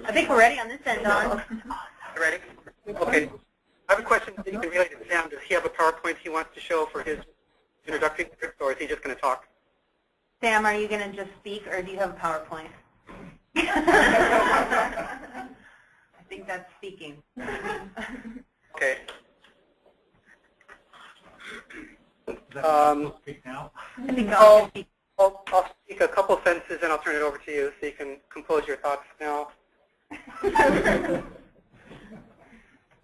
I think we're ready on this end, Don. You ready? Okay. I have a question that you can relate to Sam. Does he have a PowerPoint he wants to show for his introductory, or is he just going to talk? Sam, are you going to just speak, or do you have a PowerPoint? I think that's speaking. Okay. Speak now? I think I'll speak. I'll speak a couple sentences and I'll turn it over to you so you can compose your thoughts now.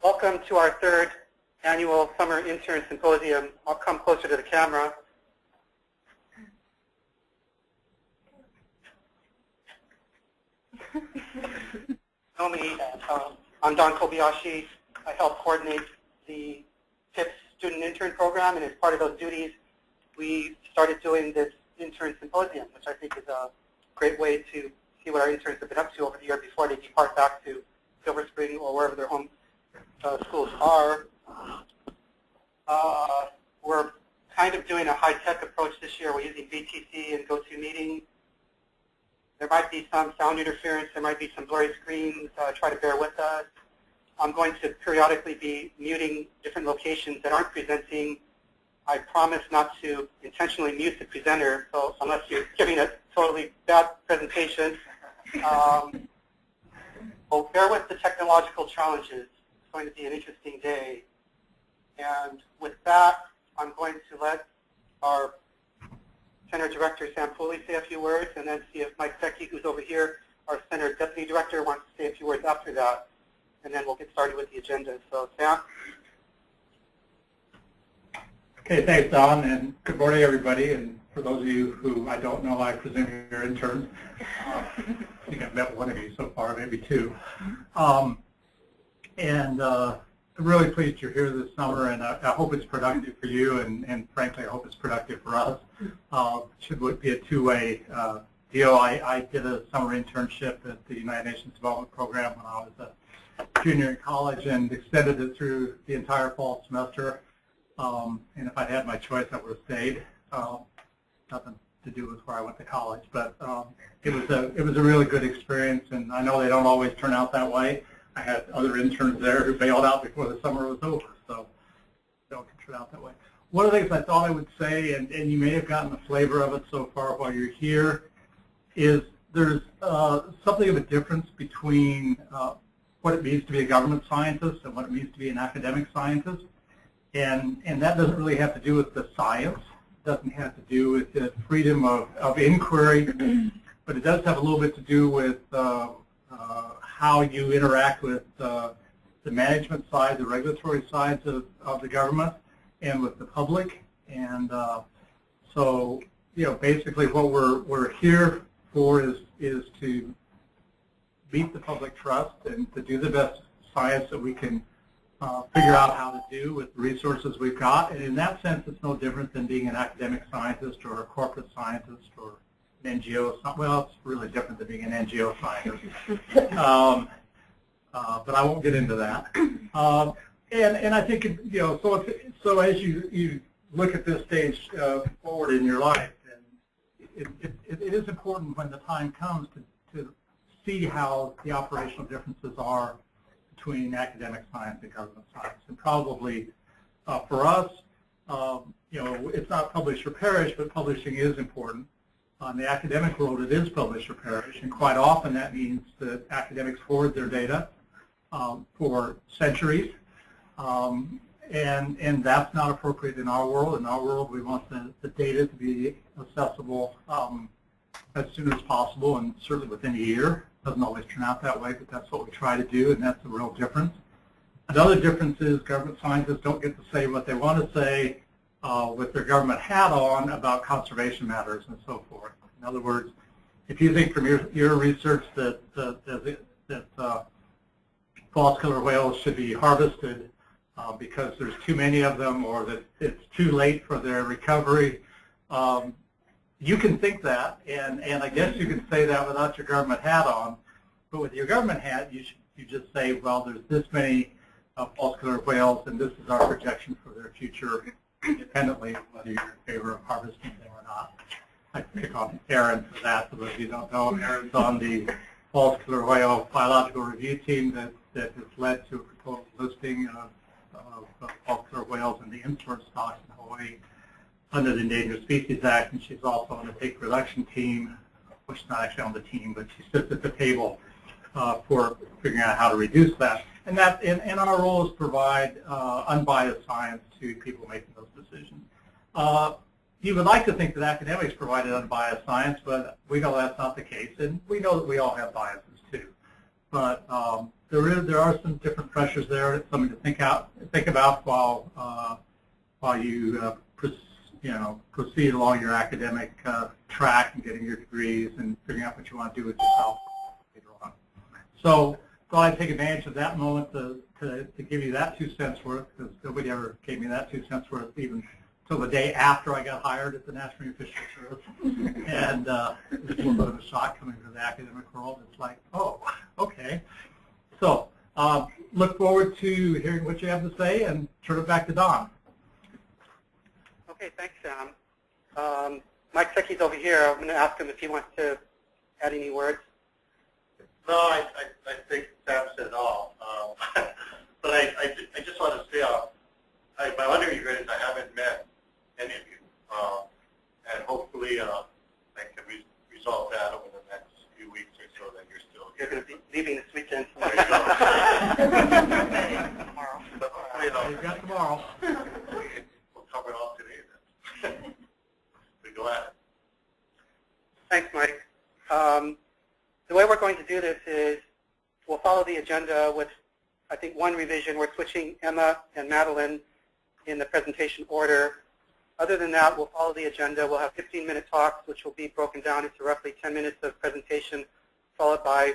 Welcome to our third annual Summer Intern Symposium. I'll come closer to the camera. Know me, I'm Don Kobayashi. I help coordinate the PIFSC student intern program, and as part of those duties, we started doing this Intern Symposium, which I think is a great way to see what our interns have been up to over the year before they depart back to Silver Spring or wherever their home schools are. We're kind of doing a high-tech approach this year. We're using VTC and GoToMeeting. There might be some sound interference. There might be some blurry screens. Try to bear with us. I'm going to periodically be muting different locations that aren't presenting. I promise not to intentionally mute the presenter, so unless you're giving a totally bad presentation. Well, bear with the technological challenges. It's going to be an interesting day. And with that, I'm going to let our Center Director, Sam Pooley, say a few words, and then see if Mike Secchi, who's over here, our Center Deputy Director, wants to say a few words after that. And then we'll get started with the agenda. So, Sam? Okay, thanks, Don, and good morning, everybody. And for those of you who I don't know, I presume you're interns. I think I've met one of you so far, maybe two. I'm really pleased you're here this summer, and I hope it's productive for you, and frankly, I hope it's productive for us. Should be a two-way deal. I did a summer internship at the United Nations Development Program when I was a junior in college and extended it through the entire fall semester. And if I'd had my choice, I would have stayed. Nothing to do with where I went to college, but it was a really good experience, and I know they don't always turn out that way. I had other interns there who bailed out before the summer was over, so they don't turn out that way. One of the things I thought I would say, and you may have gotten a flavor of it so far while you're here, is there's something of a difference between what it means to be a government scientist and what it means to be an academic scientist. And that doesn't really have to do with the science. It doesn't have to do with the freedom of inquiry, but it does have a little bit to do with how you interact with the management side, the regulatory sides of the government, and with the public. And so, basically what we're here for is to meet the public trust and to do the best science that we can figure out how to do with the resources we've got. And in that sense, it's no different than being an academic scientist or a corporate scientist or an NGO. Well, it's really different than being an NGO scientist. But I won't get into that. And I think, so as you look at this stage forward in your life, and it is important when the time comes to see how the operational differences are between academic science and government science. And probably for us, it's not publish or perish, but publishing is important. In the academic world, it is publish or perish, and quite often that means that academics hoard their data for centuries, and that's not appropriate in our world. In our world, we want the data to be accessible as soon as possible, and certainly within a year. Doesn't always turn out that way, but that's what we try to do, and that's the real difference. Another difference is government scientists don't get to say what they want to say with their government hat on about conservation matters and so forth. In other words, if you think from your research that false killer whales should be harvested because there's too many of them, or that it's too late for their recovery, you can think that, and I guess you can say that without your government hat on. But with your government hat, you just say, well, there's this many false killer whales, and this is our projection for their future, independently of whether you're in favor of harvesting them or not. I pick on Erin for that. For those of you who don't know, Erin's on the Falls Killer Whale Biological Review Team that has led to a proposed listing of false killer whales in the import stocks in Hawaii under the Endangered Species Act, and she's also on the pig production team, which is not actually on the team, but she sits at the table for figuring out how to reduce that. And that, and our role is to provide unbiased science to people making those decisions. You would like to think that academics provided unbiased science, but we know that's not the case, and we know that we all have biases too. But there are some different pressures there. It's something to think about while you proceed along your academic track and getting your degrees and figuring out what you want to do with yourself later on. So I'd take advantage of that moment to give you that 2 cents worth, because nobody ever gave me that 2 cents worth even until the day after I got hired at the National Marine Fisheries Service. And it was a little bit of a shock coming from the academic world. It's like, oh, okay. So look forward to hearing what you have to say, and turn it back to Don. Okay, thanks, Sam. Mike Secchi's over here. I'm going to ask him if he wants to add any words. No, I think Sam said it all. But I just want to say, my undergraduates, I haven't met any of you. And hopefully I can resolve that over the next few weeks or so that you're still here. You're going to be leaving this weekend. There you go. Tomorrow. But hopefully, You've got tomorrow. We'll cover it all today then. We go at it. Thanks, Mike. The way we're going to do this is we'll follow the agenda with, I think, one revision. We're switching Emma and Madeline in the presentation order. Other than that, we'll follow the agenda. We'll have 15-minute talks, which will be broken down into roughly 10 minutes of presentation, followed by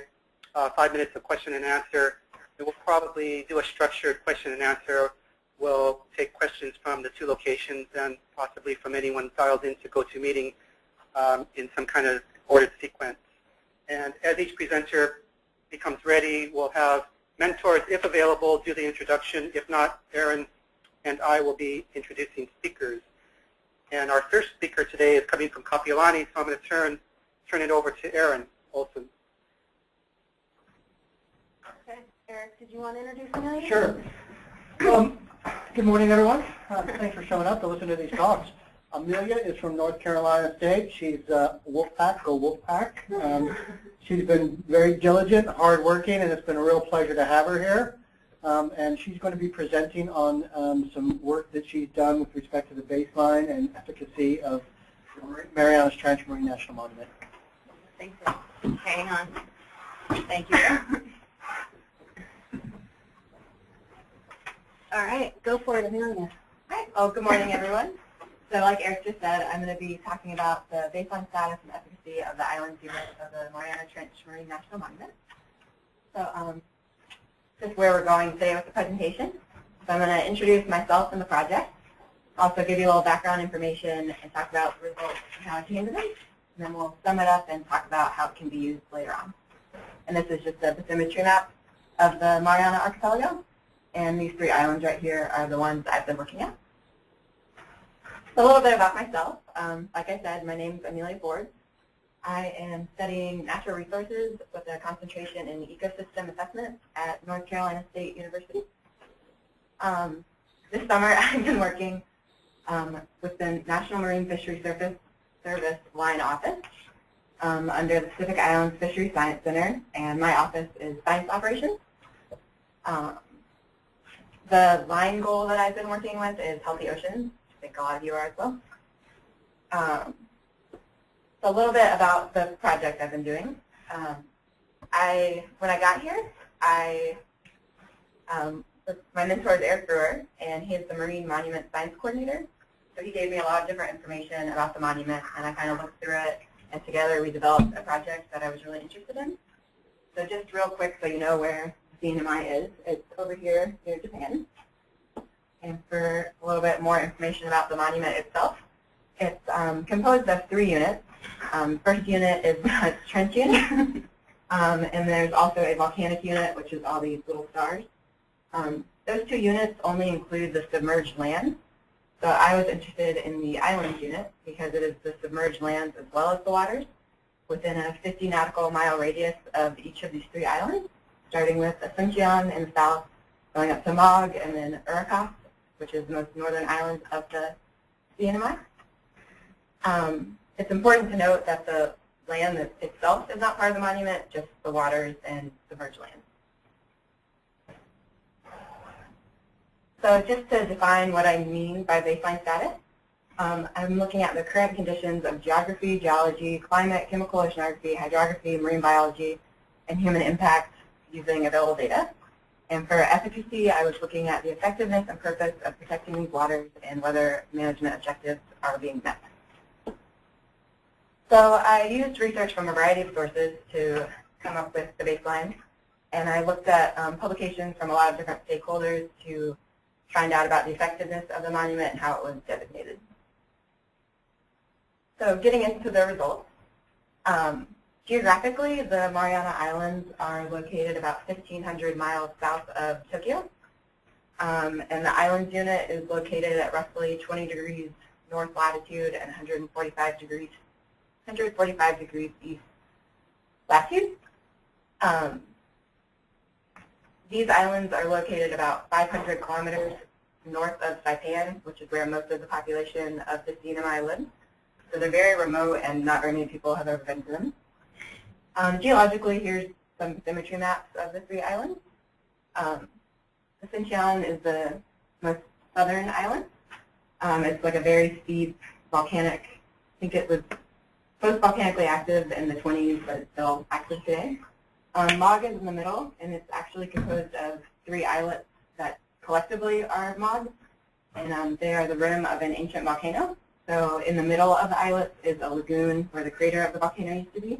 5 minutes of question and answer. And we'll probably do a structured question and answer. We'll take questions from the 2 locations and possibly from anyone dialed into GoToMeeting in some kind of ordered sequence. And as each presenter becomes ready, we'll have mentors, if available, do the introduction. If not, Erin and I will be introducing speakers. And our first speaker today is coming from Kapiolani, so I'm going to turn it over to Erin Olson. Okay, Eric, did you want to introduce Amelia? Sure. Good morning, everyone. Thanks for showing up to listen to these talks. Amelia is from North Carolina State. She's Wolfpack, go Wolfpack. She's been very diligent, hardworking, and it's been a real pleasure to have her here. And she's going to be presenting on some work that she's done with respect to the baseline and efficacy of the Marianas Trench Marine National Monument. Thank you. Hang on. Thank you. All right, go for it, Amelia. Hi. Oh, good morning, everyone. So like Eric just said, I'm going to be talking about the baseline status and efficacy of the island unit of the Mariana Trench Marine National Monument. So this is where we're going today with the presentation. So I'm going to introduce myself and the project, also give you a little background information and talk about the results and how I came to them. And then we'll sum it up and talk about how it can be used later on. And this is just a bathymetry map of the Mariana Archipelago. And these 3 islands right here are the ones I've been looking at. So a little bit about myself. Like I said, my name is Amelia Forbes. I am studying natural resources with a concentration in ecosystem assessment at North Carolina State University. This summer I've been working with the National Marine Fisheries Service Line Office under the Pacific Islands Fisheries Science Center, and my office is Science Operations. The line goal that I've been working with is healthy oceans. I think a lot of you are as well. So a little bit about the project I've been doing. When I got here, my mentor is Eric Brewer, and he's the Marine Monument Science Coordinator. So he gave me a lot of different information about the monument, and I kind of looked through it, and together we developed a project that I was really interested in. So just real quick so you know where CNMI is, it's over here near Japan. And for a little bit more information about the monument itself, it's composed of 3 units. First unit is a trench unit, and there's also a volcanic unit, which is all these little stars. Those 2 units only include the submerged land. So I was interested in the islands unit because it is the submerged lands as well as the waters. within a 50 nautical mile radius of each of these 3 islands, starting with Asuncion in the south, going up to Mog, and then Urikas, which is the most northern island of the CNMI. It's important to note that the land itself is not part of the monument, just the waters and submerged land. So just to define what I mean by baseline status, I'm looking at the current conditions of geography, geology, climate, chemical oceanography, hydrography, marine biology, and human impact using available data. And for efficacy, I was looking at the effectiveness and purpose of protecting these waters and whether management objectives are being met. So I used research from a variety of sources to come up with the baseline. And I looked at publications from a lot of different stakeholders to find out about the effectiveness of the monument and how it was designated. So getting into the results, geographically, the Mariana Islands are located about 1,500 miles south of Tokyo. And the islands unit is located at roughly 20 degrees north latitude and 145 degrees east latitude. These islands are located about 500 kilometers north of Saipan, which is where most of the population of the CNMI lives. So they're very remote and not very many people have ever been to them. Geologically, here's some symmetry maps of the 3 islands. Asuncion is the most southern island. It's like a very steep volcanic, I think it was post-volcanically active in the 20s, but it's still active today. Mog is in the middle, and it's actually composed of 3 islets that collectively are Mog, and they are the rim of an ancient volcano. So in the middle of the islets is a lagoon where the crater of the volcano used to be.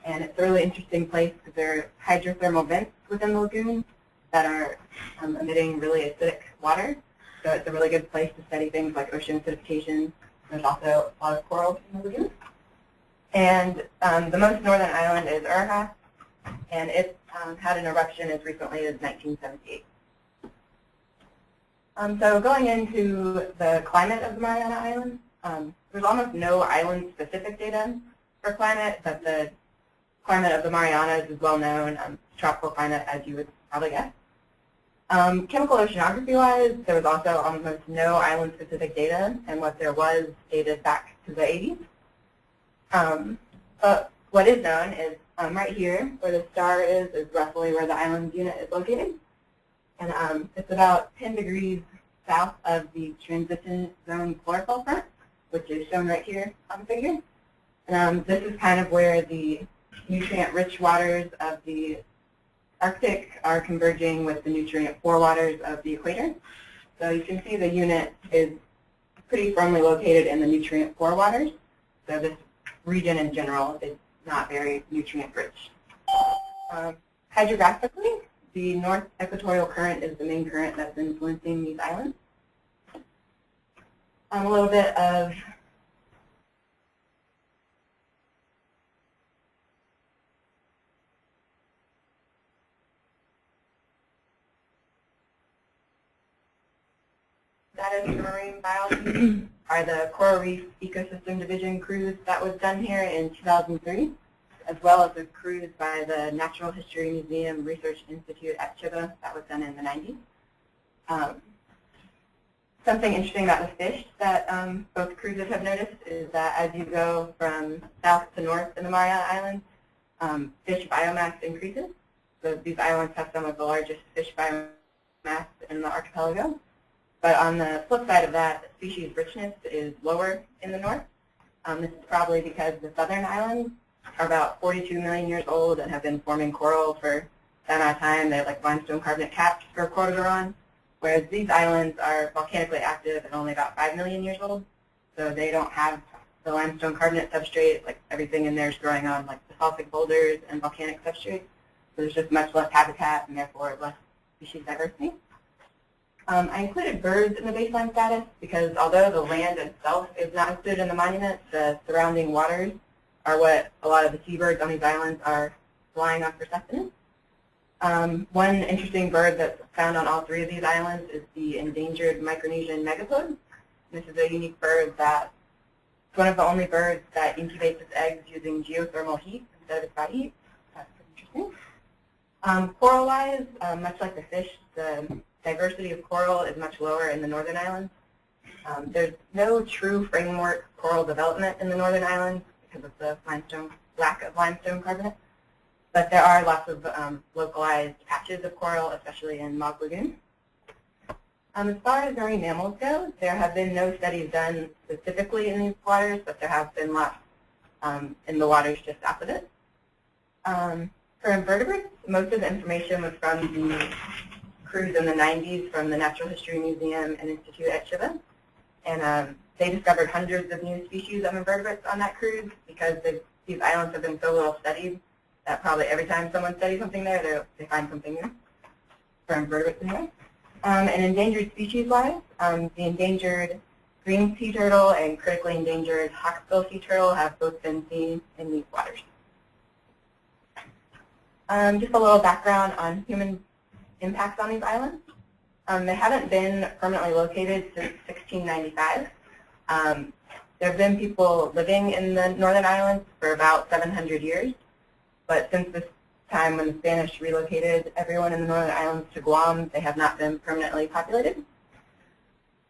And it's a really interesting place because there are hydrothermal vents within the lagoon that are emitting really acidic water. So it's a really good place to study things like ocean acidification. There's also a lot of corals in the lagoon. And the most northern island is Urikas, and it had an eruption as recently as 1978. So going into the climate of the Mariana Islands, there's almost no island-specific data for climate, but the climate of the Marianas is well known, tropical climate, as you would probably guess. Chemical oceanography-wise, there was also almost no island-specific data, and what there was dated back to the 80s. But what is known is right here, where the star is roughly where the island unit is located. And it's about 10 degrees south of the transition zone chlorophyll front, which is shown right here on the figure. And this is kind of where the nutrient-rich waters of the Arctic are converging with the nutrient-poor waters of the equator. So you can see the unit is pretty firmly located in the nutrient-poor waters. So this region in general is not very nutrient-rich. Hydrographically, the north equatorial current is the main current that's influencing these islands. A little bit of status of marine biology are the Coral Reef Ecosystem Division cruise that was done here in 2003, as well as a cruise by the Natural History Museum Research Institute at Chiba that was done in the 90s. Something interesting about the fish that both cruises have noticed is that as you go from south to north in the Mariana Islands, fish biomass increases. So these islands have some of the largest fish biomass in the archipelago. But on the flip side of that, species richness is lower in the north. This is probably because the southern islands are about 42 million years old and have been forming coral for that amount of time. They have like limestone carbonate caps for cortigoron, whereas these islands are volcanically active and only about 5 million years old. So they don't have the limestone carbonate substrate. Like everything in there is growing on like basaltic boulders and volcanic substrates. So there's just much less habitat and therefore less species diversity. I included birds in the baseline status because although the land itself is not included in the monument, the surrounding waters are what a lot of the seabirds on these islands are relying on for sustenance. One interesting bird that's found on all 3 of these islands is the endangered Micronesian megapode. This is a unique bird that It's one of the only birds that incubates its eggs using geothermal heat instead of sky heat. That's pretty interesting. Coral-wise, much like the fish, the diversity of coral is much lower in the Northern Islands. There's no true framework coral development in the Northern Islands because of the lack of limestone carbonate. But there are lots of localized patches of coral, especially in Mog Lagoon. As far as marine mammals go, there have been no studies done specifically in these waters, but there have been lots in the waters just south of it. For invertebrates, most of the information was from the cruise in the 90s from the Natural History Museum and Institute at Chiba. And they discovered hundreds of new species of invertebrates on that cruise because these islands have been so little studied that probably every time someone studies something there, they find something new for invertebrates anyway. And endangered species-wise, the endangered green sea turtle and critically endangered hawksbill sea turtle have both been seen in these waters. Just a little background on human impacts on these islands. They haven't been permanently located since 1695. There have been people living in the Northern Islands for about 700 years, but since this time when the Spanish relocated everyone in the Northern Islands to Guam, they have not been permanently populated.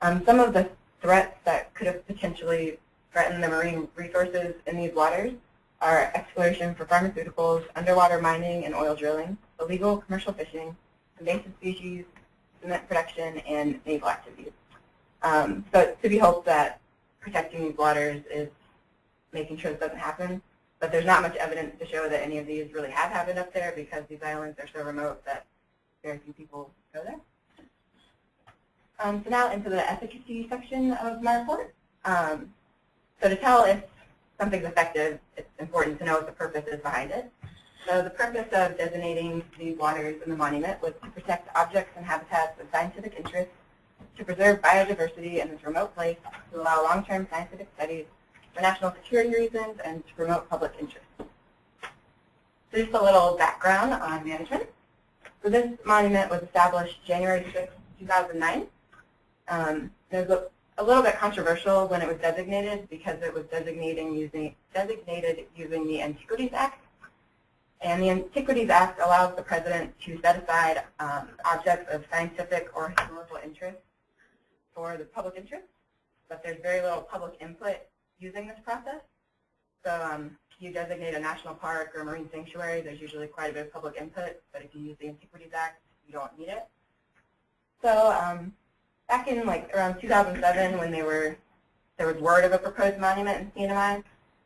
Some of the threats that could have potentially threatened the marine resources in these waters are exploration for pharmaceuticals, underwater mining and oil drilling, illegal commercial fishing, invasive species, cement production, and naval activities. So it's to be hoped that protecting these waters is making sure this doesn't happen. But there's not much evidence to show that any of these really have happened up there because these islands are so remote that very few people go there. So now into the efficacy section of my report. So to tell if something's effective, it's important to know what the purpose is behind it. So the purpose of designating these waters in the monument was to protect objects and habitats of scientific interest, to preserve biodiversity in this remote place, to allow long-term scientific studies for national security reasons, and to promote public interest. So just a little background on management. So this monument was established January 6, 2009. It was a little bit controversial when it was designated because it was designated using the Antiquities Act. And the Antiquities Act allows the President to set aside objects of scientific or historical interest for the public interest, but there's very little public input using this process. So if you designate a national park or a marine sanctuary, there's usually quite a bit of public input, but if you use the Antiquities Act, you don't need it. So back in around 2007 when there was word of a proposed monument in CNMI,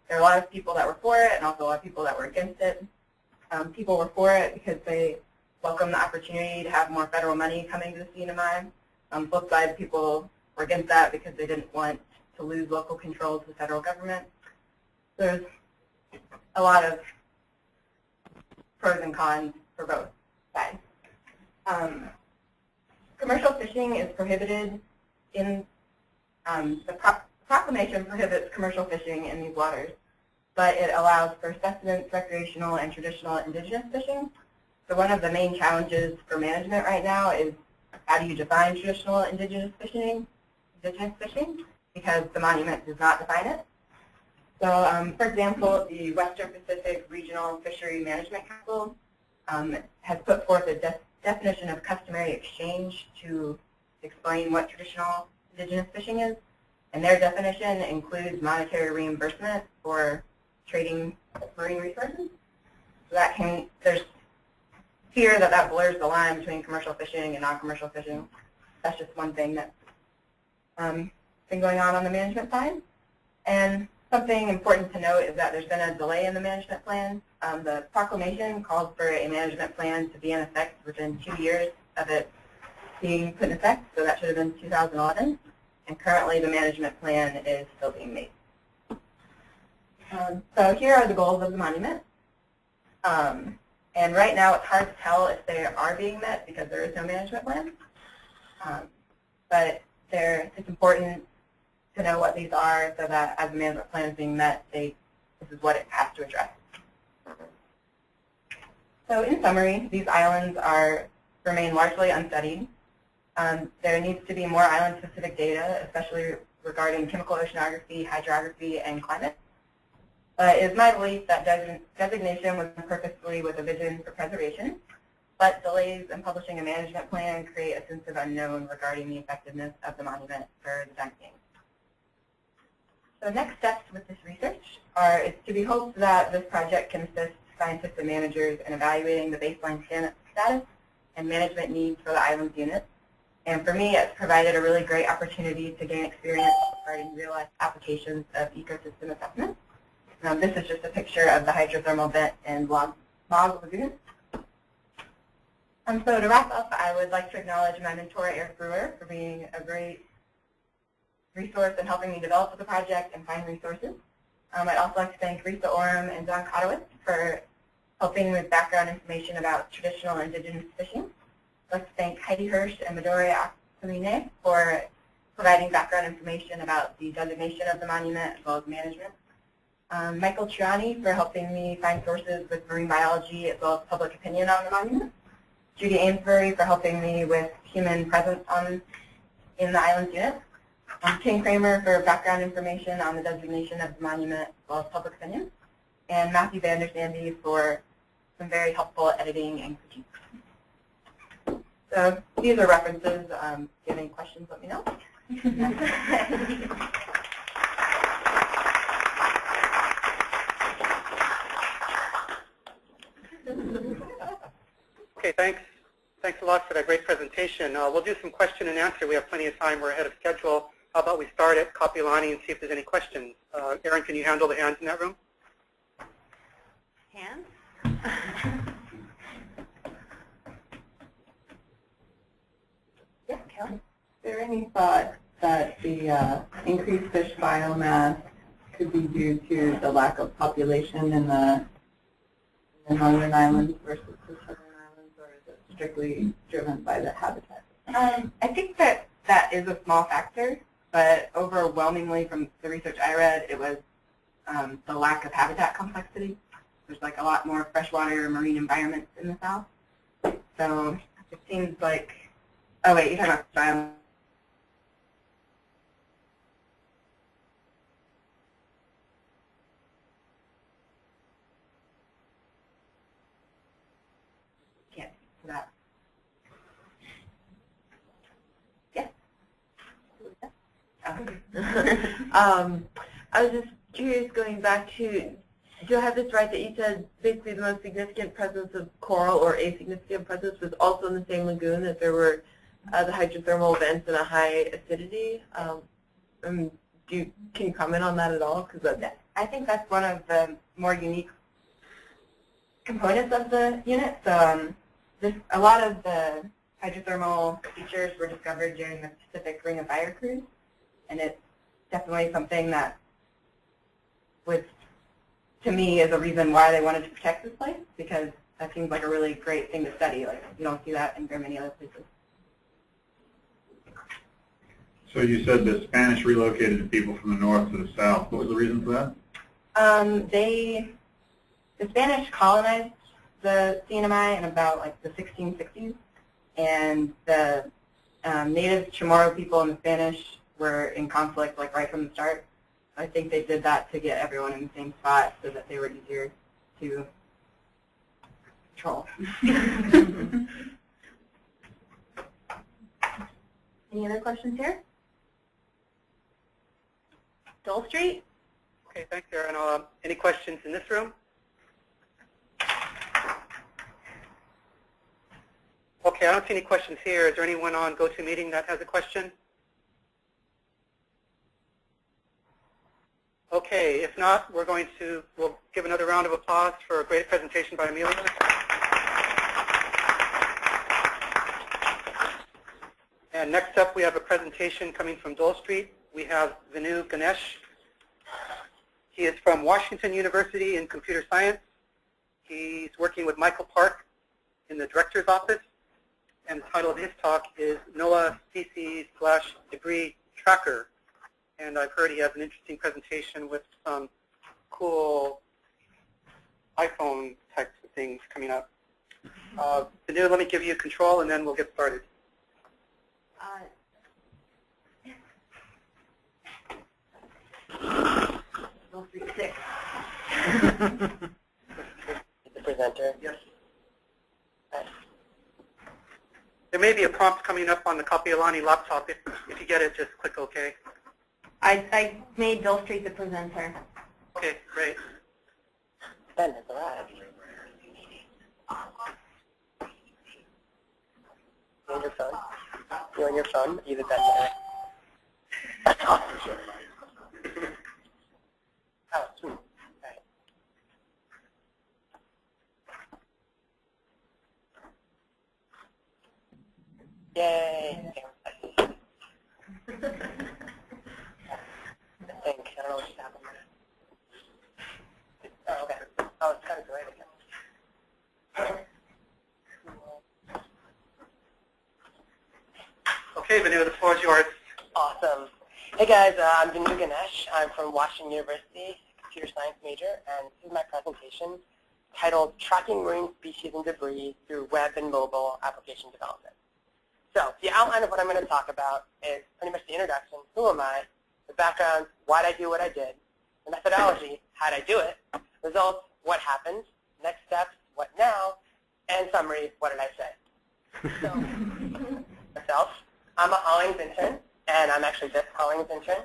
there were a lot of people that were for it and also a lot of people that were against it. People were for it because they welcomed the opportunity to have more federal money coming to the CNMI. Flip side, people were against that because they didn't want to lose local control to the federal government. There's a lot of pros and cons for both sides. Commercial fishing is prohibited in, the proclamation prohibits commercial fishing in these waters, but it allows for sustenance, recreational, and traditional indigenous fishing. So one of the main challenges for management right now is how do you define traditional indigenous fishing, because the monument does not define it. So for example, the Western Pacific Regional Fishery Management Council has put forth a definition of customary exchange to explain what traditional indigenous fishing is. And their definition includes monetary reimbursement for trading marine resources. So there's fear that blurs the line between commercial fishing and non-commercial fishing. That's just one thing that's been going on the management side. And something important to note is that there's been a delay in the management plan. The proclamation called for a management plan to be in effect within 2 years of it being put in effect, so that should have been 2011. And currently the management plan is still being made. So here are the goals of the monument. And right now it's hard to tell if they are being met because there is no management plan. But it's important to know what these are so that as the management plan is being met, this is what it has to address. So in summary, these islands remain largely unstudied. There needs to be more island-specific data, especially regarding chemical oceanography, hydrography, and climate. But it is my belief that designation was done purposefully with a vision for preservation, but delays in publishing a management plan create a sense of unknown regarding the effectiveness of the monument for the dunking. So next steps with this research it's to be hoped that this project can assist scientists and managers in evaluating the baseline status and management needs for the islands unit. And for me, it's provided a really great opportunity to gain experience regarding real-life applications of ecosystem assessment. This is just a picture of the hydrothermal vent in Log Lagoon. So to wrap up, I would like to acknowledge my mentor, Eric Brewer, for being a great resource in helping me develop the project and find resources. I'd also like to thank Risa Orem and Don Kotowitz for helping with background information about traditional indigenous fishing. I'd like to thank Heidi Hirsch and Midori Akamine for providing background information about the designation of the monument as well as management. Michael Triani for helping me find sources with marine biology as well as public opinion on the monument. Judy Amesbury for helping me with human presence in the islands unit. King Kramer for background information on the designation of the monument as well as public opinion. And Matthew Vandersandy for some very helpful editing and critique. So these are references. If you have any questions, let me know. Okay, thanks. Thanks a lot for that great presentation. We'll do some question and answer. We have plenty of time. We're ahead of schedule. How about we start at Kapiolani and see if there's any questions. Erin, can you handle the hands in that room? Hands? Yes, Kelley. Is there any thought that the increased fish biomass could be due to the lack of population in the northern islands versus the southern islands, or is it strictly driven by the habitat? I think that is a small factor, but overwhelmingly from the research I read, it was the lack of habitat complexity. There's like a lot more freshwater marine environments in the south. So it seems like, oh wait, you're talking about biomass. Can't speak to that. I was just curious, going back to, do I have this right that you said basically the most significant presence of coral or a significant presence was also in the same lagoon, that there were the hydrothermal vents and a high acidity? Can you comment on that at all? Because I think that's one of the more unique components of the unit. So a lot of the hydrothermal features were discovered during the Pacific Ring of Fire cruise, and it's definitely something that was, to me, is a reason why they wanted to protect this place, because that seems like a really great thing to study. Like, you don't see that in very many other places. So you said the Spanish relocated the people from the north to the south. What was the reason for that? The Spanish colonized the CNMI in about like the 1660s, and the native Chamorro people and the Spanish were in conflict like right from the start. I think they did that to get everyone in the same spot so that they were easier to control. Any other questions here? Dole Street? Okay, thanks, Erin. Any questions in this room? Okay, I don't see any questions here. Is there anyone on GoToMeeting that has a question? Okay, if not, we'll give another round of applause for a great presentation by Amelia. And next up, we have a presentation coming from Dole Street. We have Vinoo Ganesh. He is from Washington University in computer science. He's working with Michael Park in the director's office. And the title of his talk is NOAA CC/Degree Tracker. And I've heard he has an interesting presentation with some cool iPhone types of things coming up. Vinoo, let me give you control, and then we'll get started. 6. The presenter. Yes. Okay. There may be a prompt coming up on the Kapiolani laptop. If you get it, just click OK. I made Dole Street the presenter. Okay, great. Ben has arrived. You on your phone? You on your phone? You the Ben. That's awesome. Oh, sweet. Right. Yay. I think. I don't know what just happened there. Oh, okay. Oh, it's kind of great again. Okay, Vinoo, the floor is yours. Awesome. Hey guys, I'm Vinoo Ganesh. I'm from Washington University, computer science major, and this is my presentation titled Tracking Marine Species and Debris Through Web and Mobile Application Development. So the outline of what I'm going to talk about is pretty much the introduction, who am I, the background, why did I do what I did, the methodology, how did I do it, results, what happened, next steps, what now, and summary, what did I say. So, myself, I'm a Hollings intern, and I'm actually this Hollings intern.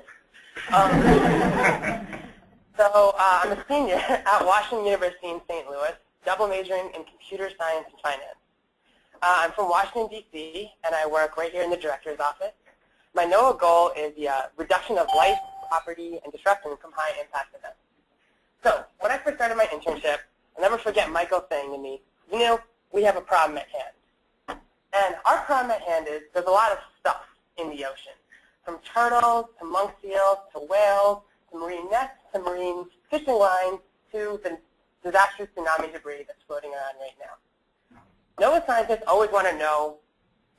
So I'm a senior at Washington University in St. Louis, double majoring in computer science and finance. I'm from Washington, D.C., and I work right here in the director's office. My NOAA goal is the reduction of life, property, and disruption from high-impact events. So when I first started my internship, I'll never forget Michael saying to me, "Vinoo, we have a problem at hand." And our problem at hand is there's a lot of stuff in the ocean, from turtles to monk seals to whales to marine nets to marine fishing lines to the disastrous tsunami debris that's floating around right now. NOAA scientists always want to know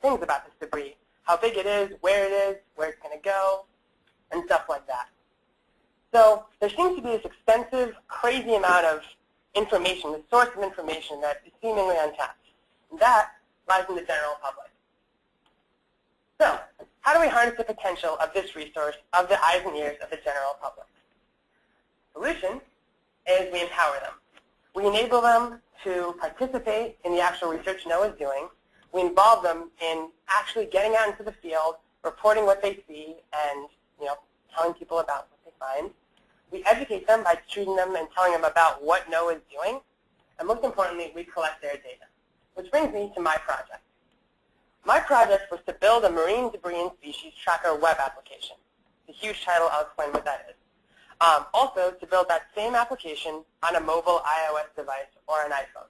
things about this debris, how big it is, where it's going to go, and stuff like that. So there seems to be this extensive, crazy amount of information, the source of information that is seemingly untapped. And that lies in the general public. So how do we harness the potential of this resource of the eyes and ears of the general public? The solution is we empower them. We enable them to participate in the actual research NOAA is doing. We involve them in actually getting out into the field, reporting what they see, and telling people about what they find. We educate them by treating them and telling them about what NOAA is doing. And most importantly, we collect their data. Which brings me to my project. My project was to build a marine debris and species tracker web application. The huge title, I'll explain what that is. Also, to build that same application on a mobile iOS device or an iPhone.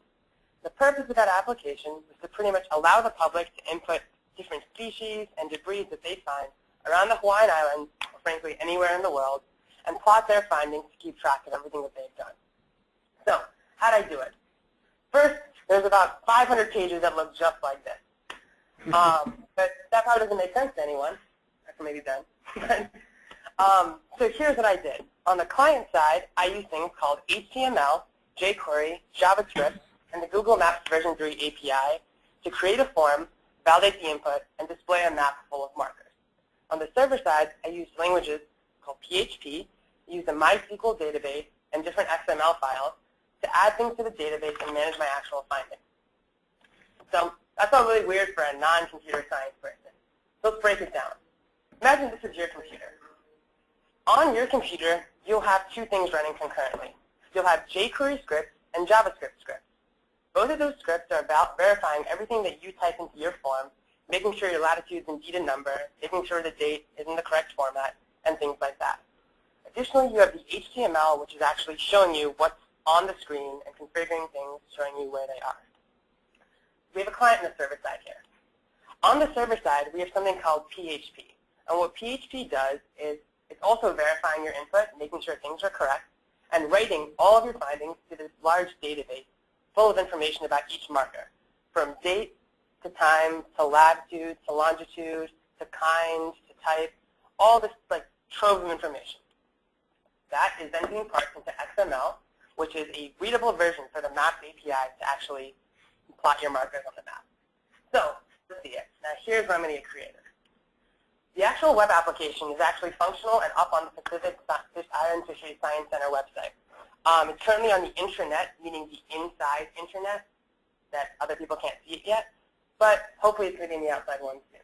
The purpose of that application was to pretty much allow the public to input different species and debris that they find around the Hawaiian Islands, or frankly anywhere in the world, and plot their findings to keep track of everything that they've done. So, how did I do it? First, there's about 500 pages that look just like this. But that probably doesn't make sense to anyone. After maybe Ben. So here's what I did. On the client side, I use things called HTML, jQuery, JavaScript, and the Google Maps version 3 API to create a form, validate the input, and display a map full of markers. On the server side, I use languages called PHP, use a MySQL database, and different XML files to add things to the database and manage my actual findings. So that's all really weird for a non-computer science person. So let's break it down. Imagine this is your computer. On your computer, you'll have two things running concurrently. You'll have jQuery scripts and JavaScript scripts. Both of those scripts are about verifying everything that you type into your form, making sure your latitude is indeed a number, making sure the date is in the correct format, and things like that. Additionally, you have the HTML, which is actually showing you what's on the screen and configuring things, showing you where they are. We have a client on the server side here. On the server side, we have something called PHP. And what PHP does is it's also verifying your input, making sure things are correct, and writing all of your findings to this large database full of information about each marker, from date to time to latitude to longitude to kind to type, all this trove of information. That is then being parsed into XML, which is a readable version for the Maps API to actually plot your markers on the map. So let's see it. Now here's where I'm going to get creative. The actual web application is actually functional and up on the Pacific Island Fisheries Science Center website. It's currently on the intranet, meaning the inside internet, that other people can't see it yet, but hopefully it's going to be in the outside one soon.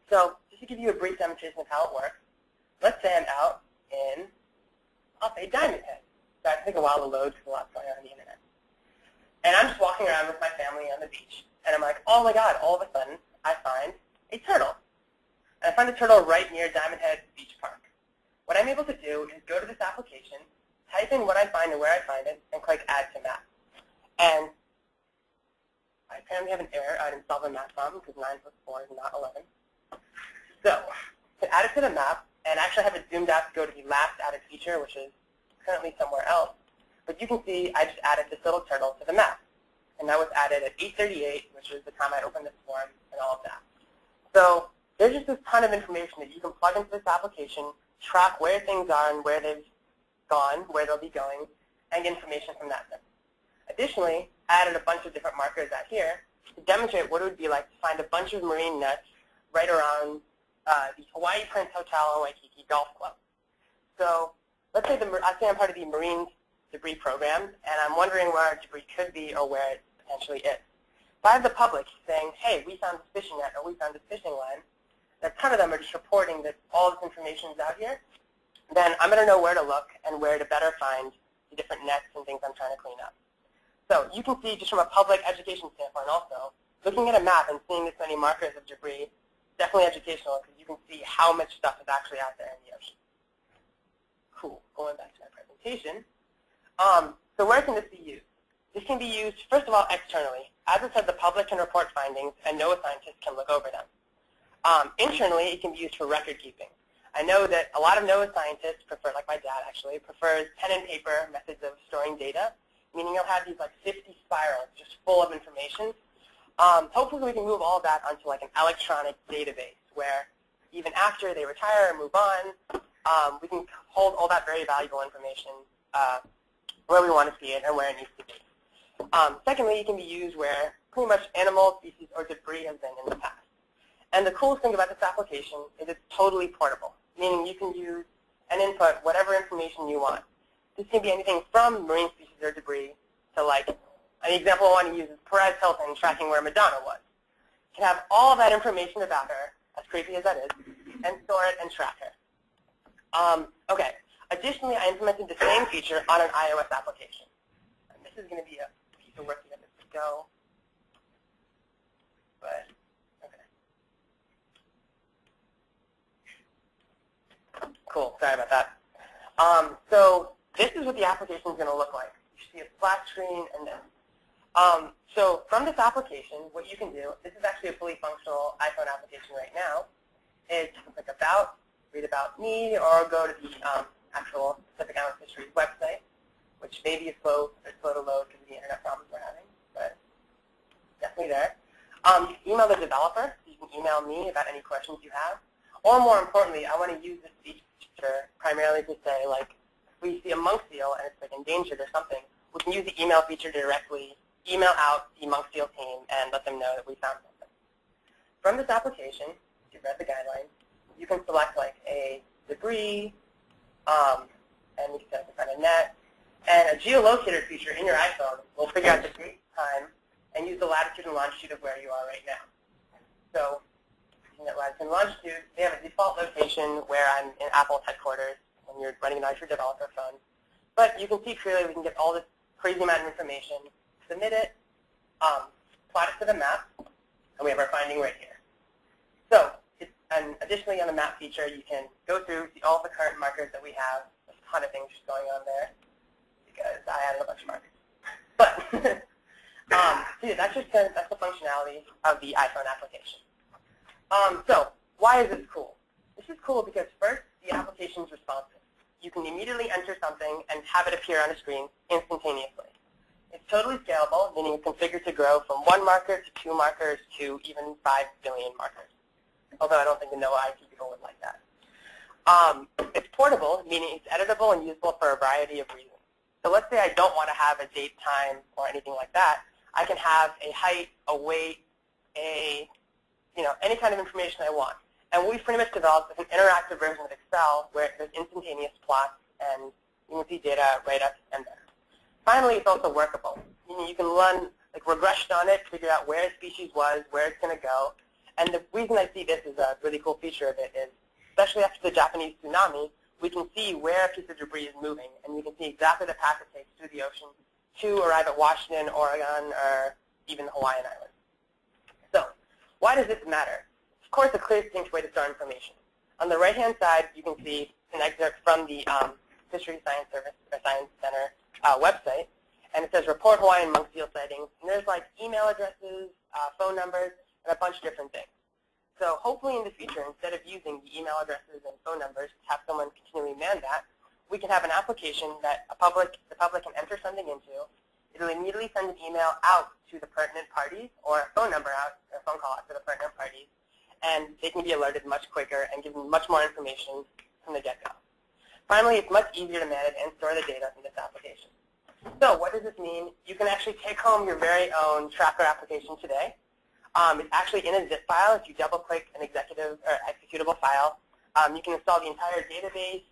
So just to give you a brief demonstration of how it works, let's say I'm out in, I'll say Diamond Head. So it takes a while to load because a lot's going on the internet. And I'm just walking around with my family on the beach, and I'm like, oh my god, all of a sudden I find a turtle. And I find a turtle right near Diamond Head Beach Park. What I'm able to do is go to this application, type in what I find and where I find it, and click Add to Map. And I apparently have an error. I didn't solve a map problem because 9 plus 4 is not 11. So to add it to the map, and actually I have it zoomed out to go to the last added feature, which is currently somewhere else. But you can see I just added this little turtle to the map. And that was added at 8:38, which was the time I opened this form and all of that. So there's just this ton of information that you can plug into this application, track where things are and where they've gone, where they'll be going, and get information from that sense. Additionally, I added a bunch of different markers out here to demonstrate what it would be like to find a bunch of marine nets right around the Hawaii Prince Hotel and Waikiki Golf Club. So let's say I'm part of the Marine Debris Program, and I'm wondering where our debris could be or where it potentially is. If I have the public saying, hey, we found this fishing net or we found this fishing line, and a ton of them are just reporting that all this information is out here, then I'm going to know where to look and where to better find the different nets and things I'm trying to clean up. So you can see just from a public education standpoint also, looking at a map and seeing this many markers of debris, definitely educational because you can see how much stuff is actually out there in the ocean. Cool. Going back to my presentation. So where can this be used? This can be used, first of all, externally. As I said, the public can report findings, and NOAA scientists can look over them. Internally, it can be used for record keeping. I know that a lot of NOAA scientists prefer, like my dad actually, prefers pen and paper methods of storing data, meaning you'll have these like 50 spirals just full of information. Hopefully we can move all of that onto like an electronic database where even after they retire or move on, we can hold all that very valuable information where we want to see it and where it needs to be. Secondly, it can be used where pretty much animal species or debris has been in the past. And the coolest thing about this application is it's totally portable, meaning you can use and input whatever information you want. This can be anything from marine species or debris to like, an example I want to use is Perez Hilton tracking where Madonna was. You can have all of that information about her, as creepy as that is, and store it and track her. Okay. Additionally, I implemented the same feature on an iOS application. And this is going to be a piece of work to get this to go. But, okay. Cool. Sorry about that. So this is what the application is going to look like. You see a splash screen and this. So from this application, what you can do, this is actually a fully functional iPhone application right now, is you can click About, read about me, or go to the actual Pacific Island Fisheries website, which may be slow to load because of the internet problems we're having, but definitely there. You can email the developer. You can email me about any questions you have. Or more importantly, I want to use this feature primarily to say, like, if we see a monk seal and it's like endangered or something, we can use the email feature to directly email out the monk seal team and let them know that we found something. From this application, if you've read the guidelines, you can select like a debris, and we can set up a net, and a geolocator feature in your iPhone will figure out the date, time, and use the latitude and longitude of where you are right now. So, using that latitude and longitude, they have a default location where I'm in Apple's headquarters when you're running it on your developer phone. But you can see clearly we can get all this crazy amount of information, submit it, plot it to the map, and we have our finding right here. So, and additionally on the map feature, you can go through, see all the current markers that we have. There's a ton of things just going on there because I added a bunch of markers. But so yeah, that's the functionality of the iPhone application. So why is this cool? This is cool because first, the application is responsive. You can immediately enter something and have it appear on a screen instantaneously. It's totally scalable, meaning it's configured to grow from 1 marker to 2 markers to even 5 billion markers. Although I don't think the NOAA IT people would like that. It's portable, meaning it's editable and usable for a variety of reasons. So let's say I don't want to have a date, time, or anything like that. I can have a height, a weight, any kind of information I want. And what we've pretty much developed is an interactive version of Excel where there's instantaneous plots and you can see data right up and there. Finally, it's also workable. You can run like regression on it, figure out where a species was, where it's going to go. And the reason I see this as a really cool feature of it is, especially after the Japanese tsunami, we can see where a piece of debris is moving, and we can see exactly the path it takes through the ocean to arrive at Washington, Oregon, or even the Hawaiian Islands. So, why does this matter? Of course, a clear, distinct way to store information. On the right-hand side, you can see an excerpt from the Fisheries Science Service or Science Center website, and it says report Hawaiian monk seal sightings, and there's like email addresses, phone numbers, and a bunch of different things. So hopefully in the future, instead of using the email addresses and phone numbers to have someone continually man that, we can have an application that the public can enter something into. It'll immediately send an email out to the pertinent parties, or a phone number out, or a phone call out to the pertinent parties, and they can be alerted much quicker and given much more information from the get-go. Finally, it's much easier to manage and store the data in this application. So what does this mean? You can actually take home your very own tracker application today. It's actually in a zip file. If you double-click an executable file, you can install the entire database,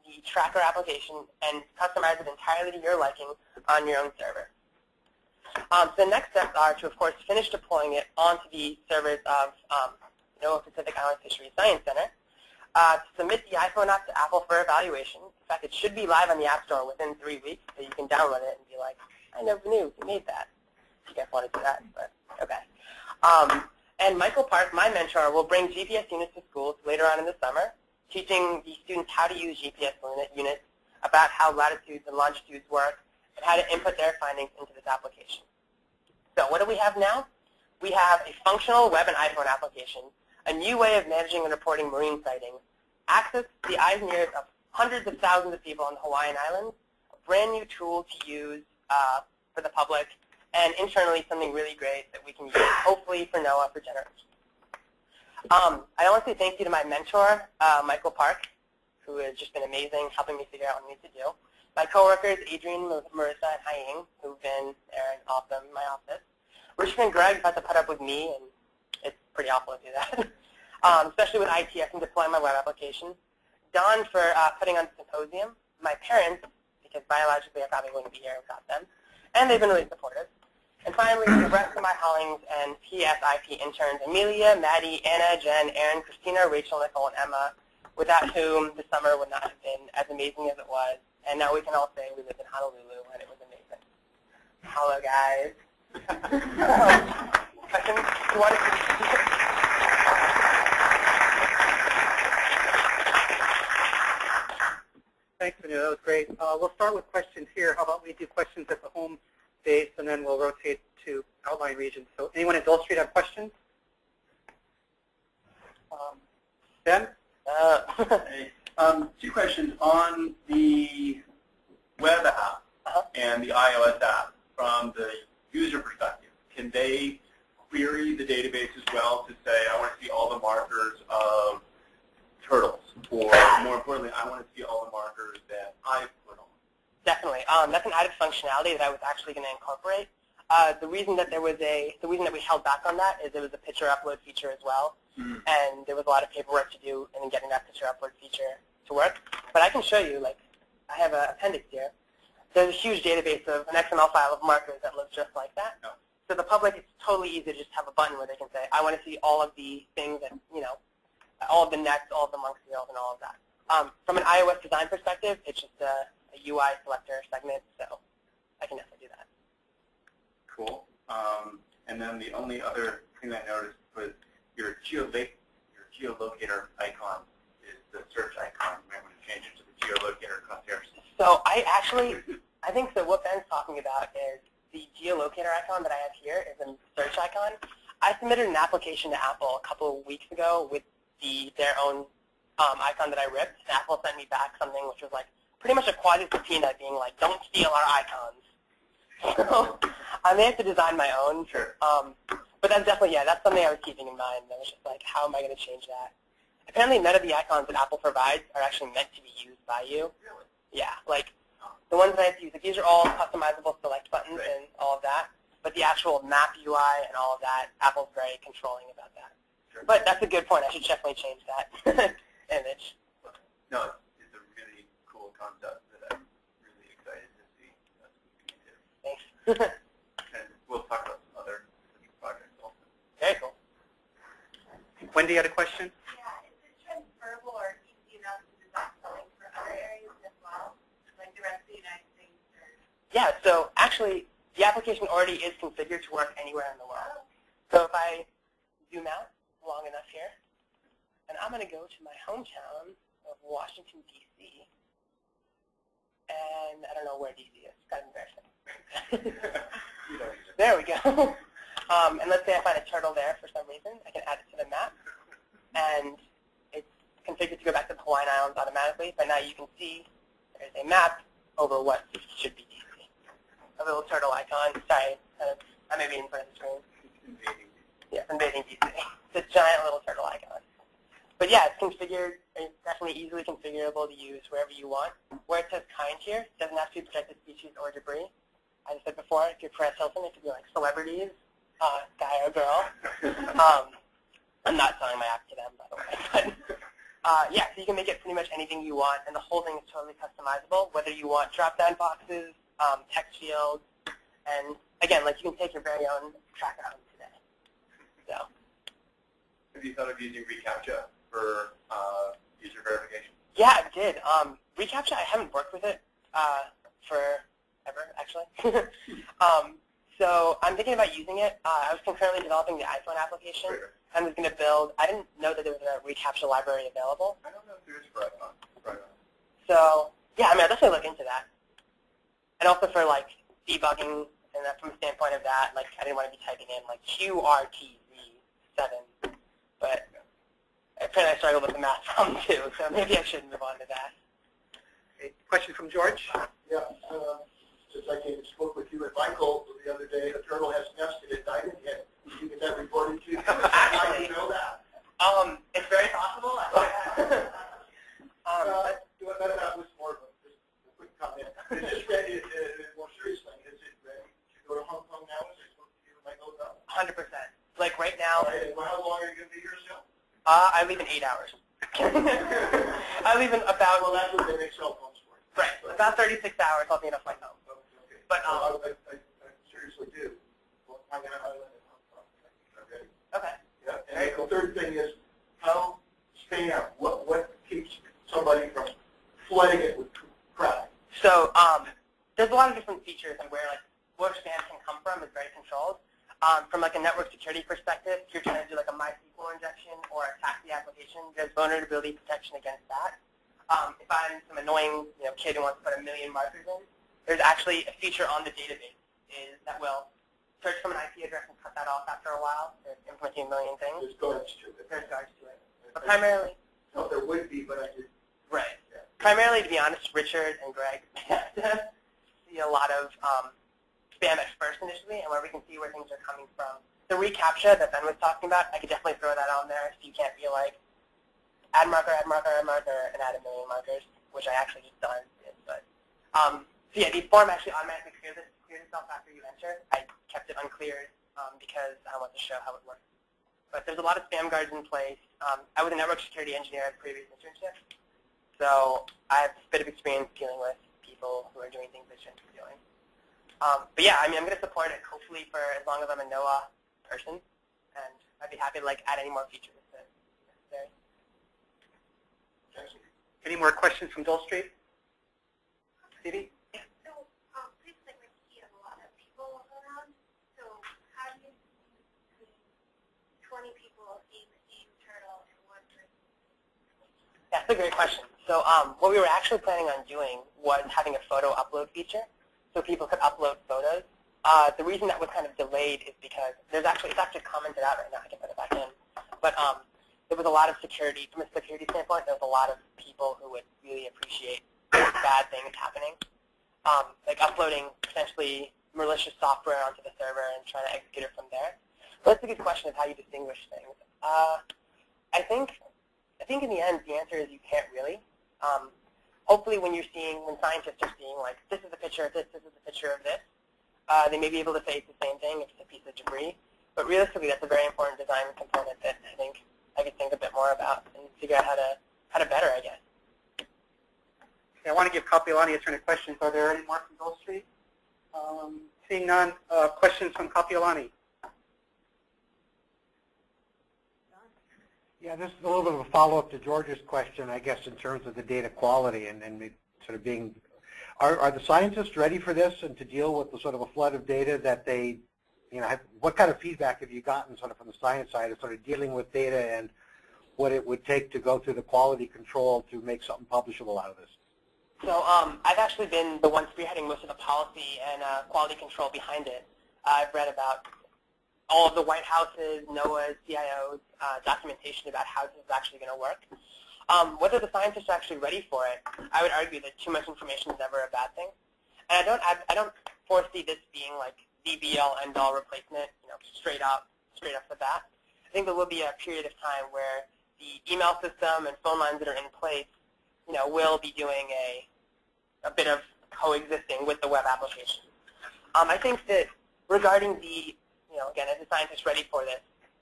the tracker application, and customize it entirely to your liking on your own server. So the next steps are to, of course, finish deploying it onto the servers of NOAA Pacific Island Fisheries Science Center, to submit the iPhone app to Apple for evaluation. In fact, it should be live on the App Store within 3 weeks, so you can download it and be like, I never knew you made that. You guys want to do that, but okay. And Michael Park, my mentor, will bring GPS units to schools later on in the summer, teaching the students how to use GPS units, about how latitudes and longitudes work, and how to input their findings into this application. So what do we have now? We have a functional web and iPhone application, a new way of managing and reporting marine sightings, access to the eyes and ears of hundreds of thousands of people on the Hawaiian Islands, a brand new tool to use for the public, and internally something really great that we can use, hopefully for NOAA for generations. I want to say thank you to my mentor, Michael Park, who has just been amazing, helping me figure out what I need to do. My coworkers, Adrian, Marissa, and Haing, who've been there and awesome in my office. Richard and Greg had to put up with me, and it's pretty awful to do that, especially with ITS and deploying my web application. Don for putting on the symposium. My parents, because biologically I probably wouldn't be here without them. And they've been really supportive. And finally, the rest of my Hollings and PSIP interns, Amelia, Maddie, Anna, Jen, Erin, Kristina, Rachel, Nicole, and Emma, without whom the summer would not have been as amazing as it was. And now we can all say we lived in Honolulu and it was amazing. Hello, guys. Thanks, Vinoo. That was great. We'll start with questions here. How about we do questions at the home base, and then we'll rotate to outlying regions. So anyone at Dole Street have questions? Ben? Hey. Two questions on the web app and the iOS app. From the user perspective, can they query the database as well to say, I want to see all the markers of turtles, or more importantly, I want to see all the markers that I've put on? Definitely. That's an added functionality that I was actually going to incorporate. The reason that we held back on that is there was a picture upload feature as well, and there was a lot of paperwork to do in getting that picture upload feature to work. But I can show you, like, I have an appendix here. There's a huge database of an XML file of markers that looks just like that. No. So the public, it's totally easy to just have a button where they can say, I want to see all of the things that, all of the nets, all of the monk seals, and all of that. From an iOS design perspective, it's just a UI selector segment, so I can definitely do that. Cool. And then the only other thing I noticed was your geolocator icon is the search icon. You might want to change it to the geolocator crosshairs. So I think that what Ben's talking about is the geolocator icon that I have here is a search icon. I submitted an application to Apple a couple of weeks ago with their own icon that I ripped, and Apple sent me back something which was like pretty much a quasi-subpoena being like, don't steal our icons. So I may have to design my own. Sure. But that's definitely, that's something I was keeping in mind. I was just like, how am I going to change that? Apparently none of the icons that Apple provides are actually meant to be used by you. Really? Yeah, like the ones that I have to use, like, these are all customizable select buttons and all of that, but the actual map UI and all of that, Apple's very controlling about that. Sure. But that's a good point. I should definitely change that image. No, it's a really cool concept that I'm really excited to see. That's what we can do. Thanks. And we'll talk about some other projects also. Very cool. Wendy had a question? Yeah, is it transferable or easy enough to design something for other areas as well, like the rest of the United States? Or? Yeah, so actually, the application already is configured to work anywhere in the world. So if I zoom out long enough here, and I'm going to go to my hometown of Washington, D.C., and I don't know where D.C. is. It's kind of embarrassing. There we go. And let's say I find a turtle there for some reason. I can add it to the map, and it's configured to go back to the Hawaiian Islands automatically. But now you can see there's a map over what should be D.C. A little turtle icon. Sorry, I may be in front of the screen. Yeah, invading D.C. It's a giant little turtle icon. But yeah, it's configured. It's definitely easily configurable to use wherever you want. Where it says kind here, it doesn't have to be protected species or debris. As I said before, if you're Perez Hilton, it could be like celebrities, guy or girl. I'm not selling my app to them, by the way. But yeah, so you can make it pretty much anything you want, and the whole thing is totally customizable, whether you want drop-down boxes, text fields, and again, like you can take your very own tracker home today. So. Have you thought of using reCAPTCHA for user verification? Yeah, I did. reCAPTCHA, I haven't worked with it forever, actually. So I'm thinking about using it. I was concurrently developing the iPhone application and was going to build. I didn't know that there was a reCAPTCHA library available. I don't know if there is for iPhone. Right. So yeah, I mean, I'll definitely look into that. And also for like debugging, and that from the standpoint of that, like I didn't want to be typing in like QRTZ7, but apparently I struggled with the math problem too, so maybe I should move on to that. A question from George? Yeah, since I came and spoke with you and Michael the other day, a turtle has nested it. I didn't get. Did you get that reported to you? How do you know that? It's very possible. That was more of just a quick comment. Is this ready? More seriously, is it ready to go to Hong Kong now? Is it supposed to be when I go down? 100%. Like right now. Well, how long are you going to be here still? I leave in 8 hours. I leave in about. Well, that's what they make cell phones for. Right. About 36 hours. I'll be in a flight home. Okay. But I seriously do. Well, I'm going to island in Hong Kong. Okay. Okay. Yeah. And the third thing is how spam. What keeps somebody from flooding it with crap? So there's a lot of different features, and where spam can come from is very controlled. From like a network security perspective, if you're trying to do like a MySQL injection or a taxi application, there's vulnerability protection against that. If I'm some annoying kid who wants to put a million markers in, there's actually a feature on the database that will search from an IP address and cut that off after a while. There's implementing a million things. There's guards to it. There's guards to it. But primarily. No, there would be, but I didn't. Right. Yeah. Primarily, to be honest, Richard and Greg see a lot of spam at first initially, and where we can see where things are coming from. The reCAPTCHA that Ben was talking about, I could definitely throw that on there, so you can't be like add marker, and add a million markers, which I actually just done. But so yeah, the form actually automatically clears itself after you enter. I kept it uncleared because I want to show how it works. But there's a lot of spam guards in place. I was a network security engineer at a previous internship, so I have a bit of experience dealing with people who are doing things they shouldn't be doing. But yeah, I mean, I'm going to support it hopefully for as long as I'm a NOAA person, and I'd be happy to add any more features if necessary. Any more questions from Dole Street? Stevie? Yeah. So, please like you have a lot of people around. So, how do you between 20 people in the same turtle and one person? That's a great question. So, what we were actually planning on doing was having a photo upload feature, so people could upload photos. The reason that was kind of delayed is because it's actually commented out right now. I can put it back in. But there was a lot of security, from a security standpoint, there was a lot of people who would really appreciate bad things happening. Like uploading potentially malicious software onto the server and trying to execute it from there. So that's a good question of how you distinguish things. I think in the end, the answer is you can't really. Hopefully when scientists are seeing like, this is a picture of this is a picture of this, they may be able to say it's the same thing, it's a piece of debris. But realistically, that's a very important design component that I think I could think a bit more about and figure out how to better, I guess. Okay, I want to give Kapiolani a turn of questions. Are there any more from Dole Street? Seeing none, questions from Kapiolani. Yeah, this is a little bit of a follow-up to George's question, I guess, in terms of the data quality and sort of being, are the scientists ready for this and to deal with the sort of a flood of data that they, what kind of feedback have you gotten sort of from the science side of sort of dealing with data and what it would take to go through the quality control to make something publishable out of this? So I've actually been the one spearheading most of the policy and quality control behind it. I've read about all of the White House's, NOAA's, CIO's documentation about how this is actually going to work. Whether the scientists are actually ready for it, I would argue that too much information is never a bad thing. And I don't foresee this being like the be-all, end-all replacement, straight off the bat. I think there will be a period of time where the email system and phone lines that are in place, will be doing a bit of coexisting with the web application. I think that regarding the, again, is the scientist ready for this,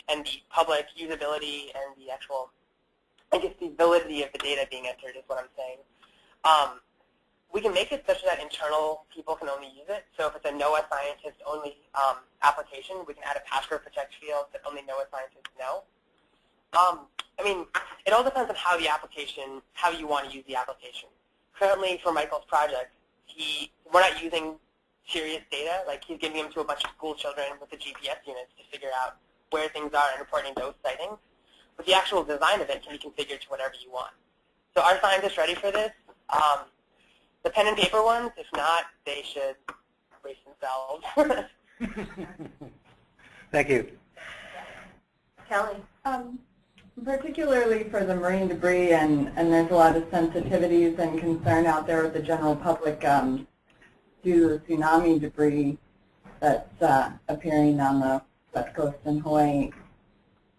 and the public usability and the actual, I guess, the validity of the data being entered is what I'm saying. We can make it such that internal people can only use it. So if it's a NOAA scientist-only application, we can add a password protect field that only NOAA scientists know. I mean, it all depends on how you want to use the application. Currently, for Michael's project, we're not using serious data. Like, he's giving them to a bunch of school children with the GPS units to figure out where things are and reporting those sightings. But the actual design of it can be configured to whatever you want. So are scientists ready for this? The pen and paper ones, if not, they should brace themselves. Thank you. Kelley. Particularly for the marine debris, and there's a lot of sensitivities and concern out there with the general public due to the tsunami debris that's appearing on the West Coast in Hawaii.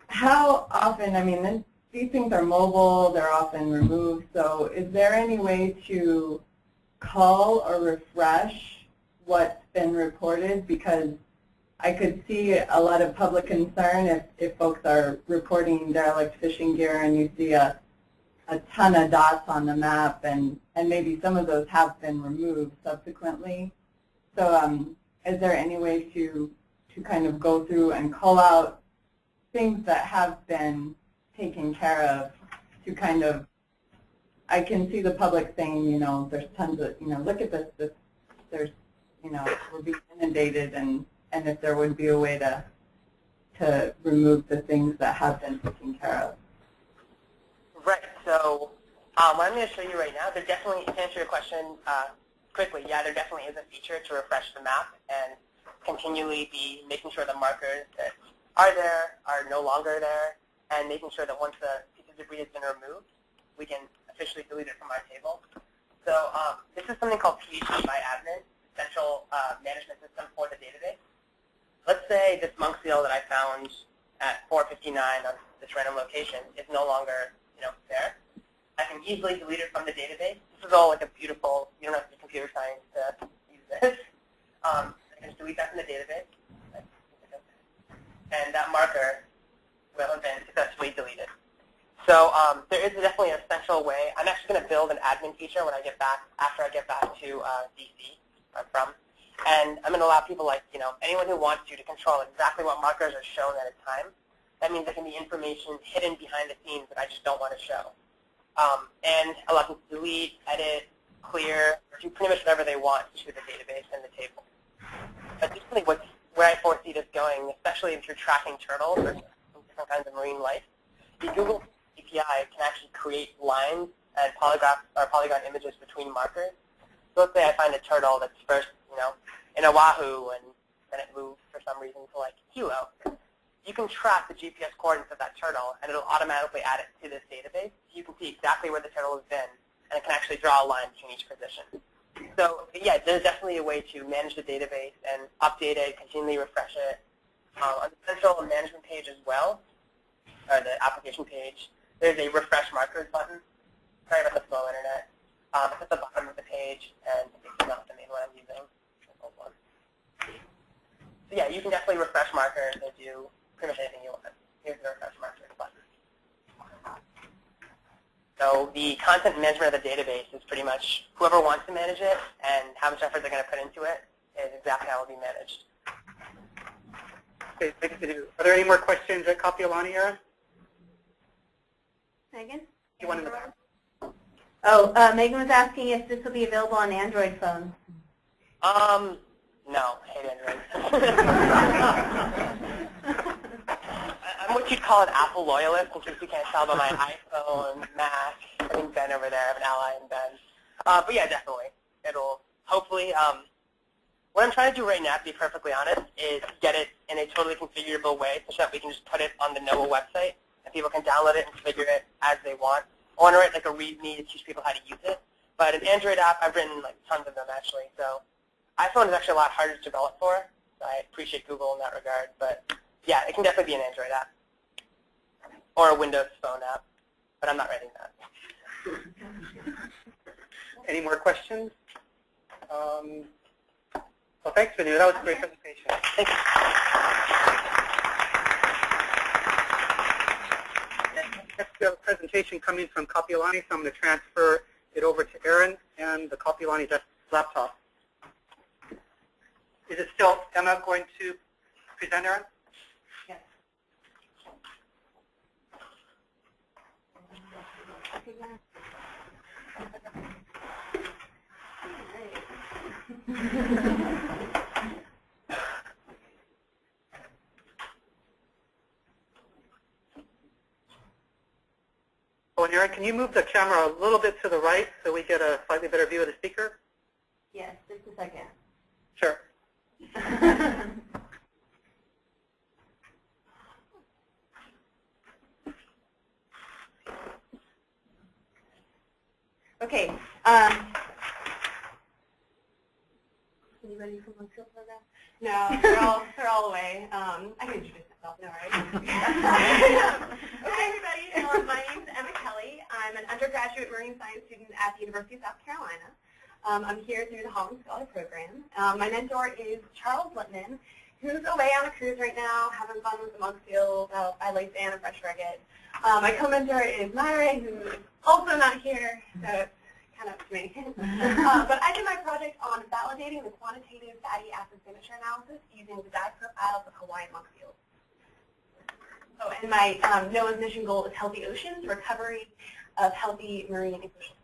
How often, I mean, these things are mobile, they're often removed, so is there any way to call or refresh what's been reported? Because I could see a lot of public concern if folks are reporting derelict fishing gear and you see a ton of dots on the map, and maybe some of those have been removed subsequently. So is there any way to kind of go through and call out things that have been taken care of to kind of, I can see the public saying, there's tons of, look at this, there's, we're being inundated, and if there would be a way to remove the things that have been taken care of. Right. So what I'm going to show you right now, there definitely, to answer your question quickly, yeah, there definitely is a feature to refresh the map and continually be making sure the markers that are there are no longer there, and making sure that once the piece of debris has been removed, we can officially delete it from our table. So this is something called PIFSC by admin, Central Management System for the database. Let's say this monk seal that I found at 4:59 on this random location is no longer, there. I can easily delete it from the database. This is all like a beautiful, you don't have to be computer science to use this. I can just delete that from the database, and that marker will have been successfully deleted. So there is definitely an essential way. I'm actually going to build an admin feature when I get back, after I get back to DC, where I'm from. And I'm going to allow people like, anyone who wants to control exactly what markers are shown at a time. That means there can be information hidden behind the scenes that I just don't want to show. And allow them to delete, edit, clear, or do pretty much whatever they want to the database and the table. Additionally, where I foresee this going, especially if you're tracking turtles or different kinds of marine life, the Google API can actually create lines and polygon images between markers. So let's say I find a turtle that's first, in Oahu, and then it moved for some reason to like Hilo. You can track the GPS coordinates of that turtle, and it'll automatically add it to this database. So you can see exactly where the turtle has been, and it can actually draw a line between each position. So yeah, there's definitely a way to manage the database and update it, continually refresh it. On the central management page as well, or the application page, there's a refresh markers button. Sorry about the slow internet. It's at the bottom of the page, and it's not the main one I'm using. So yeah, you can definitely refresh markers and do pretty much anything you want. Here's the refresh markers button. So the content management of the database is pretty much whoever wants to manage it and how much effort they're going to put into it is exactly how it will be managed. Okay, thanks, Vinoo. Are there any more questions at Kapiolani, Erin? Megan? You want to Oh, Megan was asking if this will be available on Android phones. No, I hate Android. I'm what you'd call an Apple loyalist, in case you can't tell by my iPhone, Mac. I think Ben over there, I have an ally in Ben. But yeah, definitely. It'll hopefully, what I'm trying to do right now, to be perfectly honest, is get it in a totally configurable way such that we can just put it on the NOAA website and people can download it and configure it as they want. I want to write like a README to teach people how to use it. But an Android app, I've written like tons of them actually. So iPhone is actually a lot harder to develop for. So I appreciate Google in that regard. But yeah, it can definitely be an Android app or a Windows phone app. But I'm not writing that. Any more questions? Well, thanks, Vinoo. That was a great presentation. Thanks. Next, we have a presentation coming from Kapiolani, so I'm going to transfer it over to Erin and the Kapiolani laptop. Is it still Emma going to present, Erin? Yes. Oh, and Erin, can you move the camera a little bit to the right so we get a slightly better view of the speaker? Yes, just a second. Sure. Okay. Anybody from the field program? No, they're all away. I can introduce myself. No, right? Hi, everybody. My name is Emma Kelley. I'm an undergraduate marine science student at the University of South Carolina. I'm here through the Holland Scholar Program. My mentor is Charles Littman, who's away on a cruise right now, having fun with the monk seals out by Lake Anne and Fresh Frigate. My co-mentor is Myra, who is also not here, so it's kind of up to me. But I did my project on validating the quantitative fatty acid signature analysis using the dye profiles of Hawaiian monk seals. Oh, and my NOAA's mission goal is healthy oceans, recovery of healthy marine ecosystem.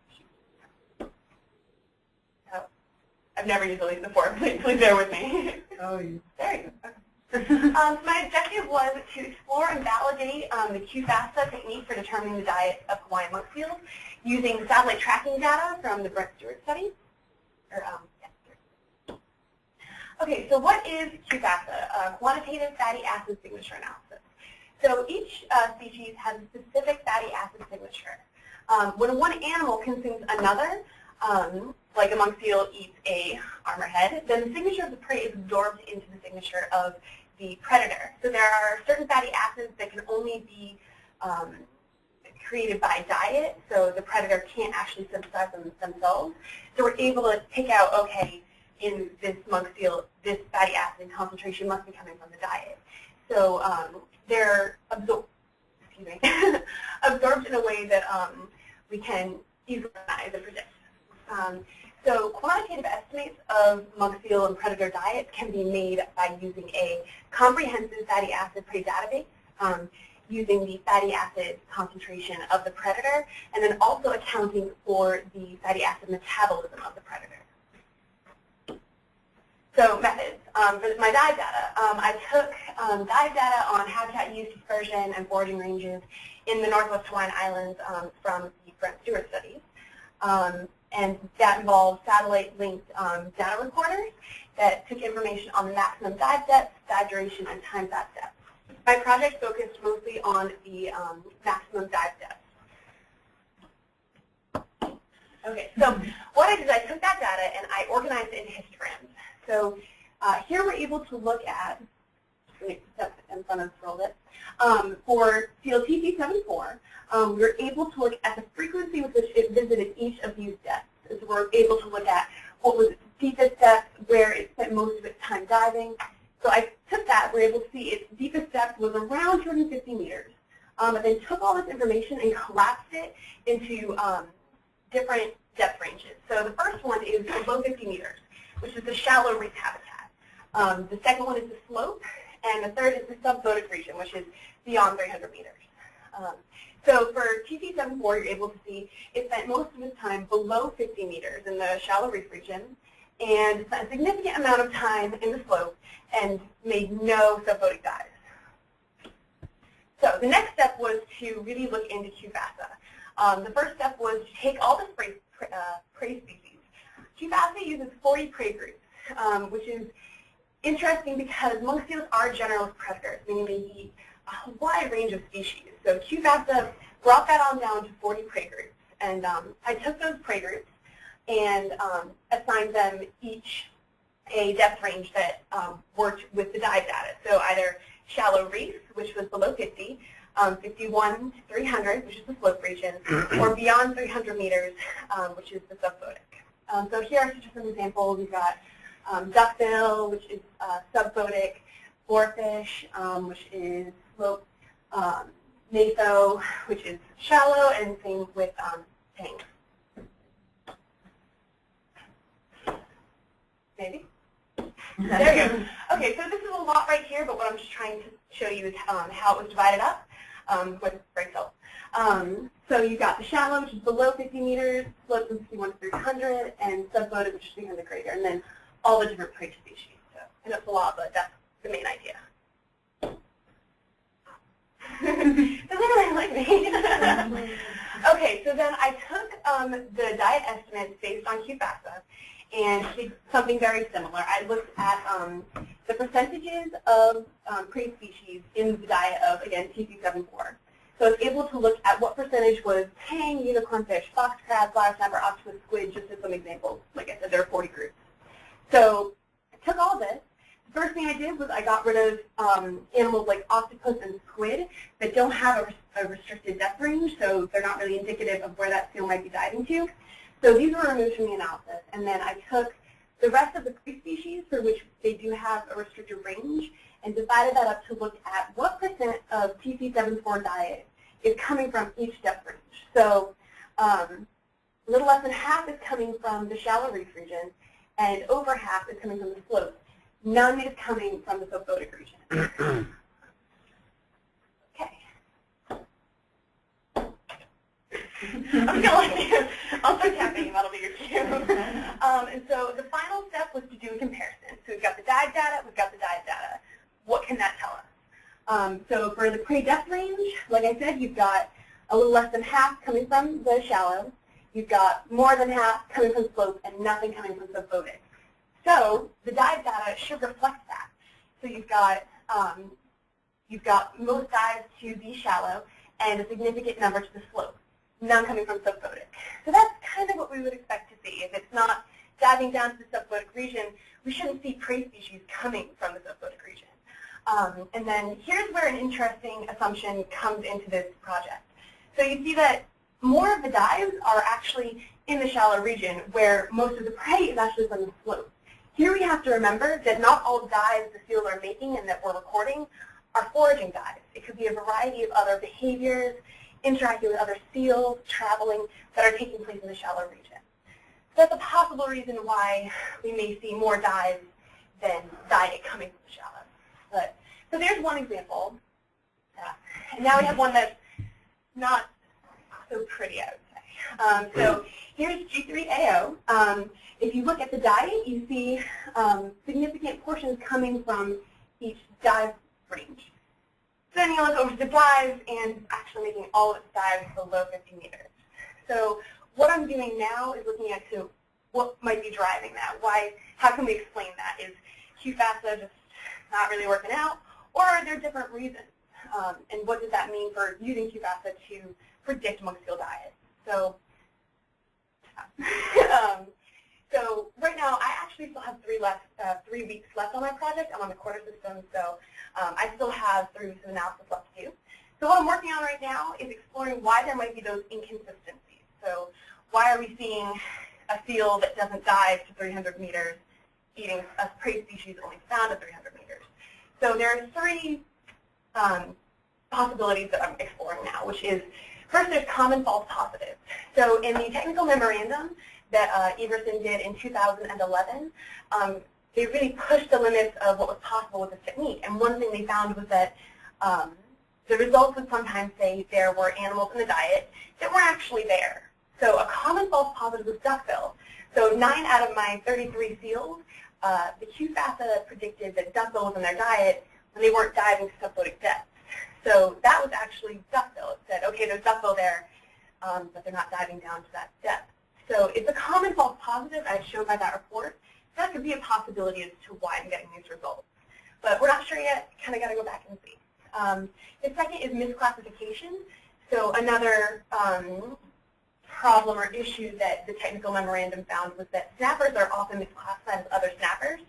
I've never used the link before. Please bear with me. Oh, you. There you go. So my objective was to explore and validate the QFASTA technique for determining the diet of Hawaiian monk seals using satellite tracking data from the Brent Stewart study. Okay, so what is QFASTA? Quantitative fatty acid signature analysis. So each species has a specific fatty acid signature. When one animal consumes another, like a monk seal eats a armorhead, then the signature of the prey is absorbed into the signature of the predator. So there are certain fatty acids that can only be created by diet, so the predator can't actually synthesize them themselves. So we're able to pick out, okay, in this monk seal, this fatty acid concentration must be coming from the diet. So they're absorbed in a way that we can easily recognize and predict. So quantitative estimates of monk seal and predator diets can be made by using a comprehensive fatty acid prey database, using the fatty acid concentration of the predator, and then also accounting for the fatty acid metabolism of the predator. So methods. For my dive data, I took dive data on habitat use, dispersion, and foraging ranges in the Northwest Hawaiian Islands from the Brent Stewart studies. And that involved satellite-linked data recorders that took information on the maximum dive depth, dive duration, and time fast depth. My project focused mostly on the maximum dive depth. Okay, so what I did is I took that data and I organized it into histograms. So here we're able to look at, in front of scroll it, for seal TP74, we're able to look at the frequency with which it visited each of these depths. So we're able to look at what was its deepest depth, where it spent most of its time diving. So I took that, we're able to see its deepest depth was around 250 meters. and then took all this information and collapsed it into different depth ranges. So the first one is below 50 meters, which is the shallow reef habitat. The second one is the slope, and the third is the subphotic region, which is beyond 300 meters. So for TC74, you're able to see it spent most of its time below 50 meters in the shallow reef region, and spent a significant amount of time in the slope and made no subphotic dives. So the next step was to really look into QFASA. The first step was to take all the prey species. QFASA uses 40 prey groups, which is interesting because monk seals are generalist predators, meaning they eat a wide range of species. So QFASA brought that on down to 40 prey groups. And I took those prey groups and assigned them each a depth range that worked with the dive data. So either shallow reef, which was below 50, 51 to 300, which is the slope region, or beyond 300 meters, which is the subphotic. So here are just some examples. We've got duckbill, which is subphotic, boarfish, which is slope, natho, which is shallow, and same with tanks. Maybe? There you go. Okay, so this is a lot right here, but what I'm just trying to show you is how it was divided up with break cells. So you've got the shallow, which is below 50 meters, slope from 51 to 300, and subphotic, which is 300 greater, and then all the different prey species. So I know it's a lot, but that's the main idea. Doesn't really like me. Okay, so then I took the diet estimates based on QFASA and did something very similar. I looked at the percentages of prey species in the diet of, again, TC74. So I was able to look at what percentage was tang, unicornfish, fox crab, bladder snapper, octopus, squid, just as some examples. Like I said, there are 40 groups. So I took all this. The first thing I did was I got rid of animals like octopus and squid that don't have a restricted depth range, so they're not really indicative of where that seal might be diving to. So these were removed from the analysis. And then I took the rest of the prey species for which they do have a restricted range and divided that up to look at what percent of TC74 diet is coming from each depth range. So a little less than half is coming from the shallow reef region, and over half is coming from the slope. None is coming from the subphotic region. Okay. I'm going to let you, I'll start tapping, that'll be your cue. And so the final step was to do a comparison. So we've got the dive data, we've got the diet data. What can that tell us? So for the prey depth range, like I said, you've got a little less than half coming from the shallow. You've got more than half coming from slope and nothing coming from subphotic. So the dive data should reflect that. So you've got most dives to the shallow and a significant number to the slope, none coming from subphotic. So that's kind of what we would expect to see. If it's not diving down to the subphotic region, we shouldn't see prey species coming from the subphotic region. And then here's where an interesting assumption comes into this project. So you see that more of the dives are actually in the shallow region, where most of the prey is actually from the slope. Here we have to remember that not all dives the seals are making and that we're recording are foraging dives. It could be a variety of other behaviors, interacting with other seals, traveling, that are taking place in the shallow region. So that's a possible reason why we may see more dives than diet coming from the shallow. So there's one example. And now we have one that's not so pretty, I would say. So here's G3AO. If you look at the diet, you see significant portions coming from each dive range. Then you look over to the dives and actually making all of its dives below 50 meters. So what I'm doing now is looking at what might be driving that. How can we explain that? Is QFASA just not really working out, or are there different reasons? And what does that mean for using QFASA to predict monk seal diet? So right now, I actually still have 3 weeks left on my project. I'm on the quarter system, so I still have 3 weeks of analysis left to do. So what I'm working on right now is exploring why there might be those inconsistencies. So why are we seeing a seal that doesn't dive to 300 meters eating a prey species only found at 300 meters? So there are 3 possibilities that I'm exploring now, which is, first, there's common false positives. So in the technical memorandum that Everson did in 2011, they really pushed the limits of what was possible with this technique. And one thing they found was that the results would sometimes say there were animals in the diet that weren't actually there. So a common false positive was duckbill. So 9 out of my 33 seals, the QFASA predicted that duckbill was in their diet when they weren't diving to subphotic depths. So that was actually duckbill. It said, okay, there's duckbill there, but they're not diving down to that depth. So it's a common false positive, as shown by that report. That could be a possibility as to why I'm getting these results. But we're not sure yet. Kind of got to go back and see. The second is misclassification. So another problem or issue that the technical memorandum found was that snappers are often misclassified as other snappers.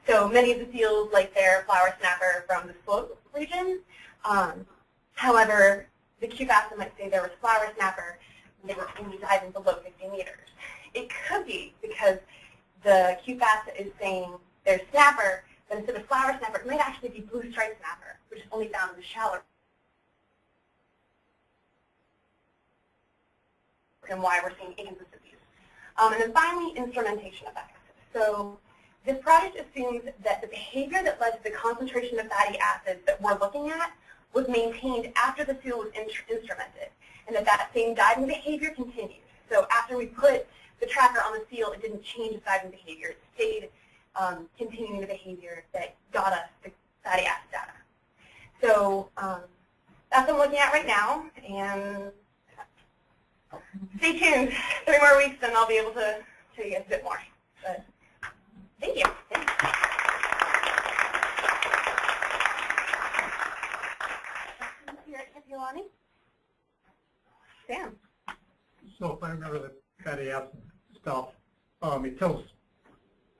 So many of the seals like their flower snapper from the slope region. However, the QFASA might say there was flower snapper and they were only diving below 50 meters. It could be because the QFASA is saying there's snapper, but instead of flower snapper, it might actually be blue stripe snapper, which is only found in the shallow. And why we're seeing inconsistencies. And then finally, instrumentation effects. So this project assumes that the behavior that led to the concentration of fatty acids that we're looking at was maintained after the seal was instrumented, and that same diving behavior continued. So after we put the tracker on the seal, it didn't change its diving behavior. It stayed continuing the behavior that got us the fatty acid data. So that's what I'm looking at right now, and stay tuned. 3 more weeks, and I'll be able to show you guys a bit more. But thank you. Here at Kapiolani. Sam. So if I remember the fatty acid stuff, it tells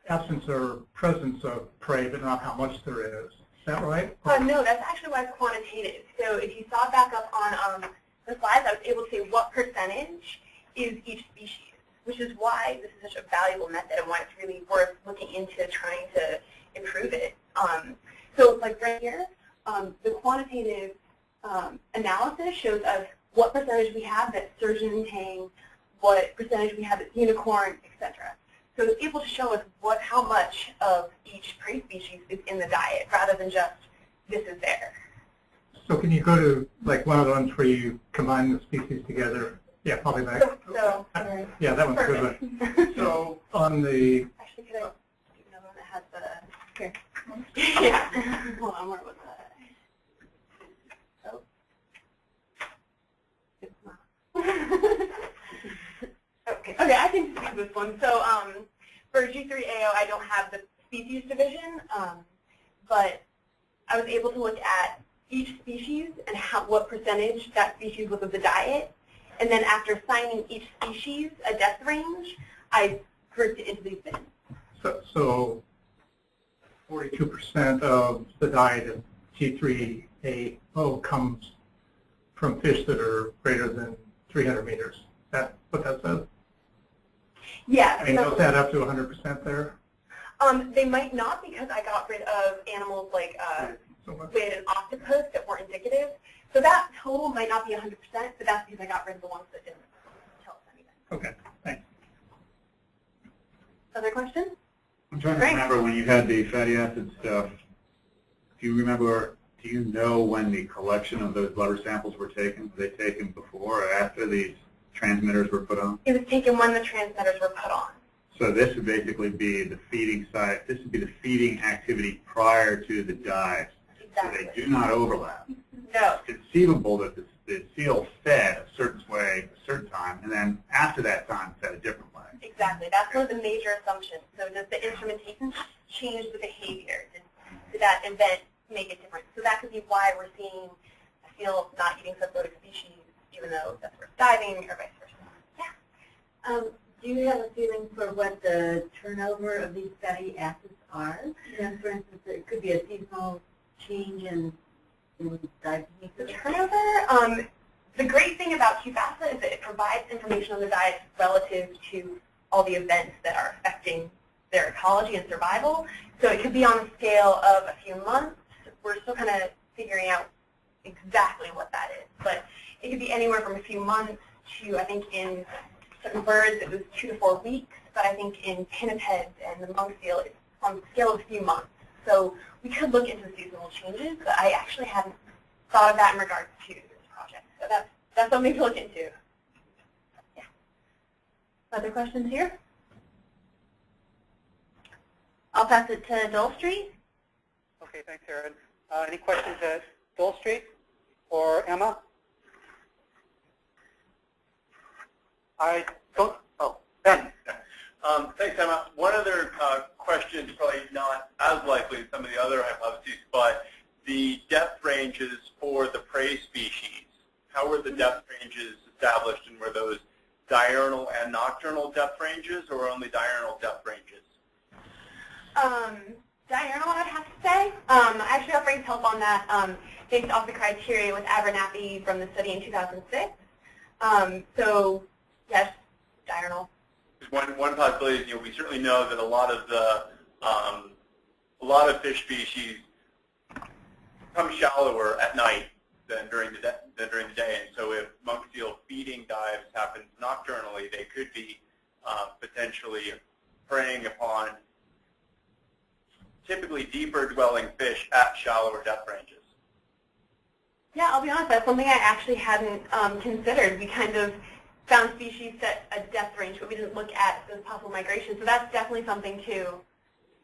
absence or presence of prey, but not how much there is. Is that right? No, that's actually why it's quantitative. So if you saw back up on the slides, I was able to say what percentage is each species, which is why this is such a valuable method and why it's really worth looking into trying to improve it. So like right here, the quantitative analysis shows us what percentage we have that's sturgeon and tang, what percentage we have that's unicorn, etc. So it's able to show us how much of each prey species is in the diet, rather than just this is there. So can you go to like one of the ones where you combine the species together? Yeah, probably back. Yeah, that one's perfect. Good. So on the actually, could I do another one that has the here? Yeah. Hold on, where was that? Oh. It's not. Okay, I can just use this one. So for G3AO, I don't have the species division, but I was able to look at each species and what percentage that species was of the diet. And then after assigning each species a depth range, I grouped it into these bins. So 42% of the diet of G3AO comes from fish that are greater than 300 meters. Is that what that says? Yeah. I mean, those add up to 100% there? They might not, because I got rid of animals like squid and octopus that were indicative. So that total might not be 100%, but that's because I got rid of the ones that didn't tell us anything. Okay, thanks. Other questions? I'm trying to remember when you had the fatty acid stuff. Do you know when the collection of those blubber samples were taken? Were they taken before or after these transmitters were put on? It was taken when the transmitters were put on. So this would basically be the feeding site. This would be the feeding activity prior to the dives. Exactly. So they do not overlap. No. It's conceivable that the seal fed a certain way, a certain time, and then after that time fed a different way. Exactly. That's one of the major assumptions. So does the instrumentation change the behavior? Did that event make it different? So that could be why we're seeing a seal not eating subphotic species, even though that's where it's diving, or vice versa. Yeah. Do you have a feeling for what the turnover of these fatty acids are? You know, for instance, it could be a seasonal change in diet. The turnover, the great thing about QFASA is that it provides information on the diet relative to all the events that are affecting their ecology and survival. So it could be on a scale of a few months. We're still kind of figuring out exactly what that is, but it could be anywhere from a few months to, I think in certain birds it was 2 to 4 weeks, but I think in pinnipeds and the monk seal it's on the scale of a few months. So we could look into seasonal changes, but I actually hadn't thought of that in regards to this project. So that's something to look into. Yeah. Other questions here? I'll pass it to Dole Street. Okay, thanks, Erin. Any questions at Dole Street or Emma? I don't. Oh, Ben. Thanks, Emma. One other question, probably not as likely as some of the other hypotheses, but the depth ranges for the prey species. How were the depth ranges established, and were those diurnal and nocturnal depth ranges, or only diurnal depth ranges? Diurnal, I'd have to say. I actually got Frank's help on that based off the criteria with Abernathy from the study in 2006. So, yes, diurnal. One possibility is, we certainly know that a lot of fish species come shallower at night than during the day. And so, if monk seal feeding dives happen nocturnally, they could be potentially preying upon typically deeper dwelling fish at shallower depth ranges. Yeah, I'll be honest, that's something I actually hadn't considered. We kind of found species set a depth range, but we didn't look at those possible migrations. So that's definitely something to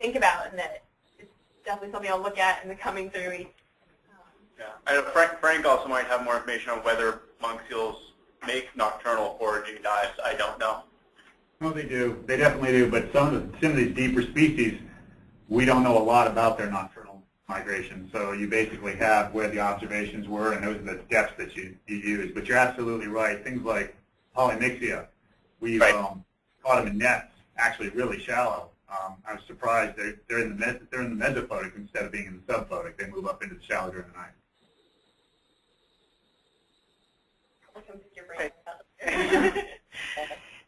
think about, and that it's definitely something I'll look at in the coming 3 weeks. Yeah, I know Frank also might have more information on whether monk seals make nocturnal foraging dives. I don't know. No, they do. They definitely do. But some of these deeper species, we don't know a lot about their nocturnal migration. So you basically have where the observations were, and those are the depths that you use. But you're absolutely right. Things like polymyxia, we've caught them in nets, actually really shallow. I was surprised they're in the mesophotic instead of being in the subphotic. They move up into the shallow during the night. Okay.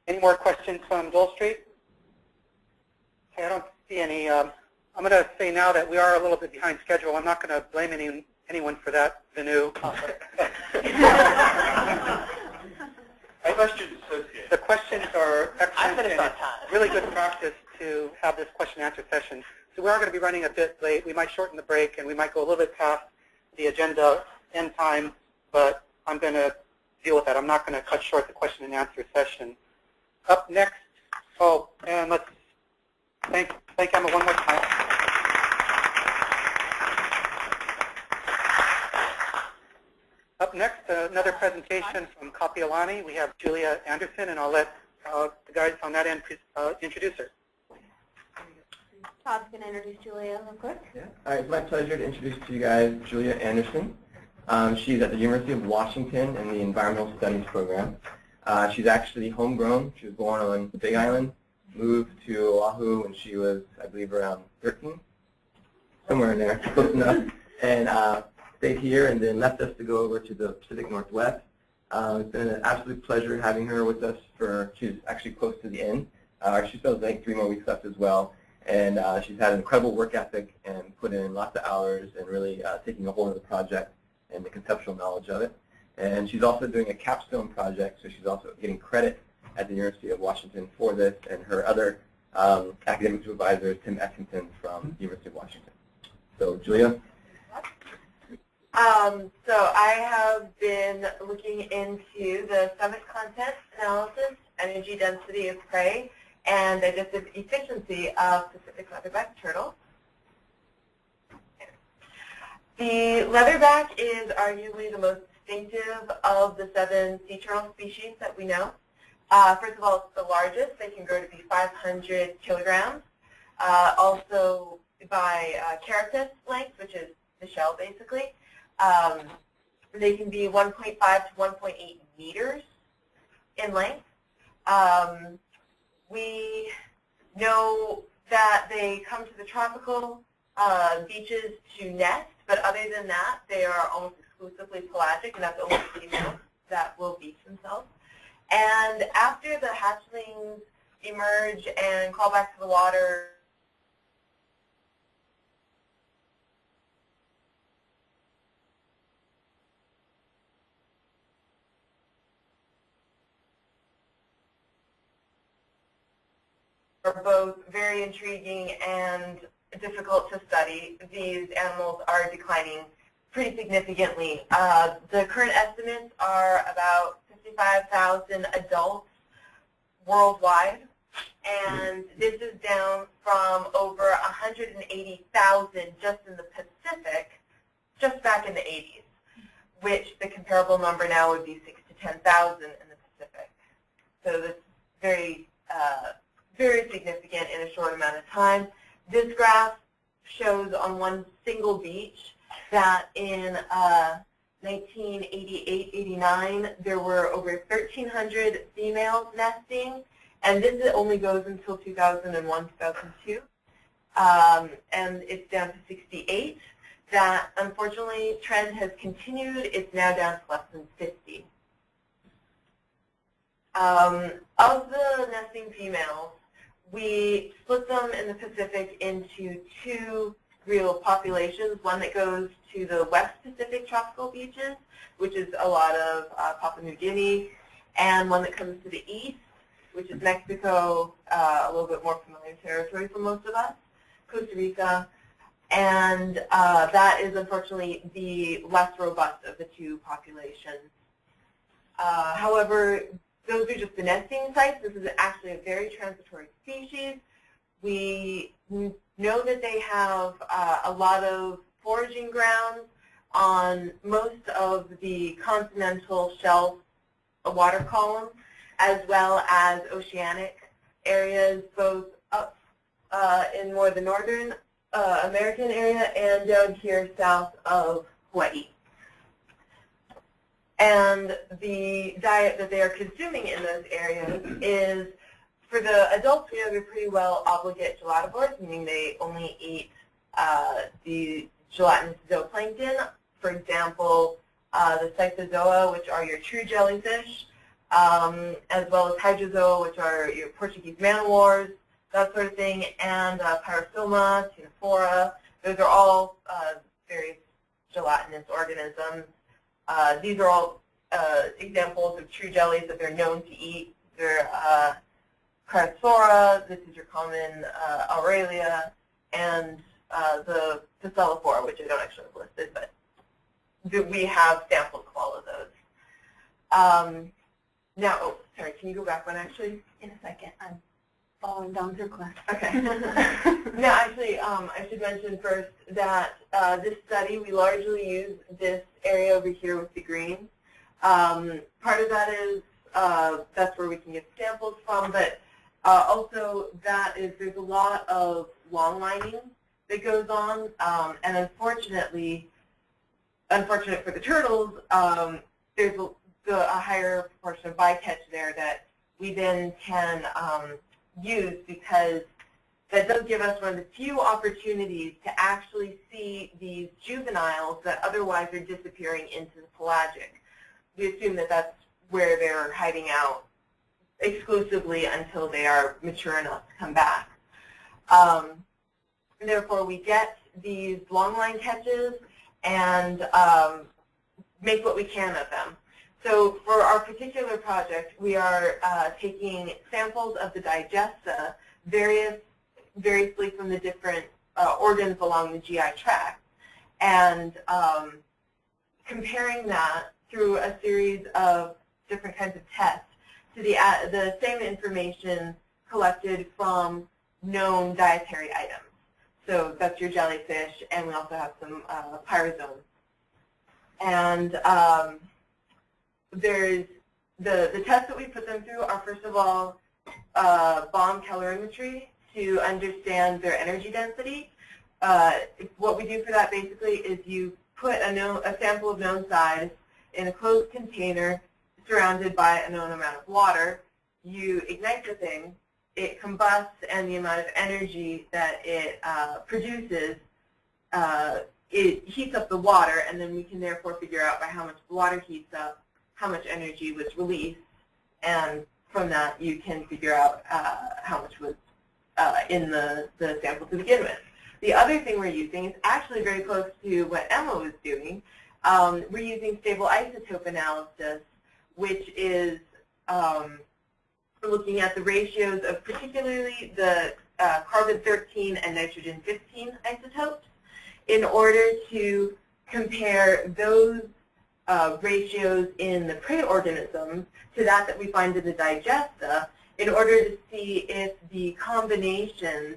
Any more questions from Dole Street? Okay, I don't see any. I'm going to say now that we are a little bit behind schedule. I'm not going to blame anyone for that, Vinoo. The questions are excellent, and it's really good practice to have this question and answer session. So we are going to be running a bit late. We might shorten the break, and we might go a little bit past the agenda end time, but I'm going to deal with that. I'm not going to cut short the question and answer session. Up next, and let's thank Emma one more time. Up next, another presentation from Kapiolani. We have Giulia Anderson, and I'll let the guys on that end introduce her. Todd's going to introduce Giulia real quick. Yeah. All right, it's my pleasure to introduce to you guys Giulia Anderson. She's at the University of Washington in the Environmental Studies program. She's actually homegrown. She was born on the Big Island, moved to Oahu when she was, I believe, around 13, somewhere in there, close enough, and stayed here and then left us to go over to the Pacific Northwest. It's been an absolute pleasure having her with us she's actually close to the end. She still has, I think, 3 more weeks left as well. And she's had an incredible work ethic and put in lots of hours and really taking a hold of the project and the conceptual knowledge of it. And she's also doing a capstone project, so she's also getting credit at the University of Washington for this, and her other academic supervisor is Tim Essington from the University of Washington. So, Giulia? So I have been looking into the stomach content analysis, energy density of prey, and digestive efficiency of Pacific leatherback turtle. The leatherback is arguably the most distinctive of the 7 sea turtle species that we know. First of all, it's the largest. They can grow to be 500 kilograms. Also by carapace length, which is the shell basically, they can be 1.5 to 1.8 meters in length. We know that they come to the tropical beaches to nest, but other than that, they are almost exclusively pelagic, and that's the only females that will beach themselves. And after the hatchlings emerge and crawl back to the water, are both very intriguing and difficult to study. These animals are declining pretty significantly. The current estimates are about 55,000 adults worldwide, and this is down from over 180,000 just in the Pacific, just back in the 80s, which the comparable number now would be 6,000 to 10,000 in the Pacific. So that's very, very significant in a short amount of time. This graph shows on one single beach that in 1988-89 there were over 1,300 females nesting, and this only goes until 2001, 2002, and it's down to 68. That unfortunately trend has continued. It's now down to less than 50. Of the nesting females, we split them in the Pacific into two real populations, one that goes to the West Pacific tropical beaches, which is a lot of Papua New Guinea, and one that comes to the east, which is Mexico, a little bit more familiar territory for most of us, Costa Rica, and that is unfortunately the less robust of the two populations. However, those are just the nesting sites. This is actually a very transitory species. We know that they have a lot of foraging grounds on most of the continental shelf water column, as well as oceanic areas, both up in more the northern American area and down here south of Hawaii. And the diet that they are consuming in those areas is, for the adults, we have a pretty well obligate gelativores, meaning they only eat the gelatinous zooplankton. For example, the Cyphozoa, which are your true jellyfish, as well as Hydrozoa, which are your Portuguese man-o-wars, that sort of thing, and Pyrosoma, Ctenophora. Those are all various gelatinous organisms. These are all examples of true jellies that they're known to eat. They're Karasik, this is your common Aurelia, and the Phycelophora, which I don't actually have listed, but we have samples of all of those. Now, oh, sorry, can you go back one actually? In a second. I'm following down your class. Okay. Now, actually, I should mention first that this study, we largely use this area over here with the green. Part of that is that's where we can get samples from, but also that is there's a lot of long lining that goes on, and unfortunately, unfortunate for the turtles, there's a higher proportion of bycatch there that we then can use, because that does give us one of the few opportunities to actually see these juveniles that otherwise are disappearing into the pelagic. We assume that that's where they're hiding out exclusively until they are mature enough to come back. Therefore, we get these long line catches and make what we can of them. So for our particular project, we are taking samples of the digesta, variously from the different organs along the GI tract, and comparing that through a series of different kinds of tests to the same information collected from known dietary items. So that's your jellyfish, and we also have some pyrozones. And there's the tests that we put them through are, first of all, bomb calorimetry to understand their energy density. What we do for that basically is you put a sample of known size in a closed container surrounded by a known amount of water. You ignite the thing, it combusts, and the amount of energy that it produces, it heats up the water, and then we can therefore figure out by how much the water heats up how much energy was released, and from that you can figure out how much was in the sample to begin with. The other thing we're using is actually very close to what Emma was doing. We're using stable isotope analysis, which is we're looking at the ratios of particularly the carbon-13 and nitrogen-15 isotopes in order to compare those ratios in the prey organisms to that we find in the digesta in order to see if the combinations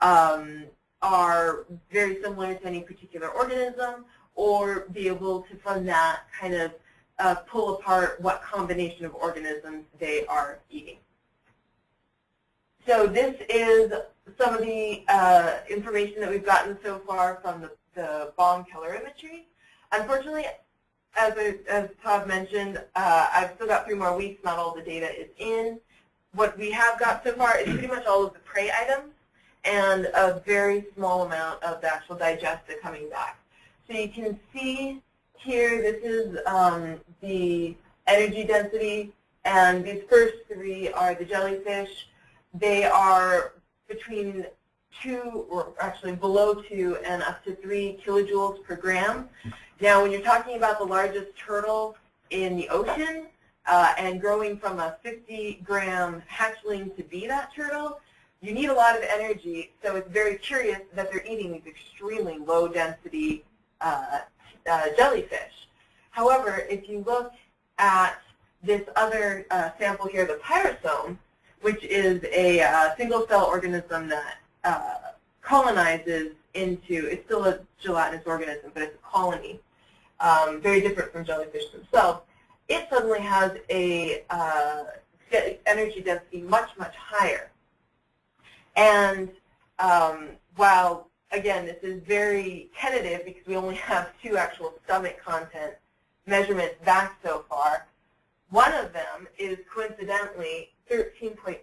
are very similar to any particular organism, or be able to, from that, kind of pull apart what combination of organisms they are eating. So this is some of the information that we've gotten so far from the bomb calorimetry. Unfortunately, as Todd mentioned, I've still got 3 more weeks. Not all the data is in. What we have got so far is pretty much all of the prey items and a very small amount of the actual digesta coming back. So you can see here, this is the energy density, and these first 3 are the jellyfish. They are between 2, or actually below 2, and up to 3 kilojoules per gram. Now, when you're talking about the largest turtle in the ocean and growing from a 50-gram hatchling to be that turtle, you need a lot of energy. So it's very curious that they're eating these extremely low-density jellyfish. However, if you look at this other sample here, the pyrosome, which is a single-cell organism that colonizes into, it's still a gelatinous organism, but it's a colony, very different from jellyfish themselves. It suddenly has a energy density much, much higher. And while, again, this is very tentative because we only have 2 actual stomach content measurements back so far, one of them is coincidentally 13.5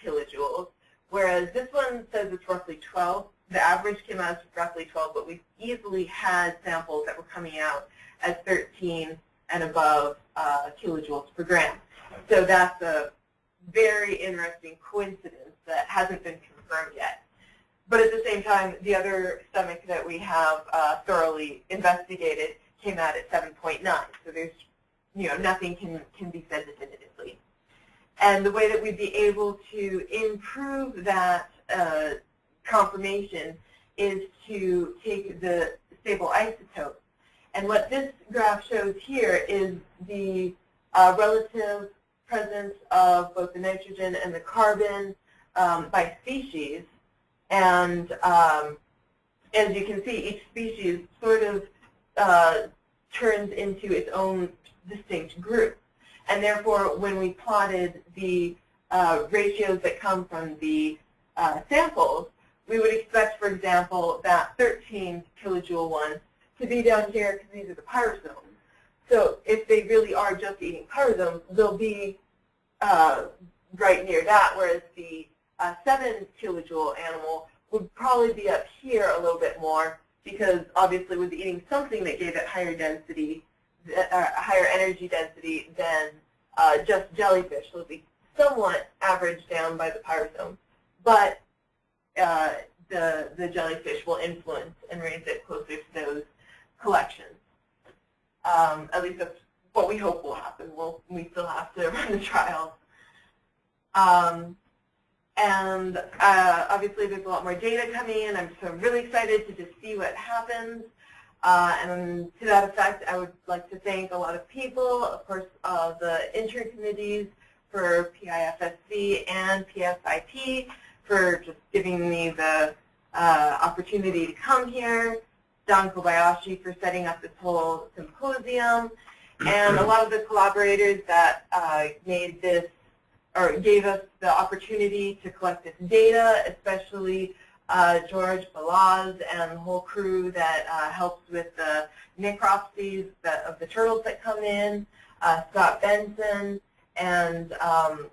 kilojoules, whereas this one says it's roughly 12. The average came out as roughly 12, but we've easily had samples that were coming out as 13 and above kilojoules per gram. So that's a very interesting coincidence that hasn't been confirmed yet. But at the same time, the other stomach that we have thoroughly investigated came out at 7.9. So there's, nothing can be said definitively. And the way that we'd be able to improve that confirmation is to take the stable isotope. And what this graph shows here is the relative presence of both the nitrogen and the carbon by species. And as you can see, each species sort of turns into its own distinct group. And therefore, when we plotted the ratios that come from the samples, we would expect, for example, that 13 kilojoule one to be down here because these are the pyrosomes. So if they really are just eating pyrosomes, they'll be right near that, whereas the 7 kilojoule animal would probably be up here a little bit more because obviously it was eating something that gave it higher density, higher energy density than just jellyfish. So it would be somewhat averaged down by the pyrosome. But the jellyfish will influence and raise it closer to those collections. At least that's what we hope will happen. We still have to run the trials. And obviously there's a lot more data coming in. I'm so really excited to just see what happens. And to that effect, I would like to thank a lot of people, of course, the intern committees for PIFSC and PSIP for just giving me the opportunity to come here, Don Kobayashi for setting up this whole symposium, and a lot of the collaborators that made this, or gave us the opportunity to collect this data, especially George Balaz and the whole crew that helps with the necropsies of the turtles that come in, Scott Benson, and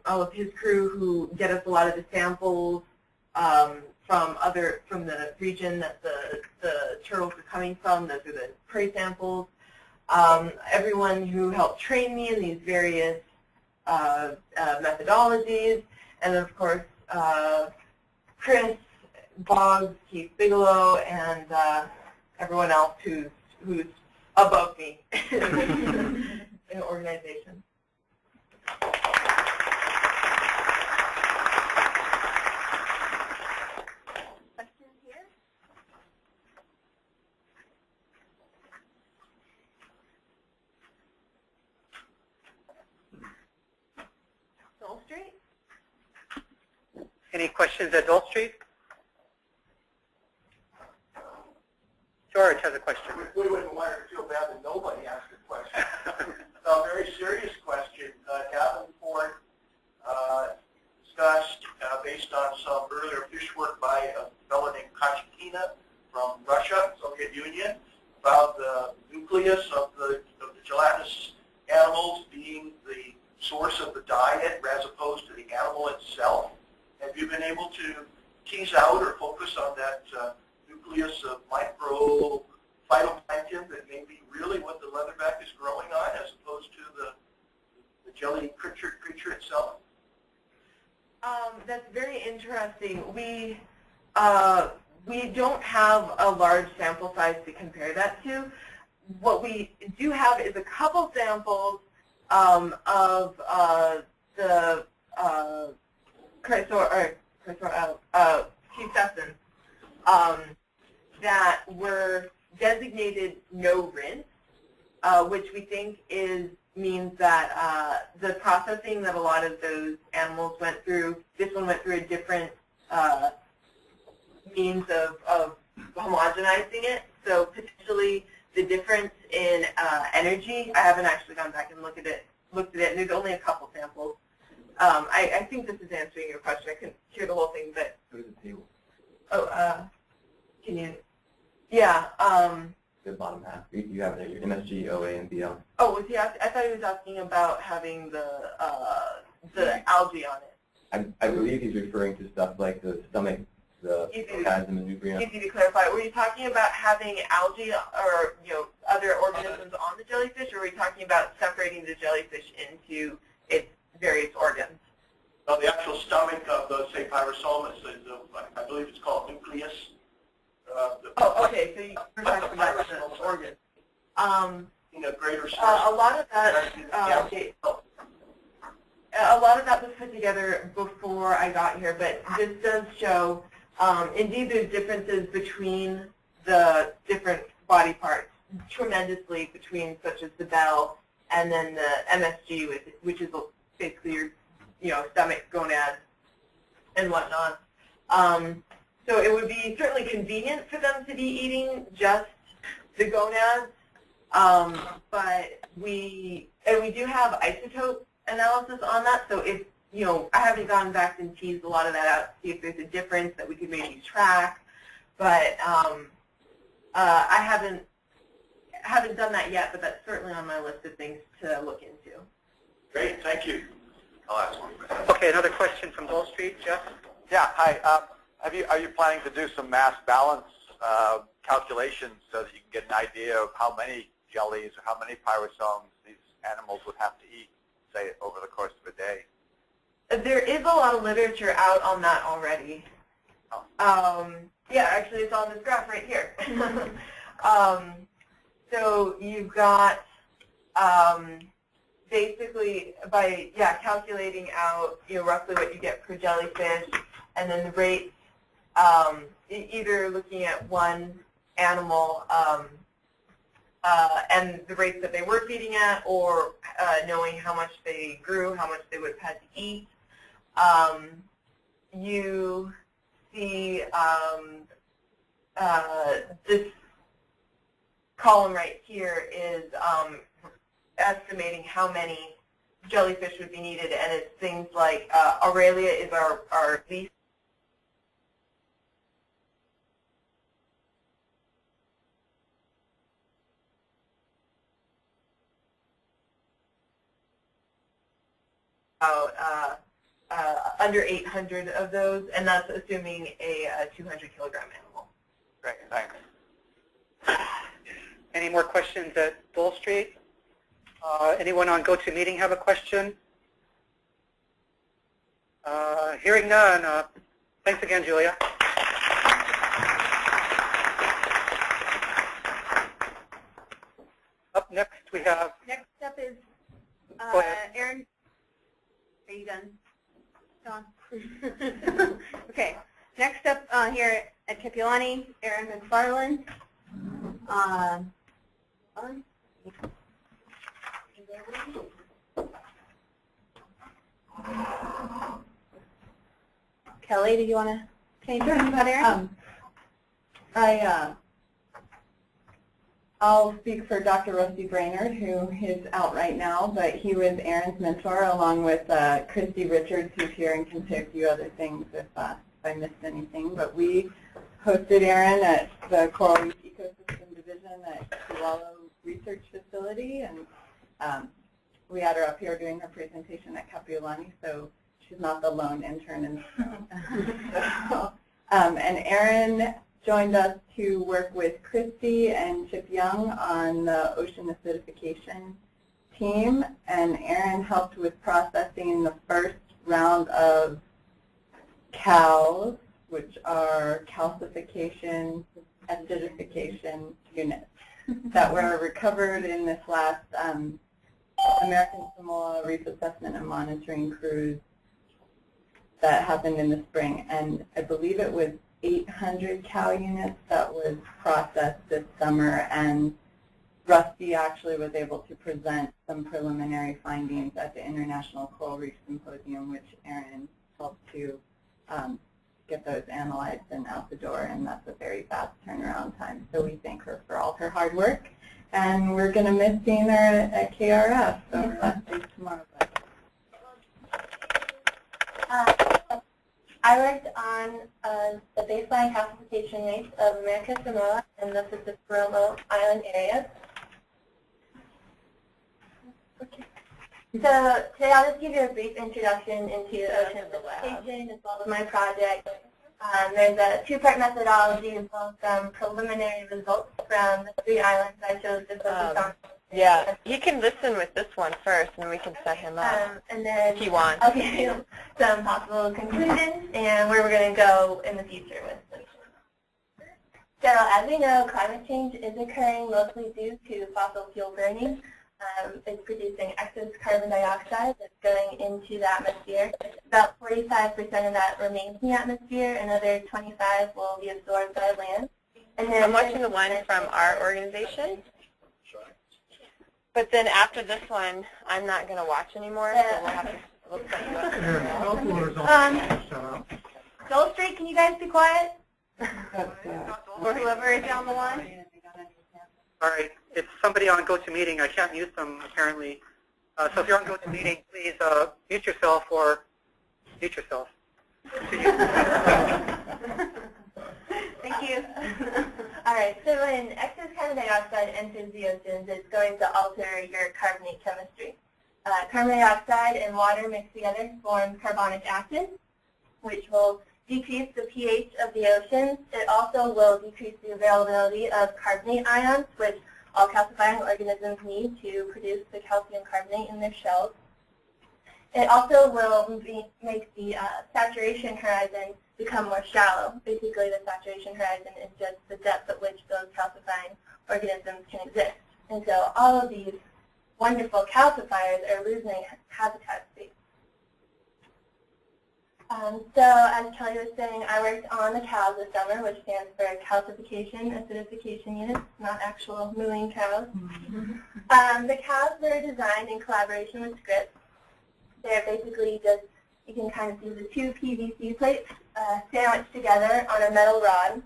all of his crew who get us a lot of the samples from the region that the turtles are coming from. Those are the prey samples. Everyone who helped train me in these various methodologies, and then of course Chris, Boggs, Keith Bigelow, and everyone else who's above me in the organization. Any questions at Dole Street? George has a question. We wouldn't want her to feel bad that nobody asked a question. A very serious question. Davenport discussed, based on some earlier fish work by a fellow named Kapiolani from Russia, Soviet Union, about the nucleus of the gelatinous animals being the source of the diet as opposed to the animal itself. Have you been able to tease out or focus on that nucleus of micro phytoplankton that may be really what the leatherback is growing on as opposed to the jelly creature itself? That's very interesting. We don't have a large sample size to compare that to. What we do have is a couple samples of the crustaceans that were designated no rinse, which we think means that the processing that a lot of those animals went through, this one went through a different means of homogenizing it. So potentially the difference in energy, I haven't actually gone back and looked at it, and there's only a couple samples. I think this is answering your question. I couldn't hear the whole thing, but. Go to the table. Oh, can you? Yeah. The bottom half. You have it at your MSG, OA, and BL. Oh, was he? I thought he was asking about having the algae on it. I believe he's referring to stuff like the stomach, the orgasm, and nubrium. Easy to clarify. Were you talking about having algae or other organisms on the jellyfish, or were you talking about separating the jellyfish into its various organs? Well, the actual stomach of the, say, Pyrosomus is, I believe it's called nucleus. Okay. So you're talking about the organs. In a greater sense. A lot of that. A lot of that was put together before I got here, but this does show, indeed, there's differences between the different body parts, tremendously between such as the bell and then the MSG, which is basically your stomach, gonads, and whatnot. So it would be certainly convenient for them to be eating just the gonads, but we do have isotope analysis on that. So if I haven't gone back and teased a lot of that out to see if there's a difference that we could maybe track, but I haven't done that yet. But that's certainly on my list of things to look into. Great, thank you. I'll ask one question. Okay, another question from Dole Street, Jeff. Yeah, hi. Are you planning to do some mass balance calculations so that you can get an idea of how many jellies or how many pyrosomes these animals would have to eat, say, over the course of a day? There is a lot of literature out on that already. Oh. Yeah, actually, it's on this graph right here. So you've got basically by calculating out roughly what you get per jellyfish, and then the rates, either looking at one animal and the rates that they were feeding at, or knowing how much they grew, how much they would have had to eat. You see this column right here is estimating how many jellyfish would be needed, and it's things like Aurelia is our least under 800 of those, and that's assuming a 200-kilogram animal. Great, thanks. Any more questions at Dole Street? Anyone on GoToMeeting have a question? Hearing none, thanks again, Giulia. Up next we have... Next up is Erin. Are you done, Don? Okay. Next up here at Kapiolani, Erin McParland. Kelley, do you want to say anything about Erin? I'll speak for Dr. Rusty Brainerd, who is out right now, but he was Erin's mentor along with Christy Richards, who's here and can say a few other things if I missed anything. But we hosted Erin at the Coral Reef Ecosystem Division at Tuwalo Research Facility, and we had her up here doing her presentation at Kapiolani, so she's not the lone intern. And Erin joined us to work with Christy and Chip Young on the ocean acidification team, and Erin helped with processing the first round of CALs, which are calcification acidification units that were recovered in this last American Samoa Reef Assessment and Monitoring cruise that happened in the spring, and I believe it was 800 cal units that was processed this summer, and Rusty actually was able to present some preliminary findings at the International Coral Reef Symposium, which Erin helped to get those analyzed and out the door, and that's a very fast turnaround time. So we thank her for all her hard work, and we're going to miss seeing her at KRF, so that's due tomorrow. I worked on the baseline calcification rates of American Samoa and the Pacific Island areas. Okay. So today I'll just give you a brief introduction into ocean acidification as well as my project. There's a two-part methodology as well as some preliminary results from the 3 islands I chose to focus on. Yeah, he can listen with this one first, and then we can set him up and then, if he wants. Okay, some possible conclusions and where we're going to go in the future with this. So as we know, climate change is occurring mostly due to fossil fuel burning. It's producing excess carbon dioxide that's going into the atmosphere. About 45% of that remains in the atmosphere, another 25% will be absorbed by land. And then I'm watching the one from our organization. But then after this one, I'm not going to watch anymore, so we'll have to look up. Dole Street, can you guys be quiet? Or whoever is down the line. All right, it's somebody on GoToMeeting. I can't mute them, apparently. So if you're on GoToMeeting, please mute yourself or mute yourself. Thank you. All right, so when excess carbon dioxide enters the oceans, it's going to alter your carbonate chemistry. Carbon dioxide and water mixed together form carbonic acid, which will decrease the pH of the oceans. It also will decrease the availability of carbonate ions, which all calcifying organisms need to produce the calcium carbonate in their shells. It also will make the saturation horizon become more shallow. Basically, the saturation horizon is just the depth at which those calcifying organisms can exist. And so all of these wonderful calcifiers are losing habitat space. So as Kelley was saying, I worked on the CALs this summer, which stands for calcification acidification units, not actual mooing cows. The CALs were designed in collaboration with Scripps. They're basically just, you can kind of see the 2 PVC plates sandwiched together on a metal rod.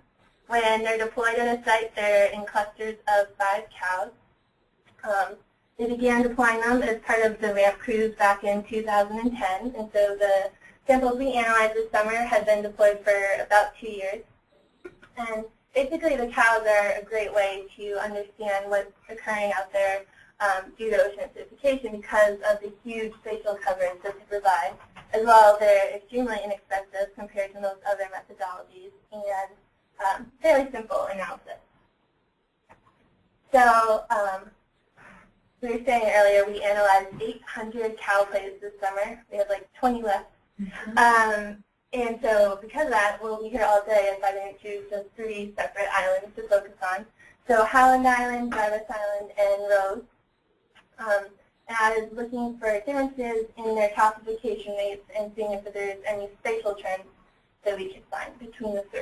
When they're deployed at a site, they're in clusters of 5 cows. They began deploying them as part of the RAMP cruise back in 2010, and so the samples we analyzed this summer have been deployed for about 2 years. And basically the cows are a great way to understand what's occurring out there due to ocean acidification because of the huge spatial coverage that they provide, as well as they're extremely inexpensive compared to most other methodologies and fairly simple analysis. So we were saying earlier, we analyzed 800 cow plates this summer. We have like 20 left. And so because of that, we'll be here all day and I didn't choose just 3 separate islands to focus on. So Howland Island, Jarvis Island, and Rose. And I was looking for differences in their calcification rates and seeing if there's any spatial trends that we could find between the 3.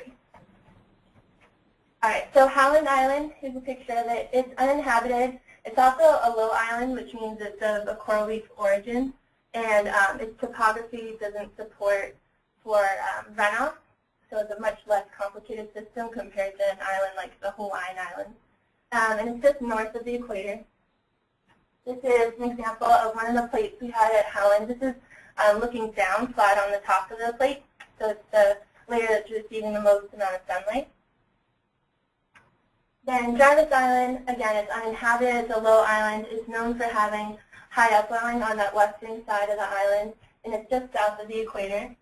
All right, so Howland Island, here's a picture of it. It's uninhabited. It's also a low island, which means it's of a coral reef origin. And its topography doesn't support for runoff, so it's a much less complicated system compared to an island like the Hawaiian Islands. And it's just north of the equator. This is an example of one of the plates we had at Howland. This is looking down, flat on the top of the plate, so it's the layer that's receiving the most amount of sunlight. Then Jarvis Island, again, it's uninhabited. It's a low island. It's known for having high upwelling on that western side of the island, and it's just south of the equator.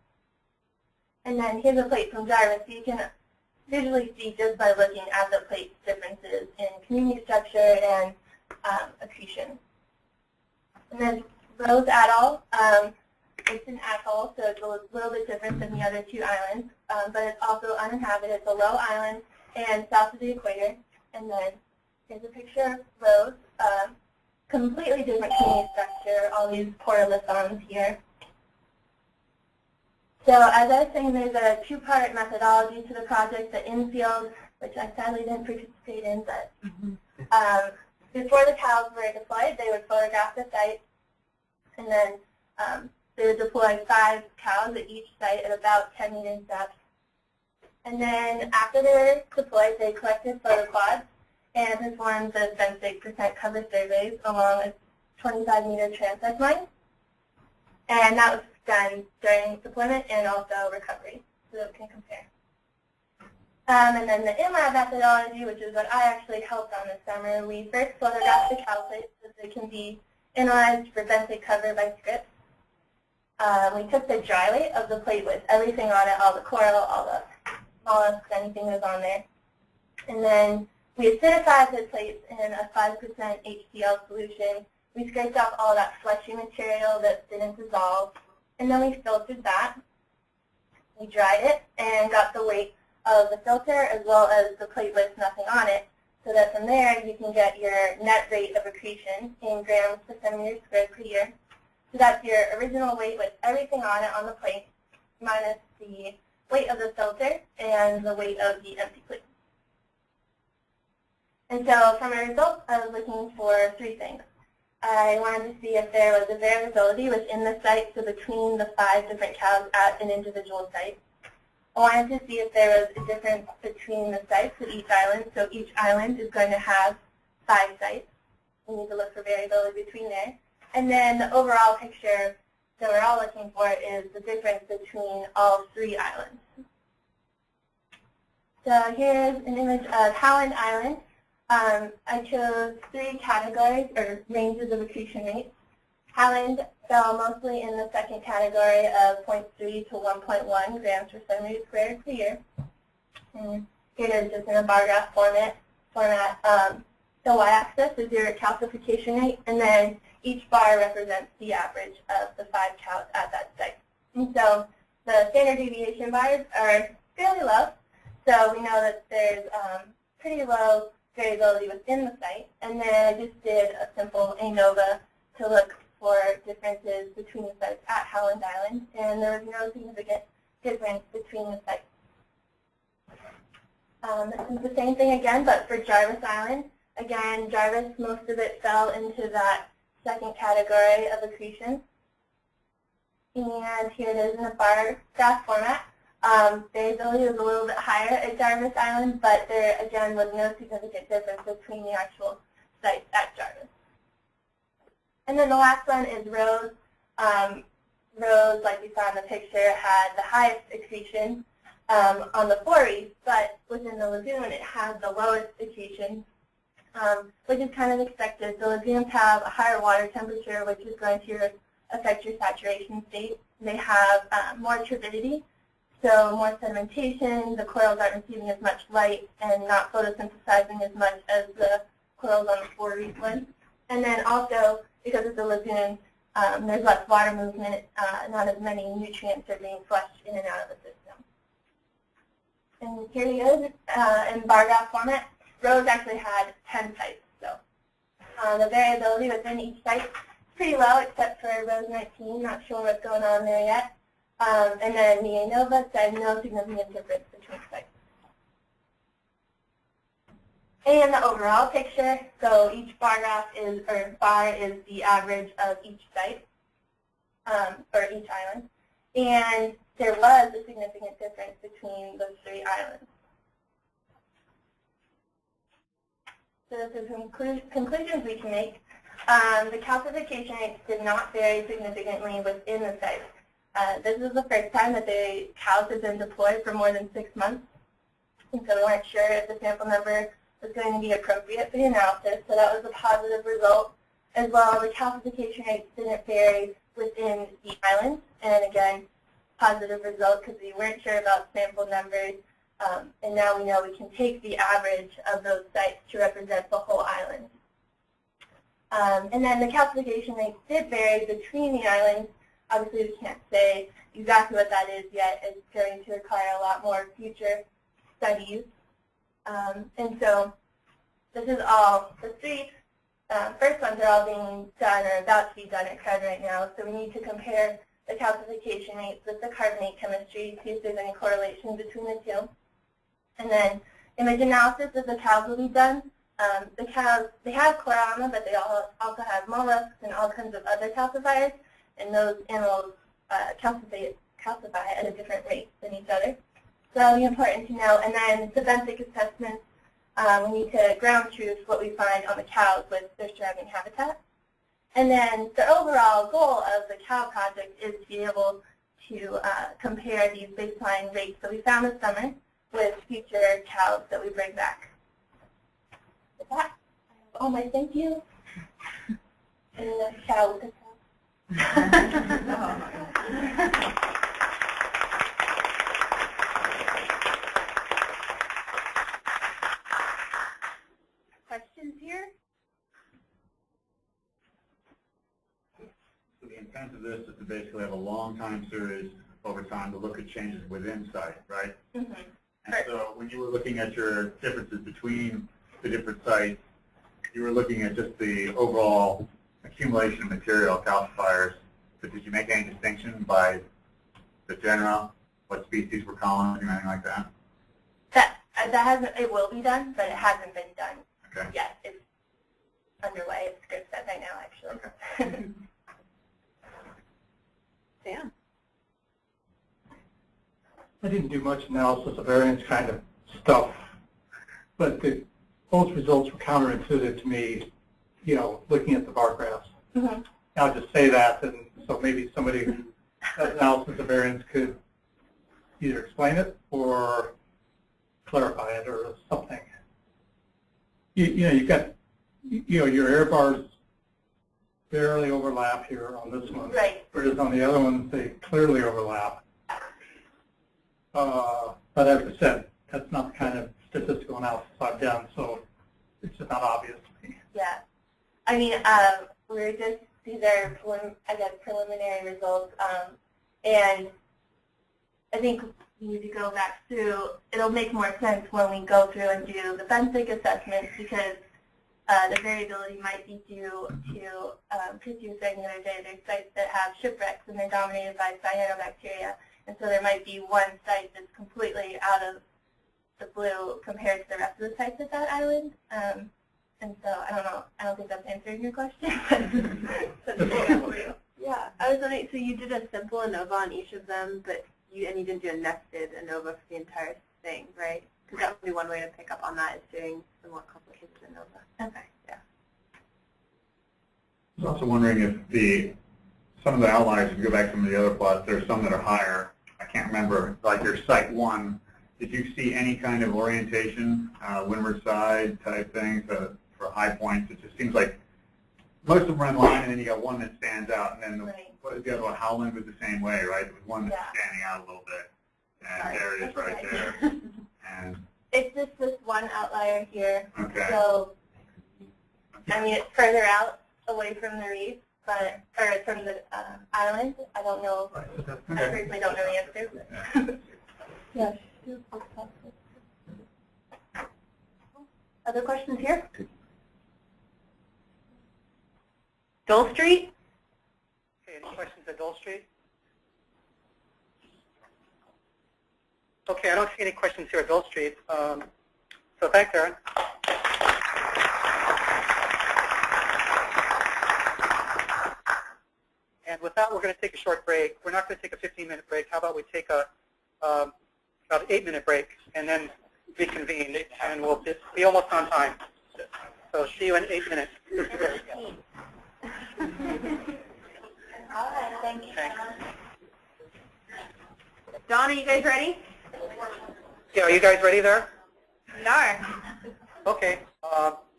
And then here's a plate from Jarvis, so you can visually see just by looking at the plate's differences in community structure and accretion. And then Rose Atoll, it's an atoll, so it's a little bit different than the other two islands, but it's also uninhabited. It's a low island and south of the equator. And then here's a picture of Rose, completely different community structure, all these portalathons here. So as I was saying, there's a two-part methodology to the project, the in-field, which I sadly didn't participate in, but before the cows were deployed, they would photograph the site, and then they would deploy 5 cows at each site at about 10 meters depth. And then after they were deployed, they collected photo quads and performed the benthic percent cover surveys along a 25-meter transect line. And that was done during deployment and also recovery, so that we can compare. And then the in-lab methodology, which is what I actually helped on this summer, we first photographed the cow plates so they can be analyzed for benthic cover by scripts. We took the dry weight of the plate with everything on it, all the coral, all the mollusks, anything that was on there. And then we acidified the plates in a 5% HCl solution. We scraped off all that fleshy material that didn't dissolve, and then we filtered that. We dried it and got the weight of the filter as well as the plate with nothing on it, so that from there you can get your net rate of accretion in grams per centimeter squared per year. So that's your original weight with everything on it on the plate minus the weight of the filter and the weight of the empty plate. And so from a result, I was looking for 3 things. I wanted to see if there was a variability within the site, so between the 5 different cows at an individual site. I wanted to see if there was a difference between the sites of each island, so each island is going to have 5 sites. We need to look for variability between there. And then the overall picture that we're all looking for is the difference between all 3 islands. So here's an image of Howland Island. I chose 3 categories or ranges of accretion rates. Howland fell mostly in the second category of 0.3 to 1.1 grams per centimeter squared per year. And here it is just in a bar graph format. The y-axis is your calcification rate, and then each bar represents the average of the 5 cows at that site. And so the standard deviation bars are fairly low, so we know that there's pretty low variability within the site. And then I just did a simple ANOVA to look for differences between the sites at Howland Island, and there was no significant difference between the sites. This is the same thing again, but for Jarvis Island. Again, Jarvis, most of it fell into that second category of accretion. And here it is in a bar graph format. Variability was a little bit higher at Jarvis Island, but there, again, was no significant difference between the actual sites at Jarvis. And then the last one is Rose. Rose, like we saw in the picture, had the highest accretion on the 4 reefs, but within the lagoon it had the lowest accretion, which is kind of expected. The lagoons have a higher water temperature, which is going to affect your saturation state. They have more turbidity, so more sedimentation. The corals aren't receiving as much light and not photosynthesizing as much as the corals on the 4 reef would. And then also, because it's a lagoon, there's less water movement, not as many nutrients are being flushed in and out of the system. And here he is in bar graph format. Rose actually had 10 sites, so the variability within each site is pretty low, except for Rose 19. Not sure what's going on there yet. And then the ANOVA said no significant difference between sites. And the overall picture, so each bar graph is, or bar is the average of each site, or each island. And there was a significant difference between those 3 islands. So the conclusions we can make, the calcification rates did not vary significantly within the site. This is the first time that the cows had been deployed for more than 6 months, and so we weren't sure if the sample number was going to be appropriate for the analysis, so that was a positive result. As well, the calcification rates didn't vary within the islands, and again, positive result because we weren't sure about sample numbers, and now we know we can take the average of those sites to represent the whole island. And then the calcification rates did vary between the islands. Obviously, we can't say exactly what that is yet. It's going to require a lot more future studies. And so this is all, the 3 first ones are all being done or about to be done at CRUD right now. So we need to compare the calcification rates with the carbonate chemistry to see if there's any correlation between the 2. And then image analysis of the cows will be done. The cows, they have chlorama, but they also have mollusks and all kinds of other calcifiers, and those animals calcify at a different rate than each other. So that'll be important to know. And then the benthic assessments, we need to ground truth what we find on the cows with their surrounding habitat. And then the overall goal of the cow project is to be able to compare these baseline rates that we found this summer with future cows that we bring back. With that, I have all my thank you. And the cow with the Questions here? So the intent of this is to basically have a long time series over time to look at changes within site, right? Mm-hmm. And so when you were looking at your differences between the different sites, you were looking at just the overall accumulation of material, calcifiers, but did you make any distinction by the genera, what species were colonizing, anything like that? That hasn't, it will be done, but it hasn't been done yet. It's underway. It's script set right now, actually. Okay. Sam? I didn't do much analysis of variance kind of stuff, but those results were counterintuitive to me, you know, looking at the bar graphs. Mm-hmm. I'll just say that, and so maybe somebody who does analysis of variance could either explain it or clarify it or something. You know, you've got, you know, your error bars barely overlap here on this one, right? Whereas on the other ones, they clearly overlap. But as I said, that's not the kind of statistical analysis I've done, so it's just not obvious to me. Yeah. I mean, we're just, these are, I guess, preliminary results, and I think we need to go back through, it'll make more sense when we go through and do the benthic assessments, because the variability might be due to, Chris was saying the other day, there's sites that have shipwrecks and they're dominated by cyanobacteria, and so there might be one site that's completely out of the blue compared to the rest of the sites at that island. And so I don't know. I don't think that's answering your question. Yeah, I was wondering. So you did a simple ANOVA on each of them, but you didn't do a nested ANOVA for the entire thing, right? Because that would be one way to pick up on that, is doing the more complicated ANOVA. Okay. Yeah. I was also wondering if some of the outliers, if you go back to some of the other plots, there's some that are higher. I can't remember, like your site 1. Did you see any kind of orientation, windward side type things for high points? It just seems like most of them are in line, and then you got one that stands out, and then the other one, Howland, was the same way, right? There was one that's standing out a little bit, and there it is right there. And it's just this one outlier here. Okay. So, I mean, it's further out away from the reef, but, or from the island. I don't know. I personally don't know the answer. Yes. Other questions here? Dole Street? Okay, any questions at Dole Street? Okay, I don't see any questions here at Dole Street. So thanks, Erin. And with with that, we're going to take a short break. We're not going to take a 15-minute break. How about we take a about an 8-minute break and then reconvene, and we'll be almost on time. So see you in 8 minutes. All right, thank you. Dawn, are you guys ready? Yeah, are you guys ready there? No. Okay,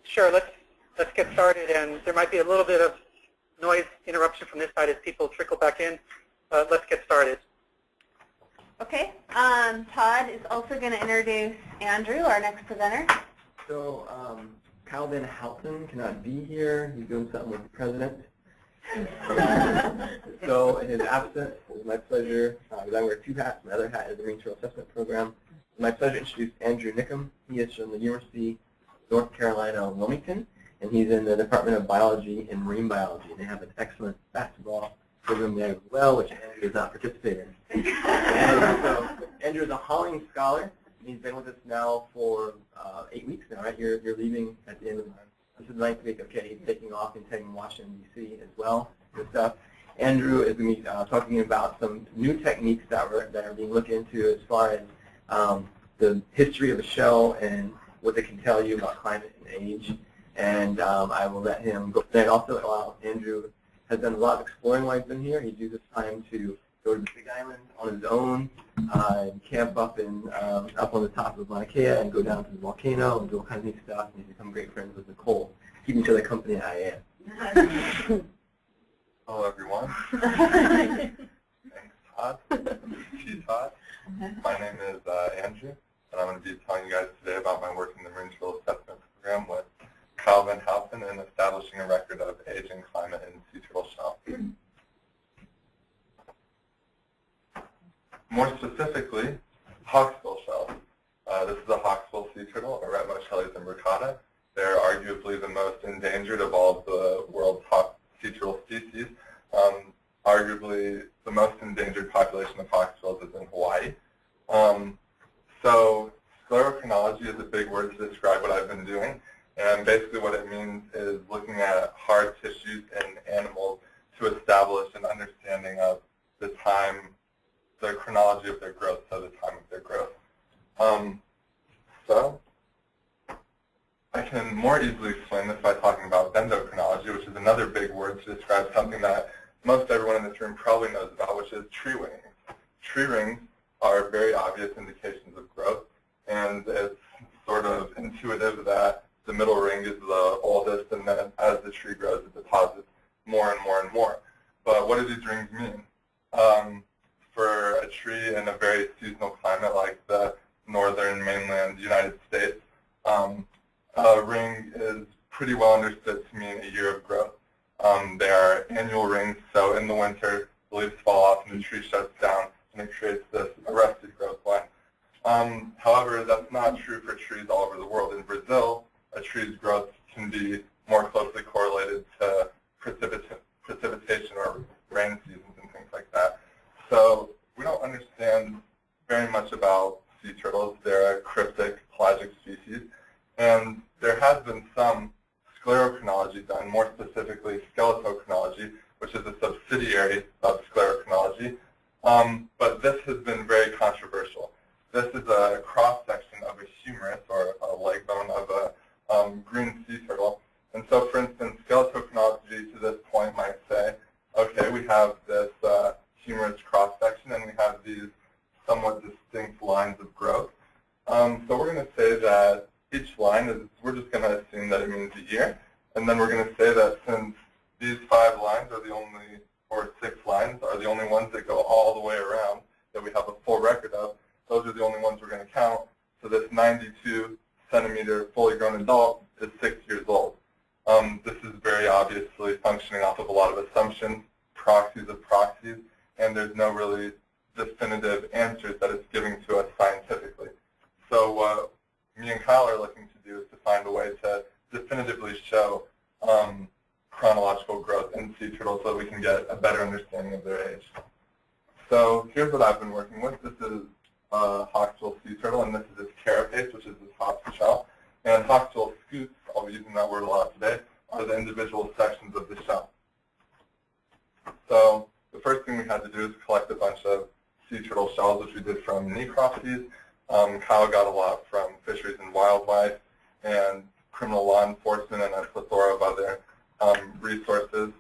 sure. Let's get started, and there might be a little bit of noise interruption from this side as people trickle back in. Let's get started. Okay. Todd is also going to introduce Andrew, our next presenter. So Calvin Houghton cannot be here. He's doing something with the president. So in his absence, it was my pleasure, because I wear two hats. My other hat is the Marine Turtle Assessment Program. It's my pleasure to introduce Andrew Niccum. He is from the University of North Carolina, Wilmington, and he's in the Department of Biology and Marine Biology. And they have an excellent basketball program there as well, which Andrew does not participate in. And so Andrew is a Holling Scholar. He's been with us now for 8 weeks now, right? You're leaving at the end of this is the 9th week. Okay, he's taking off and heading to Washington, D.C. as well. Good stuff. Andrew is going to be talking about some new techniques that are being looked into as far as the history of the shell and what they can tell you about climate and age. And I will let him go. And also, Andrew has done a lot of exploring while he's been here. He's used this time to go to the Big Island on his own, and camp up on the top of Mauna Kea and go down to the volcano and do all kinds of neat stuff. And he's become great friends with Nicole, keeping each other company at IAM. Hello, everyone. Thanks, Todd. Todd. My name is Andrew, and I'm going to be telling you guys today about my work in the Marine Turtle Assessment Program with Calvin Houghton in establishing a record of age and climate in sea turtle shell. More specifically, hawksbill shells. This is a hawksbill sea turtle, Eretmochelys imbricata. They're arguably the most endangered of all of the world's sea turtle species. Arguably, the most endangered population of hawksbills is in Hawaii. So sclerochronology is a big word to describe what I've been doing. And basically what it means is looking at hard tissues in animals to establish an understanding of the chronology of their growth, so the time of their growth. So I can more easily explain this by talking about dendrochronology, which is another big word to describe something that most everyone in this room probably knows about, which is tree rings. Tree rings are very obvious indications of growth, and it's sort of intuitive that the middle ring is the oldest, and then as the tree grows, it deposits more and more and more. But what do these rings mean? For a tree in a very seasonal climate like the northern mainland United States, a ring is pretty well understood to mean a year of growth. They are annual rings, so in the winter, the leaves fall off and the tree shuts down, and it creates this arrested growth line. However, that's not true for trees all over the world. In Brazil, a tree's growth can be more closely correlated to precipitation or rain seasons and things like that. So we don't understand very much about sea turtles. They're a cryptic pelagic species, and there has been some sclerochronology done, more specifically skeletochronology, which is a subsidiary of sclerochronology, but this has been very controversial. This is a cross-section of a humerus, or a leg bone of a green sea turtle. And so, for instance, skeletochronology to this point might say, okay, we have this humerus cross-section, and we have these somewhat distinct lines of growth. So we're going to say that each line is, we're just going to assume that it means a year, and then we're going to say that since these 5 lines are the only, or 6 lines are the only ones that go all the way around that we have a full record of, those are the only ones we're going to count. So this 92-centimeter fully grown adult is 6 years old. This is very obviously functioning off of a lot of assumptions, proxies of proxies, and there's no really definitive answers that it's giving to us scientifically. So what me and Kyle are looking to do is to find a way to definitively show chronological growth in sea turtles so that we can get a better understanding of their age. So here's what I've been working with. This is a hawksbill sea turtle, and this is its carapace, which is its hawksbill shell. And hawksbill scutes, I'll be using that word a lot today, are the individual sections of the shell. So the first thing we had to do is collect a bunch of sea turtle shells, which we did from necropsies. Kyle got a lot from Fisheries and Wildlife and criminal law enforcement and a plethora of other resources.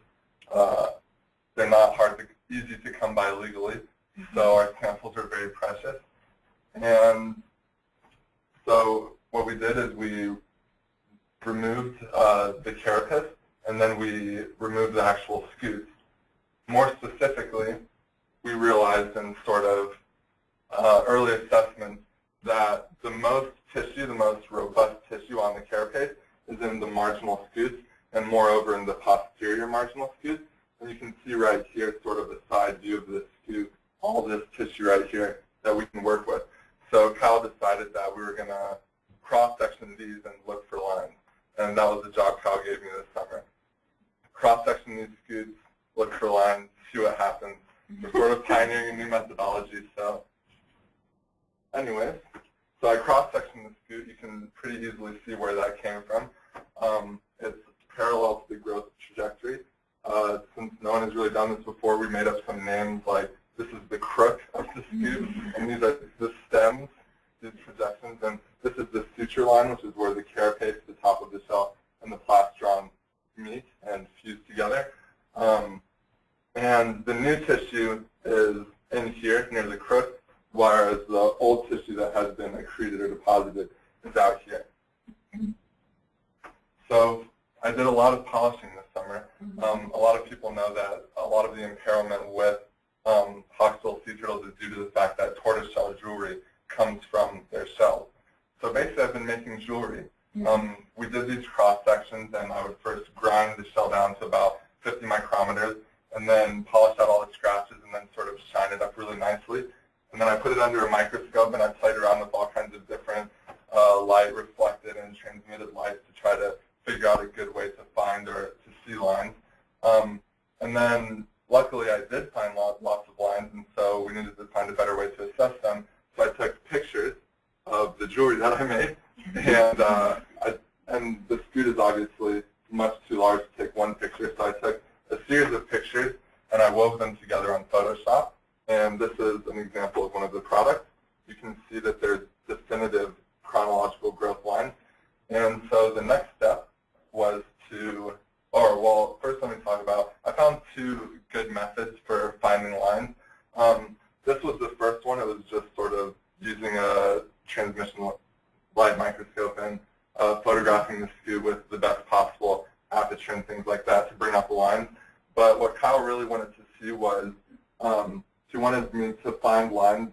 They're not easy to come by legally, so our samples are very precious. And so what we did is we removed the carapace, and then we removed the actual scutes. More specifically, we realized in sort of early assessment that the most tissue, the most robust tissue on the carapace is in the marginal scutes, and moreover in the posterior marginal scutes. And you can see right here sort of a side view of this scute, all this tissue right here that we can work with. So Kyle decided that we were going to cross-section these and look for lines. And that was the job Kyle gave me this summer. Cross-section these scutes, look for lines, see what happens. We're sort of pioneering a new methodology. So anyways, so I cross-sectioned the scute. You can pretty easily see where that came from. It's parallel to the growth trajectory. Since no one has really done this before, we made up some names like this is the crook of the scute, and these are the stems, these projections, and this is the suture line, which is where the carapace, the top of the shell, and the plastron meet and fuse together. And the new tissue is in here near the crook, whereas the old tissue that has been accreted or deposited is out here. So I did a lot of polishing this summer. A lot of people know that a lot of the impairment with hawksbill sea turtles is due to the fact that tortoiseshell jewelry comes from their shells. So basically I've been making jewelry. We did these cross sections, and I would first grind the shell down to about 50 micrometers and then polish out all the scratches and then sort of shine it up really nicely. And then I put it under a microscope and I played around with all kinds of different light reflected and transmitted lights to try to figure out a good way to find or to see lines. And then luckily I did find lots of lines, and so we needed to find a better way to assess them. So I took pictures of the jewelry that I made, and the scute is obviously much too large to take one picture, so I took a series of pictures and I wove them together on Photoshop. And this is an example of one of the products. You can see that there's definitive chronological growth lines. And so the next step was first let me talk about, I found two good methods for finding lines. This was the first one. It was just sort of using a transmission light microscope and photographing the scute with the best possible aperture and things like that to bring out the lines. But what Kyle really wanted to see was, he wanted me to find lines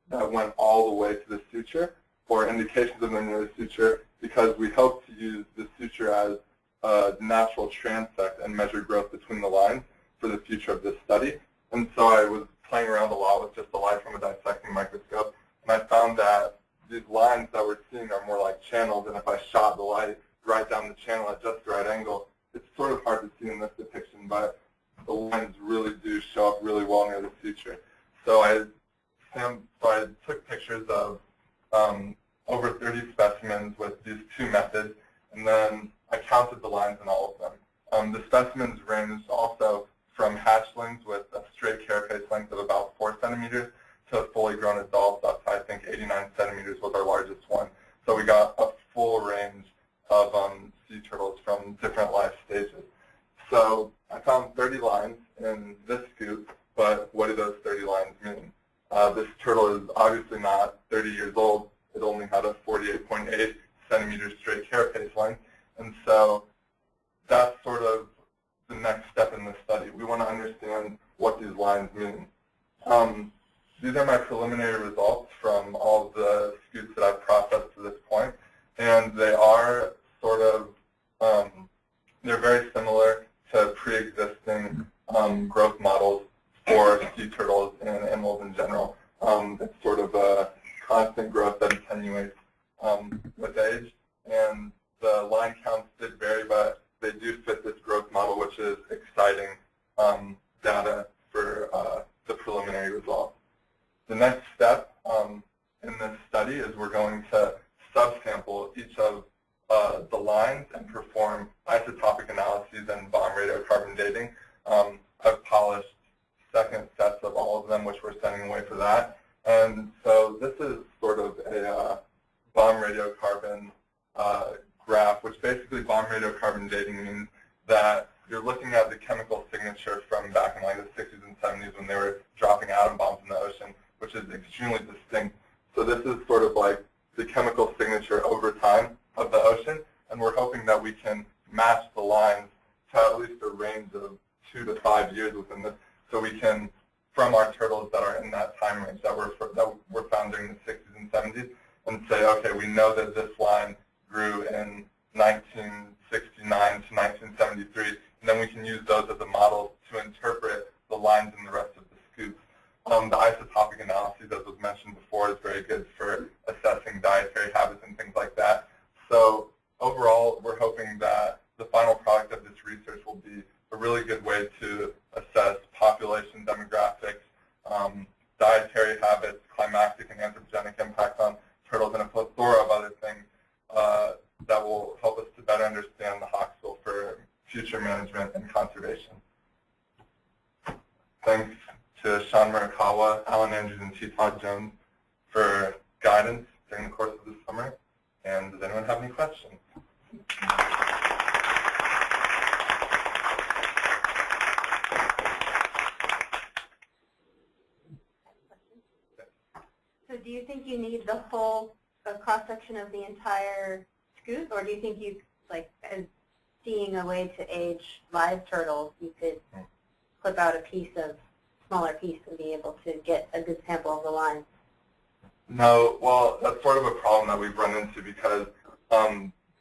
that went all the way to the suture, or indications of them near the suture, because we hope to use the suture as a natural transect and measure growth between the lines for the future of this study. And so I was playing around a lot with just the light from a dissecting microscope, and I found that these lines that we're seeing are more like channels, and if I shot the light right down the channel at just the right angle, it's sort of hard to see in this depiction, but the lines really do show up really well near the suture. So I took pictures of over 30 specimens with these two methods, and then I counted the lines in all of them. The specimens ranged also from hatchlings with a straight carapace length of about 4 centimeters to fully grown adults up to, I think, 89 centimeters was our largest one. So we got a full range of sea turtles from different life stages. So I found 30 lines in this scute, but what do those 30 lines mean? This turtle is obviously not 30 years old. It only had a 48.8 centimeter straight carapace length, and so that's sort of the next step in this study. We want to understand what these lines mean. These are my preliminary results from all of the scutes that I've processed to this point, and they are sort of, they're very similar to pre-existing growth models for sea turtles and animals in general. It's sort of a constant growth that attenuates with age, and the line counts did vary, but they do fit this growth model, which is exciting data for the preliminary results. The next step in this study is we're going to subsample each of the lines and perform isotopic analyses and bomb radiocarbon dating. I've polished second sets of all of them, which we're sending away for that. And so this is sort of a bomb radiocarbon graph, which basically bomb radiocarbon dating means that you're looking at the chemical signature from back in like the 60s and 70s when they were dropping atom bombs in the ocean, which is extremely distinct. So this is sort of like the chemical signature over time of the ocean, and we're hoping that we can match the lines to at least a range of 2 to 5 years within this, so we can, from our turtles that are in that time range that were found during the 60s and 70s, and say, okay, we know that this line grew in 1969 to 1973, and then we can use those as a model to interpret the lines in the rest of the scoops. The isotopic analysis, as was mentioned before, is very good for assessing dietary habits and things like that. So overall, we're hoping that the final product of this research will be a really good way to assess population demographics, dietary habits, climactic and anthropogenic impacts on turtles, and a plethora of other things that will help us to better understand the hawksbill for future management and conservation. Thanks to Sean Murakawa, Alan Andrews, and T. Todd Jones for guidance during the course of this summer. And does anyone have any questions? So do you think you need the full cross-section of the entire scoop, or do you think you, like, as seeing a way to age live turtles, you could clip out a smaller piece and be able to get a good sample of the line? No, well, that's sort of a problem that we've run into because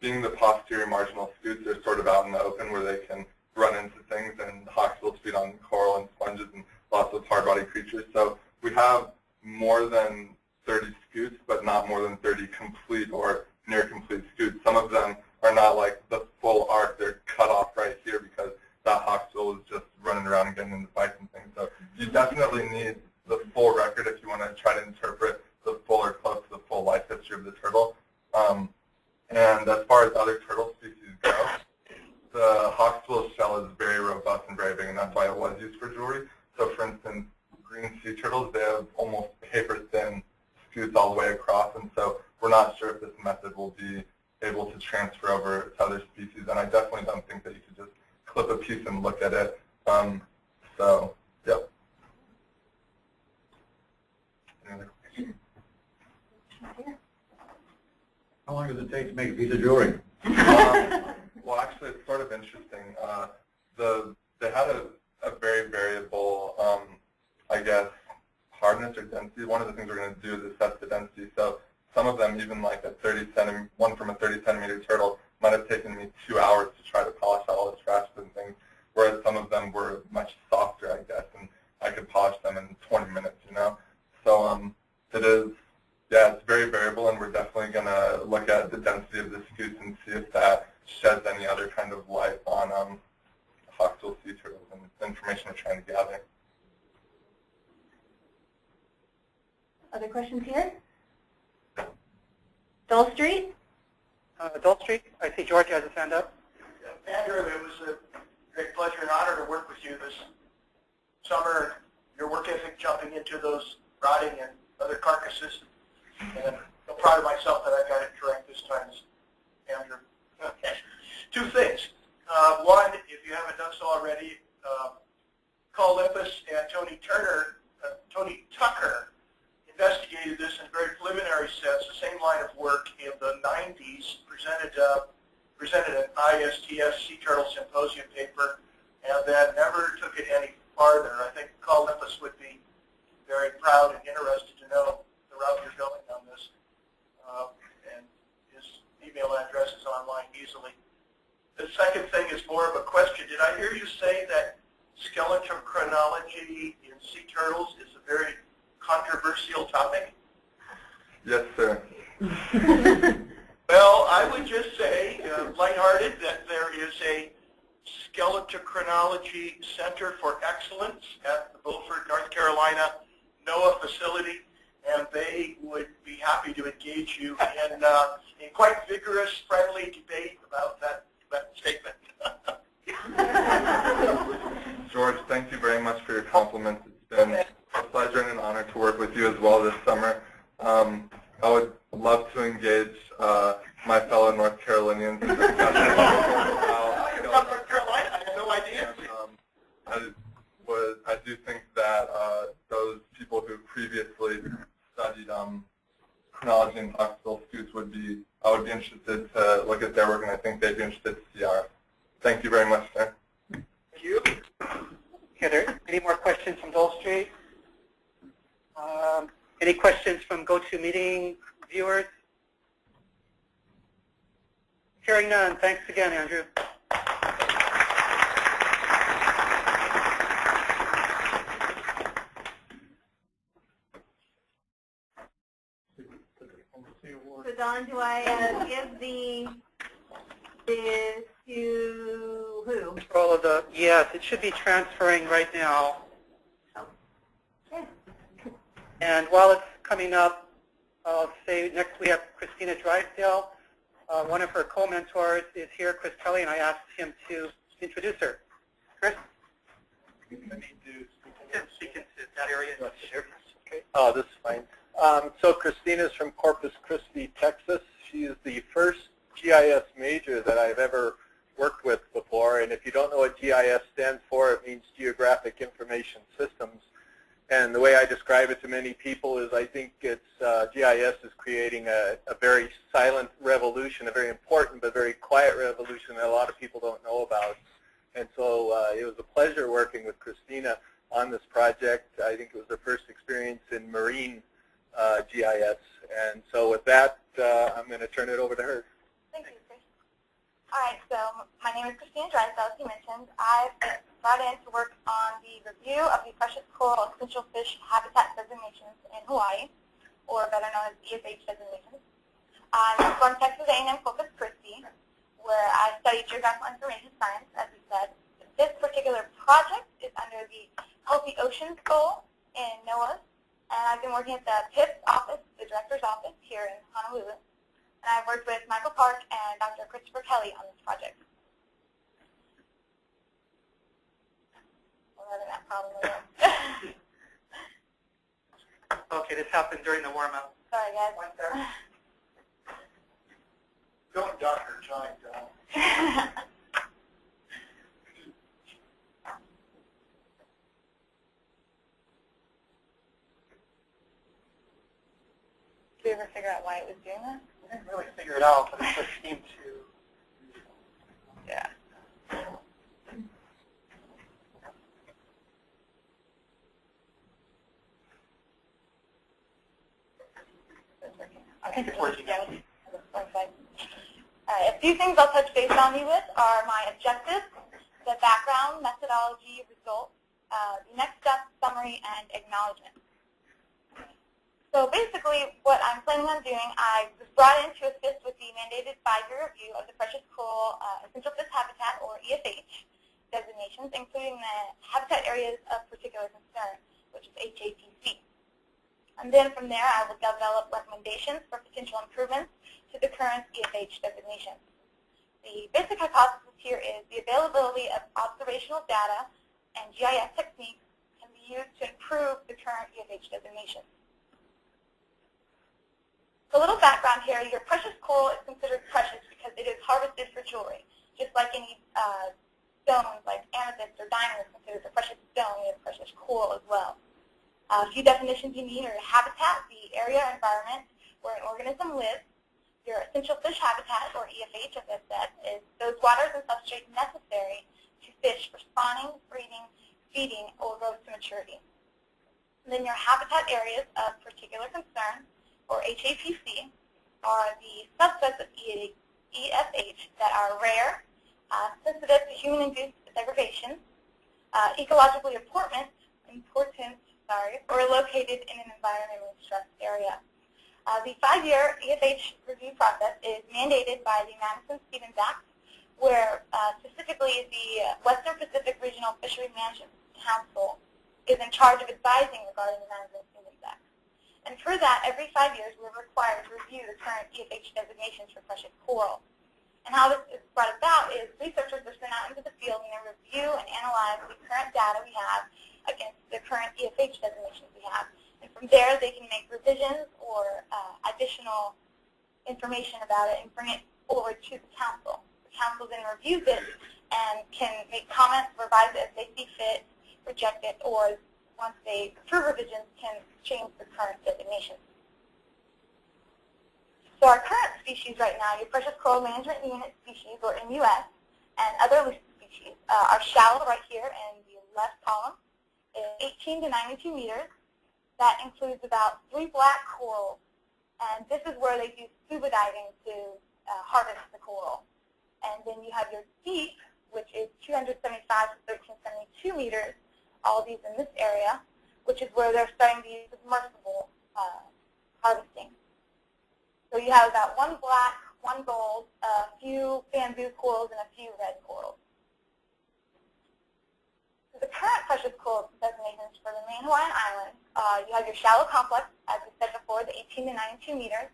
being the posterior marginal scoots, they're sort of out in the open where they can run into things, and hawksbills feed on coral and sponges and lots of hard-bodied creatures. So we have more than 30 scoots, but not more than 30 complete or near-complete scoots. Some of them are not like the full arc. They're cut off right here because that hawksbill is just running around and getting into fights and things. So you definitely need the full record if you want to try to interpret the full or close to the full life history of the turtle. And as far as other turtle species go, the hawksbill shell is very robust and very big, and that's why it was used for jewelry. So for instance, green sea turtles, they have almost paper-thin scoots all the way across, and so we're not sure if this method will be able to transfer over to other species, and I definitely don't think that you could just clip a piece and look at it. So, yep. Any other questions? How long does it take to make a piece of jewelry? Well, actually, it's sort of interesting. They had a very variable, I guess, hardness or density. One of the things we're going to do is assess the density. So some of them, even like one from a 30-centimeter turtle, might have taken me 2 hours to try to polish out all the scratches and things, whereas some of them were much softer, I guess, and I could polish them in 20 minutes, you know. So it is, yeah, it's very variable, and we're definitely going to look at the density of the scoots and see if that sheds any other kind of light on hawksbill sea turtles and the information we're trying to gather. Other questions here? Dole Street? Dole Street, I see George has his hand up. Andrew, it was a great pleasure and honor to work with you this summer. Your work ethic jumping into those rotting and other carcasses. And I'm proud of myself that I got it correct this time, Andrew. Okay. Two things. One, if you haven't done so already, Carl Limpus and Tony Tucker investigated this in a very preliminary sense, the same line of work in the 90s, presented an ISTS Sea Turtle Symposium paper, and then never took it any farther. I think Carl Limpus would be very proud and interested to know the route you're going on this. And his email address is online easily. The second thing is more of a question. Did I hear you say that skeleton chronology in sea turtles is a very controversial topic? Yes, sir. Well, I would just say, lighthearted, that there is a Skeletochronology Center for Excellence at the Boulevard, North Carolina NOAA facility, and they would be happy to engage you in quite vigorous, friendly debate about that statement. George, thank you very much for your compliments. if they're working, I think they'd be interested to see ours. Thank you very much, sir. Thank you. Heather, any more questions from Dole Street? Any questions from GoToMeeting viewers? Hearing none. Thanks again, Andrew. So Don, do I give this to who? Control of the, yes, it should be transferring right now. Okay. And while it's coming up, I'll say next we have Kristina Drysdale. One of her co-mentors is here, Chris Kelley, and I asked him to introduce her. Chris? I need to Speak into that area. Okay. Oh, this is fine. So Kristina is from Corpus Christi, Texas. She is the first GIS major that I've ever worked with before. And if you don't know what GIS stands for, it means Geographic Information Systems. And the way I describe it to many people is I think it's GIS is creating a very silent revolution, a very important but very quiet revolution that a lot of people don't know about. And so it was a pleasure working with Kristina on this project. I think it was her first experience in marine GIS. And so with that, I'm going to turn it over to her. Thank you, Chris. All right, so my name is Kristina Drysdale, as you mentioned. I've been brought in to work on the review of the precious coral essential fish habitat designations in Hawaii, or better known as ESH designations. I'm from Texas A&M Corpus Christi, where I studied geographical information science, as we said. This particular project is under the Healthy Oceans goal in NOAA, and I've been working at the PIFSC office, the director's office here in Honolulu. And I've worked with Michael Park and Dr. Christopher Kelley on this project. We're having that problem again. Okay, this happened during the warm-up. Sorry, guys. Don't Dr. John down. Did you ever figure out why it was doing that? I didn't really figure it out, but it just seemed to. Yeah. I think it's working. All right, a few things I'll touch base on you with are my objectives, the background, methodology, results, the next step, summary, and acknowledgement. So basically, what I'm planning on doing, I was brought in to assist with the mandated 5-year review of the precious coral essential fish habitat, or ESH, designations, including the habitat areas of particular concern, which is HAPC. And then from there, I will develop recommendations for potential improvements to the current ESH designations. The basic hypothesis here is the availability of observational data and GIS techniques can be used to improve the current ESH designations. So a little background here, your precious coral is considered precious because it is harvested for jewelry. Just like any stones like amethyst or diamond is considered a precious stone, it is precious coral as well. A few definitions you need are habitat, the area or environment where an organism lives. Your essential fish habitat, or EFH, as I said, is those waters and substrates necessary to fish for spawning, breeding, feeding, or growth to maturity. And then your habitat areas of particular concern, or HAPC, are the subsets of EFH that are rare, sensitive to human-induced degradation, ecologically important, or located in an environmentally stressed area. The 5-year EFH review process is mandated by the Madison-Stevens Act, where specifically the Western Pacific Regional Fishery Management Council is in charge of advising regarding the Madison-Stevens Act. And for that, every 5 years, we're required to review the current EFH designations for precious coral. And how this is brought about is researchers are sent out into the field and they review and analyze the current data we have against the current EFH designations we have. And from there, they can make revisions or additional information about it and bring it forward to the council. The council then reviews it and can make comments, revise it as they see fit, reject it, or once they approve revisions, can change the current designation. So our current species right now, your precious coral management unit species, or MUS, and other listed species, are shallow right here in the left column, is 18 to 92 meters. That includes about 3 black corals, and this is where they do scuba diving to harvest the coral. And then you have your deep, which is 275 to 1372 meters, all these in this area, which is where they're starting to use submersible harvesting. So you have about 1 black, 1 gold, a few bamboo corals, and a few red corals. So the current precious coral designations for the main Hawaiian Islands, you have your shallow complex, as we said before, the 18 to 92 meters,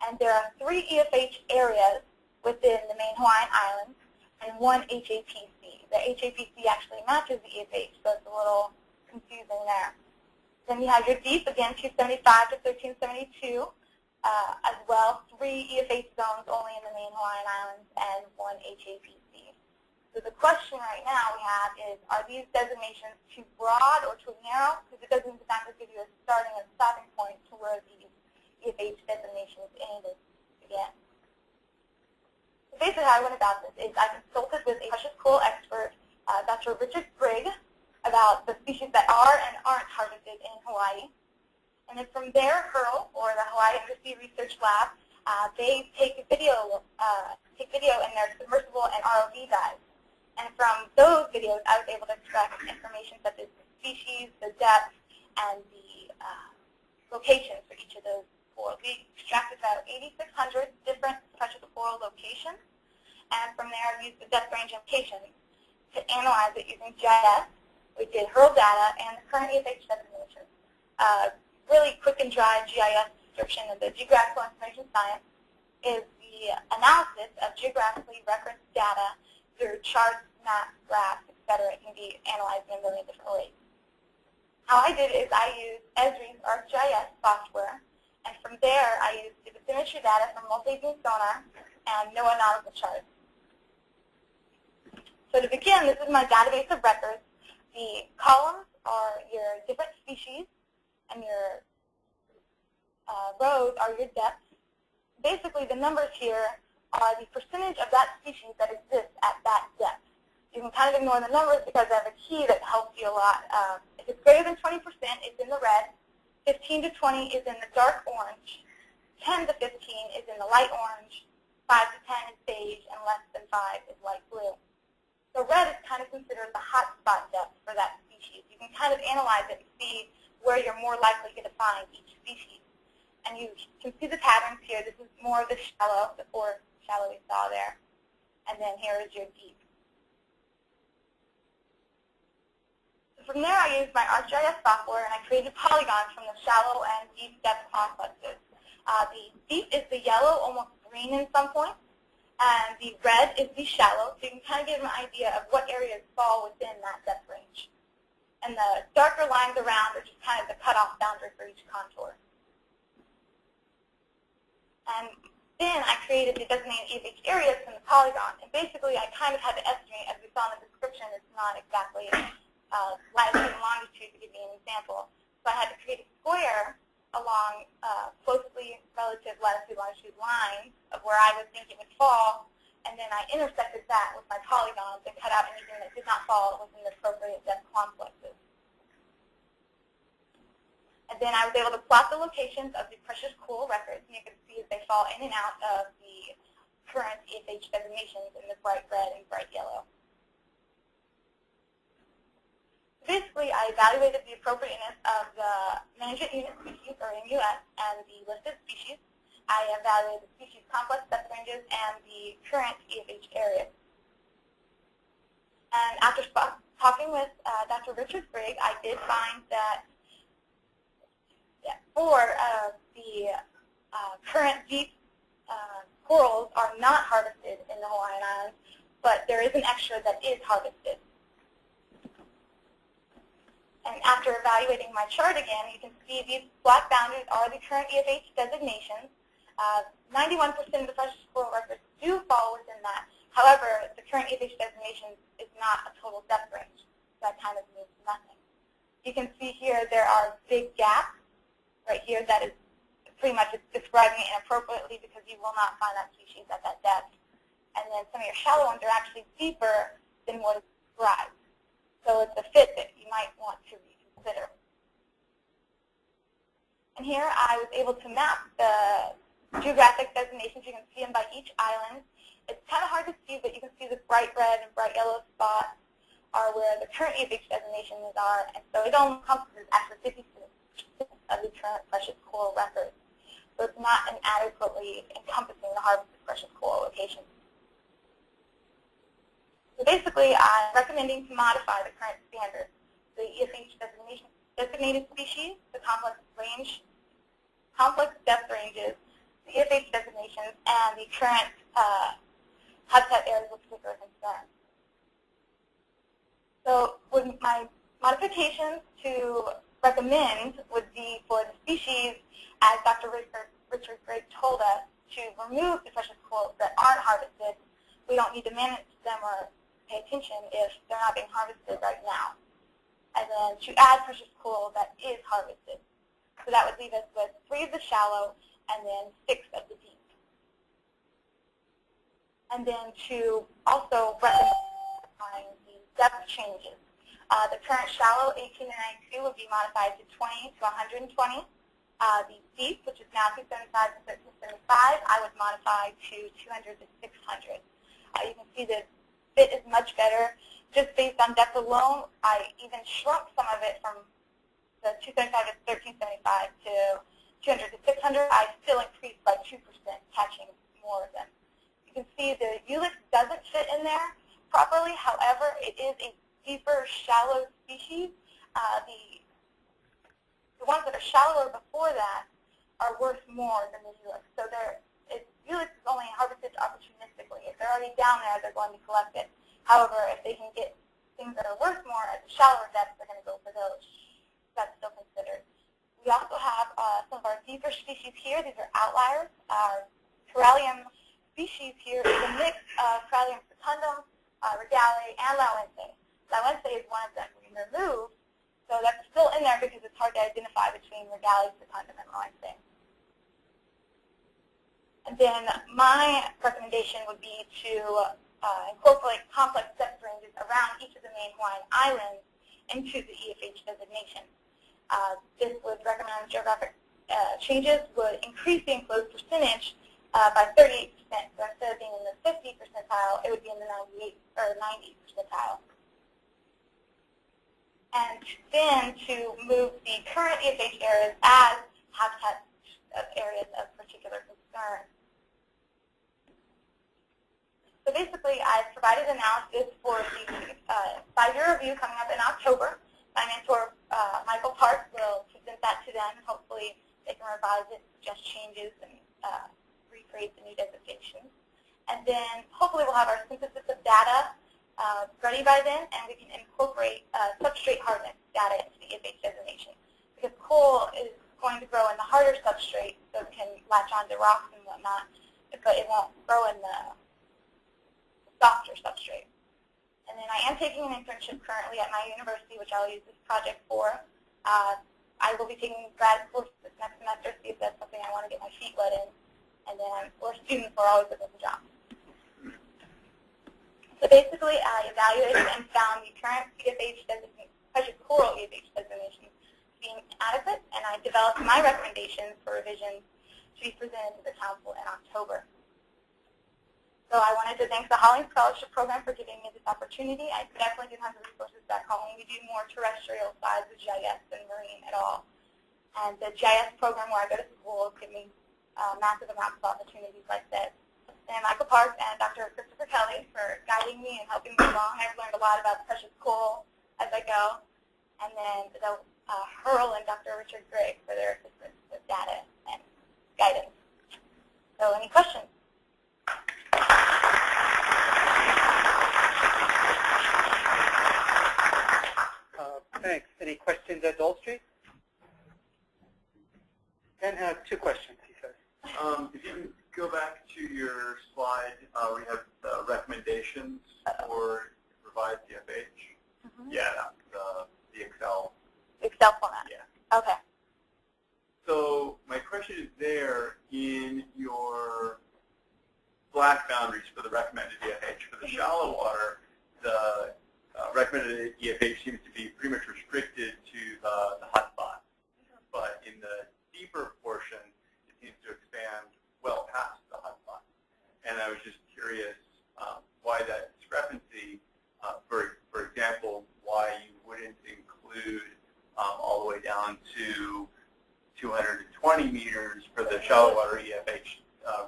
and there are 3 EFH areas within the main Hawaiian Islands and 1 HAPC. The HAPC actually matches the EFH, so it's a little confusing there. Then you have your deep, again, 275 to 1372, as well, 3 EFH zones only in the main Hawaiian Islands and 1 HAPC. So the question right now we have is, are these designations too broad or too narrow? Because it doesn't exactly give you a starting and stopping point to where these EFH designations end and begin. So basically how I went about this is I consulted with a precious coral expert, Dr. Richard Brigg, about the species that are and aren't harvested in Hawaii. And then from there, HURL, or the Hawaii Undersea Research Lab, they take video in their submersible and ROV dives. And from those videos, I was able to extract information such as the species, the depth, and the locations for each of those corals. We extracted about 8,600 different precious coral locations, and from there, I used the depth range implications to analyze it using GIS. We did HURL data and the current EFH designations. Really quick and dry GIS description of the geographical information science is the analysis of geographically referenced data through charts, maps, graphs, etc. It can be analyzed in a million different ways. How I did it is I used Esri's ArcGIS software, and from there I used the bathymetry data from multi-beam sonar and NOAA nautical charts. So to begin, this is my database of records. The columns are your different species, and your rows are your depths. Basically, the numbers here are the percentage of that species that exists at that depth. You can kind of ignore the numbers because I have a key that helps you a lot. If it's greater than 20%, it's in the red. 15 to 20 is in the dark orange. 10 to 15 is in the light orange. 5 to 10 is beige, and less than 5 is light blue. So red is kind of considered the hotspot depth for that species. You can kind of analyze it and see where you're more likely to find each species. And you can see the patterns here. This is more of the shallow, the 4 shallow we saw there. And then here is your deep. So from there, I used my ArcGIS software, and I created polygons from the shallow and deep depth complexes. The deep is the yellow, almost green in some points, and the red is the shallow, so you can kind of get an idea of what areas fall within that depth range. And the darker lines around are just kind of the cutoff boundary for each contour. And then I created the designated EFH areas from the polygon, and basically I kind of had to estimate, as we saw in the description, it's not exactly latitude and longitude to give you an example. So I had to create a square along closely relative latitude-longitude lines of where I would think it would fall, and then I intersected that with my polygons and cut out anything that did not fall within the appropriate depth complexes. And then I was able to plot the locations of the precious coral records, and you can see as they fall in and out of the current EFH designations in the bright red and bright yellow. Basically, I evaluated the appropriateness of the management unit species, or MUS, and the listed species. I evaluated the species complex depth ranges and the current EFH areas. And after talking with Dr. Richard Brigg, I did find that for the current deep corals are not harvested in the Hawaiian Islands, but there is an extra that is harvested. And after evaluating my chart again, you can see these black boundaries are the current EFH designations. 91% of the precious coral records do fall within that. However, the current EFH designation is not a total depth range. So that kind of means nothing. You can see here there are big gaps right here that is pretty much it's describing it inappropriately because you will not find that species at that depth. And then some of your shallow ones are actually deeper than what is described. So it's a fit that you might want to reconsider. And here I was able to map the geographic designations. You can see them by each island. It's kind of hard to see, but you can see the bright red and bright yellow spots are where the current EFH designations are. And so it only encompasses actually 50% of the current precious coral records. So it's not an adequately encompassing the harvested precious coral locations. So basically, I'm recommending to modify the current standards. The EFH designated species, the complex depth ranges, the EFH designations, and the current habitat areas of particular concern. So with my modifications to recommend would be for the species, as Dr. Richard Gregg told us, to remove the precious corals that aren't harvested. We don't need to manage them or pay attention if they're not being harvested right now. And then to add precious coral that is harvested. So that would leave us with 3 of the shallow and then 6 of the deep. And then to also recommend the depth changes. The current shallow 18 and 92 would be modified to 20 to 120. The deep, which is now 275 to 1375, I would modify to 200 to 600. You can see the fit is much better. Just based on depth alone, I even shrunk some of it from the 275 to 1375 to 200 to 600. I still increased by 2%, catching more of them. You can see the Ulix doesn't fit in there properly. However, it is a deeper, shallow species. The ones that are shallower before that are worth more than the Ulix. So Ulix is only harvested opportunistically. If they're already down there, they're going to collect it. However, if they can get things that are worth more at the shallower depths, they're going to go for those. That's still considered. We also have some of our deeper species here. These are outliers. Our Corallium species here is a mix of Corallium secundum, Regale, and Lauense. Lauense is one of them we removed, so that's still in there because it's hard to identify between Regale, secundum, and Lauense. And then my recommendation would be to incorporate complex depth ranges around each of the main Hawaiian islands into the EFH designation. This would recommend geographic changes would increase the enclosed percentage by 38%. So instead of being in the 50 percentile, it would be in the 98 or 90 percentile. And then to move the current EFH areas as habitat areas of particular concern. So basically, I've provided analysis for the 5-year review coming up in October. My mentor, Michael Park, will present that to them, and hopefully they can revise it, suggest changes, and recreate the new designations. And then hopefully we'll have our synthesis of data ready by then, and we can incorporate substrate hardness data into the EFH designation. Because coal is going to grow in the harder substrate, so it can latch onto rocks and whatnot, but it won't grow in the softer substrate. And then I am taking an internship currently at my university, which I'll use this project for. I will be taking grad course this next semester, see if that's something I want to get my feet wet in. And then we're students, we're always looking for jobs. So basically, I evaluated and found the current EFH designation, precious coral EFH designations being adequate, and I developed my recommendations for revisions to be presented to the council in October. So I wanted to thank the Holling Scholarship Program for giving me this opportunity. I definitely didn't have the resources back home. We do more terrestrial sides of GIS than marine at all. And the GIS program where I go to school gives me massive amounts of opportunities like this. And Michael Park and Dr. Christopher Kelley for guiding me and helping me along. I've learned a lot about precious coral as I go. And then Hurl and Dr. Richard Gregg for their assistance with data and guidance. So any questions? Thanks. Any questions at Dole Street? Ken has 2 questions, he says. If you can go back to your slide where you have the recommendations for revised EFH. Yeah, the Excel. Excel format. Yeah. Okay. So my question is there in your black boundaries for the recommended EFH. For the shallow water, the recommended EFH seems to be pretty much restricted to the hot spots. But in the deeper portion, it seems to expand well past the hot spots. And I was just curious why that discrepancy, for example, why you wouldn't include all the way down to 220 meters for the shallow water EFH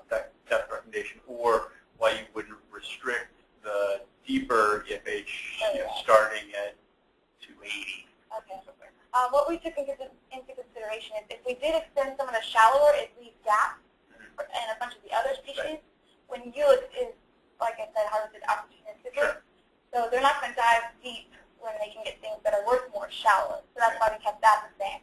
depth recommendation, or why you wouldn't restrict the deeper EFH starting at 280. Okay. What we took into consideration is if we did extend some of the shallower, it leaves gaps and a bunch of the other species. When use is, like I said, harvested opportunistically, so they're not going to dive deep when they can get things that are worth more shallow. So that's why we kept that the same.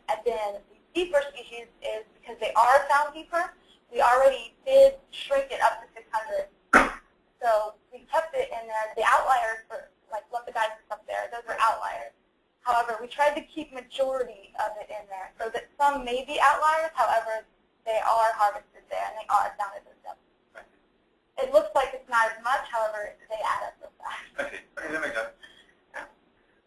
And then the deeper species is because they are found deeper. We already did shrink it up to 600. So we kept it in there. The outliers for like what the guys up there, those are outliers. However, we tried to keep majority of it in there so that some may be outliers. However, they are harvested there and they are found at those depths. It looks like it's not as much, however, they add up so fast. Okay, that makes sense.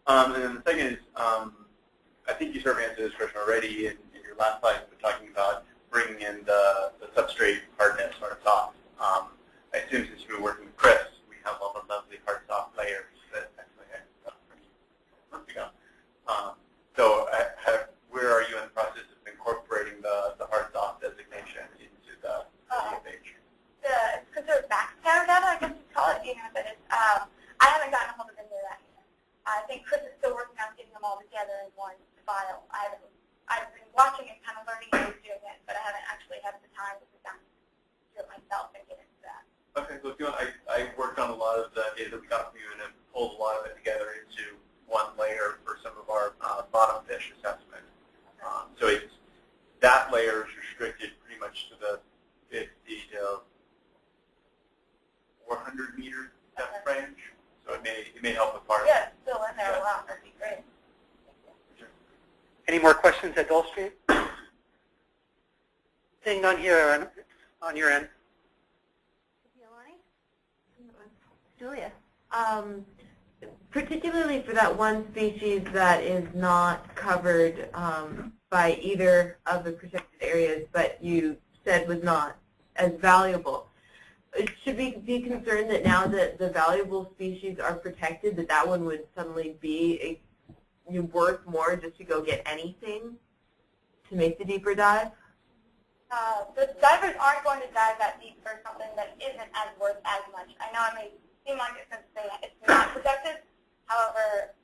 And then the second is, I think you sort of answered this question already in your last slide. You were talking about bringing in the substrate hardness or soft. I assume since you've been working with Chris, we have all the lovely hard soft layers that actually I got from you months ago. So where are you in the process of incorporating the hard soft designation into the EFH? It's considered backscatter data, I guess you call it. I haven't gotten a hold of any of that yet. I think Chris is still working on getting them all together in one file. I've been watching and kind of learning how he's doing it, but I haven't actually had the time to sit down and do it myself and get into that. Okay, so if you want, I worked on a lot of the data that we got from you and have pulled a lot of it together into one layer for some of our bottom fish assessment. So that layer is restricted pretty much to the 50 to 400 meter depth range. So it may help with part of it. Yeah, it's still in there. Wow, that'd be great. Any more questions at Dole Street? Seeing none here on your end. Julia. Particularly for that one species that is not covered by either of the protected areas, but you said was not as valuable. Should we be concerned that now that the valuable species are protected, that one would suddenly be worth more just to go get anything to make the deeper dive? The divers aren't going to dive that deep for something that isn't as worth as much. I know it may seem like it's not protected. However,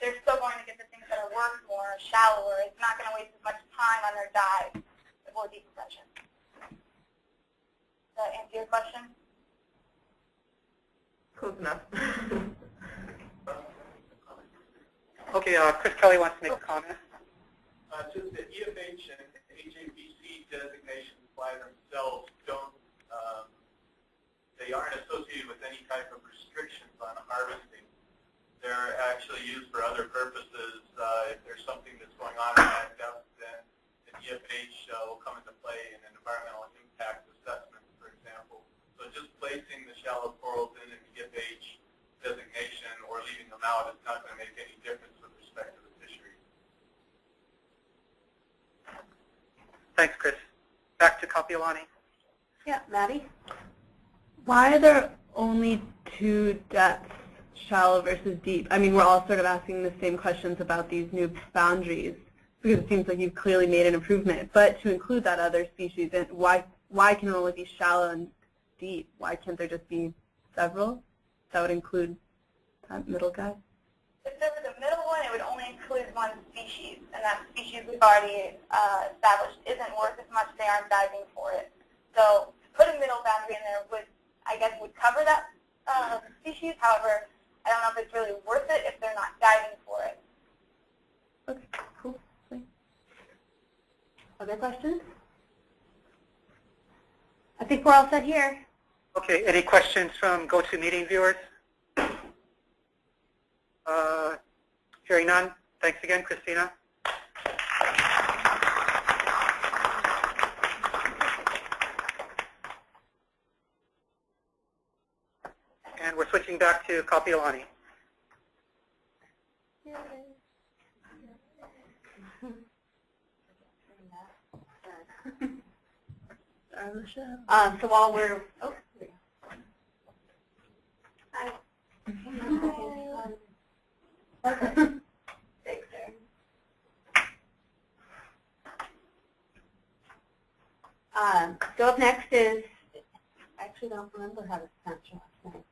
they're still going to get the things that are worth more, shallower. It's not going to waste as much time on their dive before deep compression. Does that answer your question? Close enough. Okay, Chris Kelley wants to make a comment. Just the EFH and HAPC designations by themselves they aren't associated with any type of restrictions on harvesting. They're actually used for other purposes. If there's something that's going on at that depth, then an EFH will come into play in an environmental impact assessment, for example. So just placing the shallow corals in an EFH designation or leaving them out is not going to make any difference with respect to the fishery. Thanks, Chris. Back to Kapiolani. Yeah, Maddie? Why are there only two depths, shallow versus deep? I mean, we're all sort of asking the same questions about these new boundaries because it seems like you've clearly made an improvement. But to include that other species, why can it only be shallow and deep? Why can't there just be several? That would include that middle guy? If there was a middle one, it would only include one species, and that species we've already established isn't worth as much. They aren't diving for it. So to put a middle boundary in there would cover that species. However, I don't know if it's really worth it if they're not diving for it. Okay, cool. Thanks. Other questions? I think we're all set here. Okay, any questions from GoToMeeting viewers? Hearing none, thanks again, Kristina. And we're switching back to Kapiolani. So while we're, oh, hi. Okay. Thanks, Erin. So up next is, I actually don't remember how to pronounce your last name.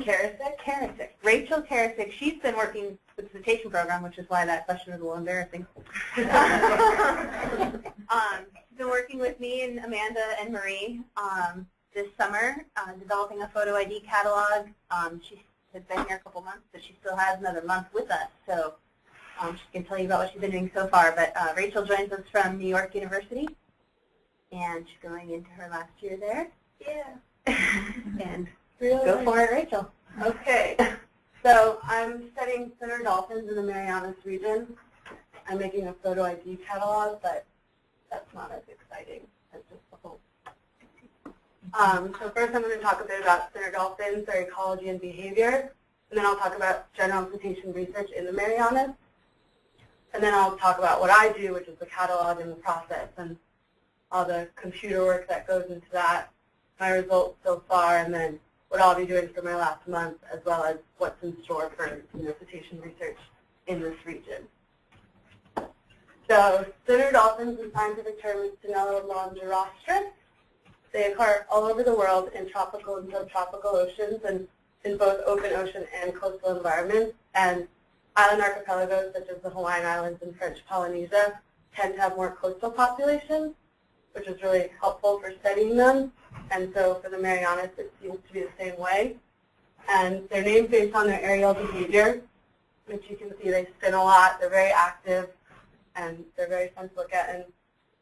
Karasik. Rachel Karasik. She's been working with the citation program, which is why that question is a little embarrassing. She's been working with me and Amanda and Marie this summer, developing a photo ID catalog. She has been here a couple months, but she still has another month with us, so she can tell you about what she's been doing so far. But Rachel joins us from New York University, and she's going into her last year there. Yeah. And go for it, Rachel. Okay. So I'm studying center dolphins in the Marianas region. I'm making a photo ID catalog, but that's not as exciting as just the whole. So first I'm going to talk a bit about center dolphins, their ecology and behavior, and then I'll talk about general citation research in the Marianas, and then I'll talk about what I do, which is the catalog and the process and all the computer work that goes into that, my results so far, and then what I'll be doing for my last month, as well as what's in store for citation research in this region. So center dolphins, the scientific term is Tenella longirostris. They occur all over the world in tropical and subtropical oceans and in both open ocean and coastal environments. And island archipelagos such as the Hawaiian Islands and French Polynesia tend to have more coastal populations, which is really helpful for studying them. And so for the Marianas, it seems to be the same way. And they're named based on their aerial behavior, which you can see they spin a lot, they're very active, and they're very fun to look at. And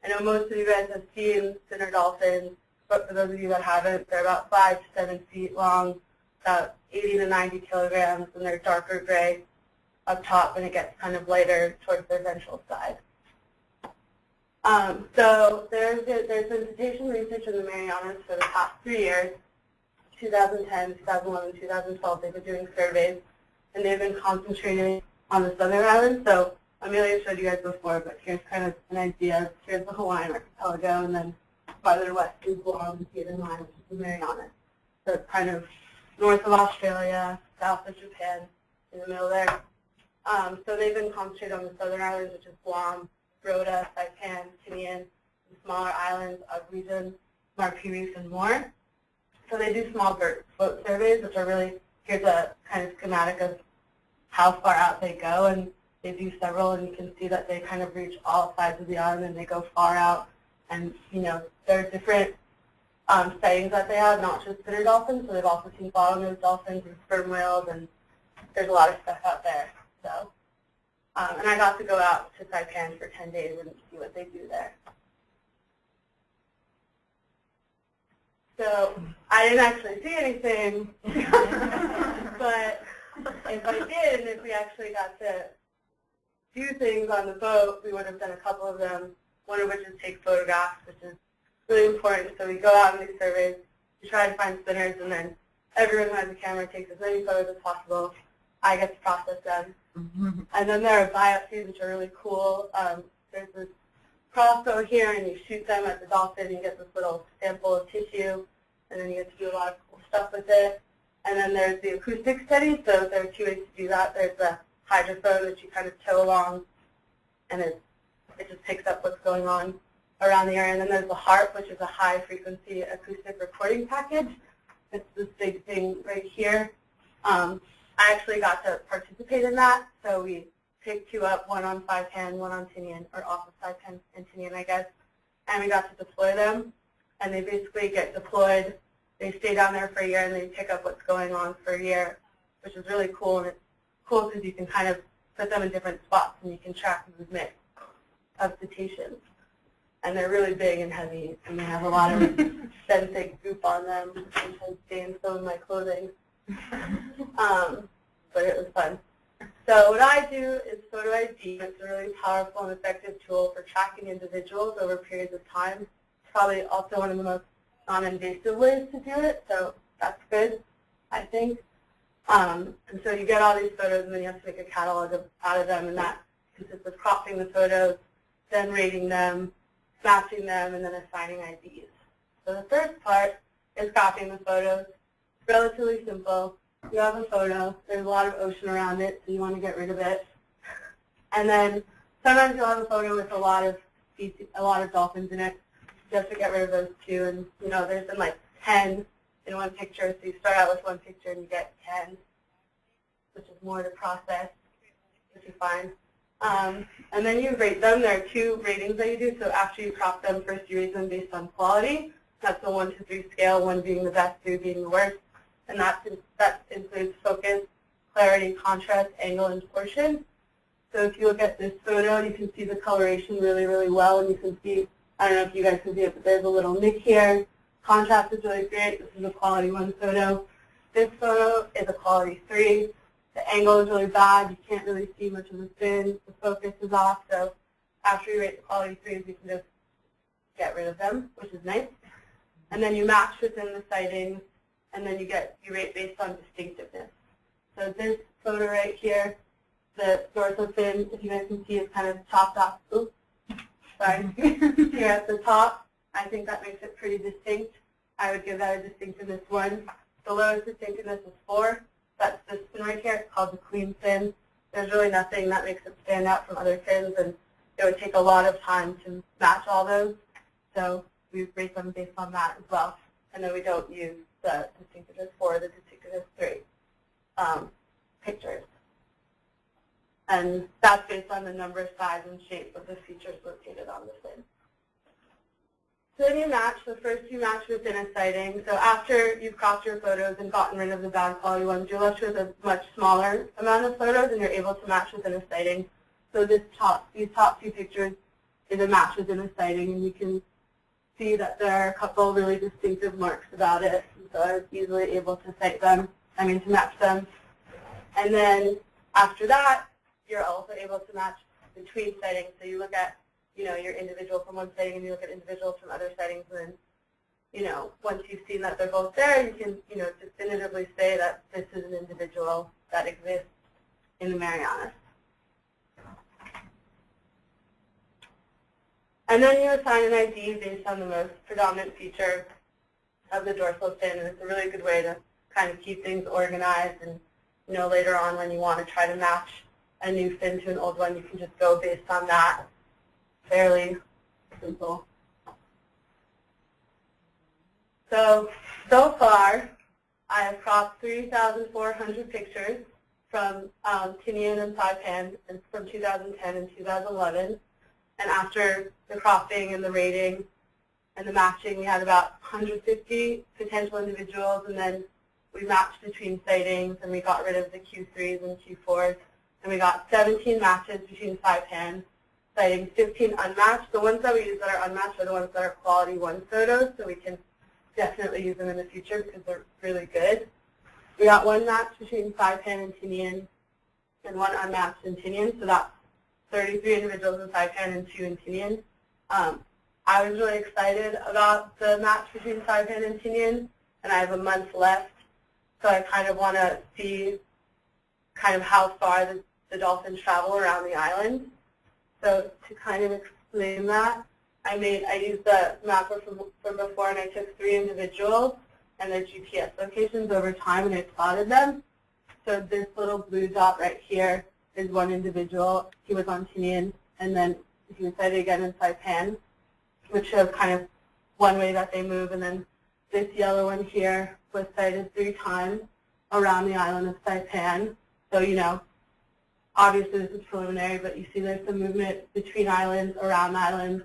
I know most of you guys have seen center dolphins, but for those of you that haven't, they're about 5 to 7 feet long, about 80 to 90 kilograms, and they're darker gray up top, and it gets kind of lighter towards their ventral side. So there's been citation research in the Marianas for the past 3 years, 2010, 2011, 2012. They've been doing surveys, and they've been concentrating on the southern islands. So Amelia showed you guys before, but here's kind of an idea. Here's the Hawaiian archipelago, and then farther west is Guam and Southern Line, which is the Marianas. So it's kind of north of Australia, south of Japan, in the middle there. So they've been concentrated on the southern islands, which is Guam, Rota, Saipan, Tinian, and smaller islands of region, Marquis Reef, and more. So they do small boat surveys, which are really, here's a kind of schematic of how far out they go, and they do several, and you can see that they kind of reach all sides of the island, and they go far out. And, there are different sightings that they have, not just center dolphins, so they've also seen bottlenose dolphins and sperm whales, and there's a lot of stuff out there. So, and I got to go out to Saipan for 10 days and see what they do there. So I didn't actually see anything, but if I did, and if we actually got to do things on the boat, we would have done a couple of them, one of which is take photographs, which is really important. So we go out on these surveys, we try to find spinners, and then everyone who has a camera takes as many photos as possible. I get to process them. And then there are biopsies, which are really cool. There's this crossbow here, and you shoot them at the dolphin, and you get this little sample of tissue, and then you get to do a lot of cool stuff with it. And then there's the acoustic study. So there are 2 ways to do that. There's the hydrophone that you kind of tow along, and it just picks up what's going on around the area. And then there's the HARP, which is a high-frequency acoustic recording package. It's this big thing right here. I actually got to participate in that. So we picked 2 up, one on Saipan, one on Tinian, or off of Saipan and Tinian, I guess. And we got to deploy them. And they basically get deployed. They stay down there for a year, and they pick up what's going on for a year, which is really cool. And it's cool because you can kind of put them in different spots, and you can track movement of cetaceans. And they're really big and heavy, and they have a lot of benthic goop on them, which has stained some of my clothing. But it was fun. So what I do is photo ID. It's a really powerful and effective tool for tracking individuals over periods of time. It's probably also one of the most non-invasive ways to do it, so that's good. I think. And so you get all these photos, and then you have to make a catalog out of them, and that consists of cropping the photos, then rating them, matching them, and then assigning IDs. So the first part is cropping the photos. It's relatively simple. You have a photo. There's a lot of ocean around it, so you want to get rid of it. And then sometimes you'll have a photo with a lot of dolphins in it. You have to get rid of those too. And there's been like 10 in one picture, so you start out with one picture and you get 10, which is more to process, which is fine. And then you rate them. There are 2 ratings that you do. So after you crop them, first you rate them based on quality. That's a 1 to 3 scale, 1 being the best, 3 being the worst. And that includes focus, clarity, contrast, angle, and torsion. So if you look at this photo, you can see the coloration really, really well. And you can see, I don't know if you guys can see it, but there's a little nick here. Contrast is really great. This is a quality 1 photo. This photo is a quality 3. The angle is really bad. You can't really see much of the fin. The focus is off. So after you rate the quality 3s, you can just get rid of them, which is nice. And then you match within the sightings, and then you rate based on distinctiveness. So this photo right here, the dorsal fin, if you guys can see, is kind of chopped off. Oops, sorry. Here at the top, I think that makes it pretty distinct. I would give that a distinctiveness 1. The lowest distinctiveness is 4. That's this fin right here. It's called the clean fin. There's really nothing that makes it stand out from other fins, and it would take a lot of time to match all those. So we rate them based on that as well. And then we don't use the distinctiveness 4 or the distinctiveness 3 pictures. And that's based on the number, size, and shape of the features located on the fin. So then you match. So first you match within a sighting. So after you've cropped your photos and gotten rid of the bad quality ones, you're left with a much smaller amount of photos, and you're able to match within a sighting. So these top 2 pictures is a match within a sighting, and you can see that there are a couple really distinctive marks about it. So I was easily able to to match them. And then after that, you're also able to match between sightings. So you look at your individual from one sighting, and you look at individuals from other sightings, and then, once you've seen that they're both there, you can, definitively say that this is an individual that exists in the Marianas. And then you assign an ID based on the most predominant feature of the dorsal fin, and it's a really good way to kind of keep things organized, and, later on when you want to try to match a new fin to an old one, you can just go based on that. Fairly simple. So far, I have cropped 3,400 pictures from Tinian and Saipan from 2010 and 2011. And after the cropping and the rating and the matching, we had about 150 potential individuals, and then we matched between sightings, and we got rid of the Q3s and Q4s, and we got 17 matches between Saipan sightings, 15 unmatched. The ones that we use that are unmatched are the ones that are quality 1 photos, so we can definitely use them in the future because they're really good. We got 1 match between Saipan and Tinian, and 1 unmatched in Tinian, so that's 33 individuals in Saipan and 2 in Tinian. I was really excited about the match between Saipan and Tinian, and I have a month left, so I kind of want to see kind of how far the dolphins travel around the island. So to kind of explain that, I used the mapper from before, and I took 3 individuals and their GPS locations over time, and I plotted them. So this little blue dot right here is 1 individual. He was on Tinian, and then he was sighted again in Saipan, which shows kind of one way that they move. And then this yellow one here was sighted 3 times around the island of Saipan. So, obviously this is preliminary, but you see there's some movement between islands, around islands.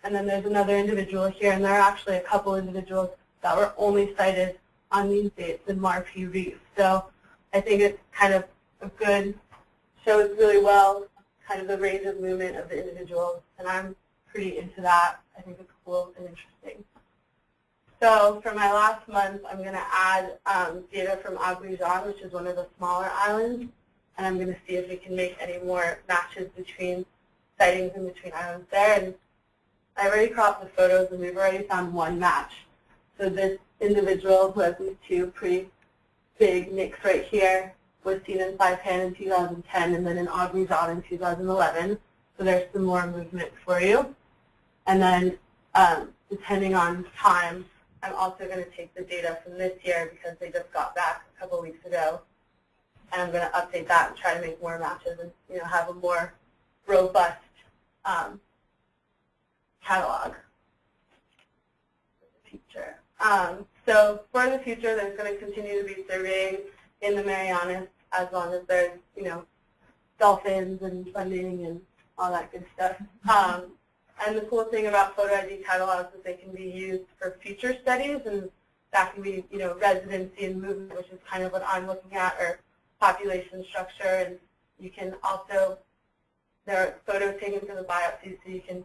And then there's another individual here, and there are actually a couple individuals that were only sighted on these dates in Marquee Reef. So I think it's kind of a good, shows really well kind of the range of movement of the individuals, and I'm pretty into that. I think it's cool and interesting. So for my last month, I'm going to add data from Aguijan, which is one of the smaller islands, and I'm going to see if we can make any more matches between sightings in between islands there. And I already cropped the photos, and we've already found 1 match. So this individual who has these 2 pretty big nix right here was seen in Saipan in 2010 and then in Augmezon in 2011. So there's some more movement for you. And then depending on time, I'm also going to take the data from this year because they just got back a couple weeks ago. And I'm going to update that and try to make more matches and have a more robust catalog for the future. So for the future, there's going to continue to be surveying in the Marianas as long as there's, dolphins and funding and all that good stuff. And the cool thing about photo ID catalogs is they can be used for future studies, and that can be, residency and movement, which is kind of what I'm looking at, or population structure. And you can also, there are photos taken from the biopsy, so you can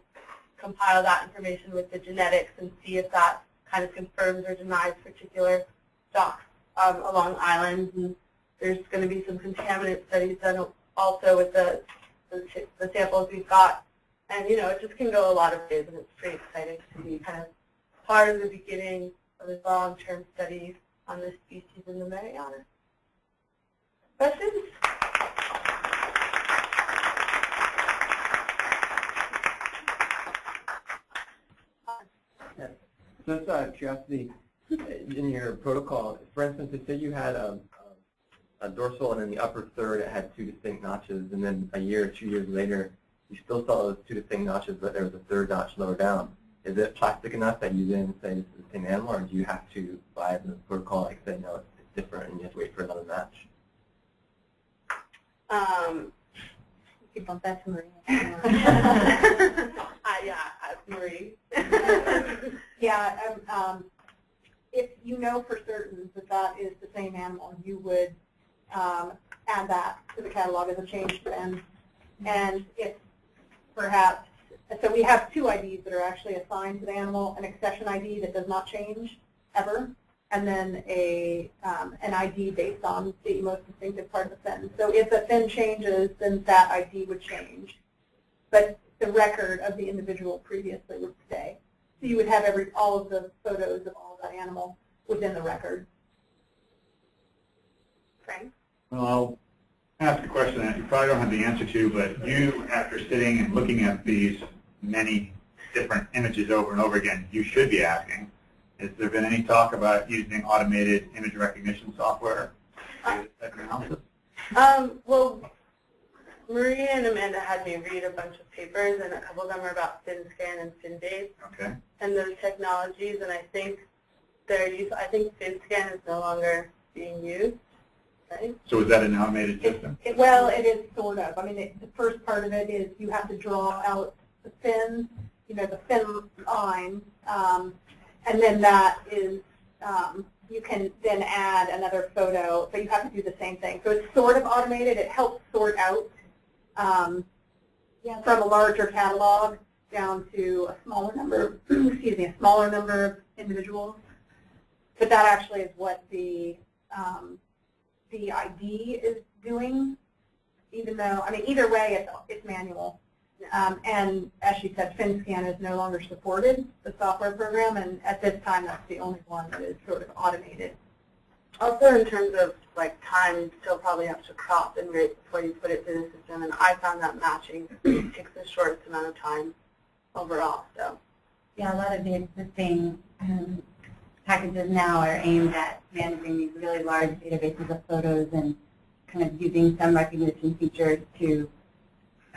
compile that information with the genetics and see if that kind of confirms or denies particular stocks along islands. And there's going to be some contaminant studies done also with the samples we've got. And, it just can go a lot of ways, and it's pretty exciting to be kind of part of the beginning of a long-term study on this species in the Marianas. Questions? Just out of curiosity, in your protocol, for instance, if say you had a dorsal and in the upper third it had 2 distinct notches, and then a year or 2 years later you still saw those 2 distinct notches, but there was a third notch lower down. Is it plastic enough that you then say this is the same animal, or do you have to, by the protocol, like say, no, it's different, and you have to wait for another match? You can bump that to Marie. Yeah, Marie. Yeah, if you know for certain that that is the same animal, you would add that to the catalog as a change trend. And if perhaps, so we have 2 IDs that are actually assigned to the animal, an accession ID that does not change ever, and then an ID based on the most distinctive part of the fin. So if the fin changes, then that ID would change. But the record of the individual previously would stay. So you would have all of the photos of all that animal within the record. Frank? Well, I'll ask a question that you probably don't have the answer to, but you, after sitting and looking at these many different images over and over again, you should be asking, has there been any talk about using automated image recognition software to do this type of analysis? Well, Maria and Amanda had me read a bunch of papers, and a couple of them are about FinScan and FinBase and those technologies, and I think FinScan is no longer being used. Right? So is that an automated system? Well, it is sort of. I mean, the first part of it is you have to draw out the fins, the fin line, and then that is, you can then add another photo, but you have to do the same thing. So it's sort of automated. It helps sort out from a larger catalog down to a smaller number, a smaller number of individuals. But that actually is what the ID is doing, even though, I mean, either way, it's manual. And as she said, FinScan is no longer supported, the software program, and at this time, that's the only one that is sort of automated. Also, in terms of time, you still probably have to crop and rate before you put it through the system, and I found that matching takes the shortest amount of time overall. So, yeah, a lot of the existing packages now are aimed at managing these really large databases of photos and kind of using some recognition features to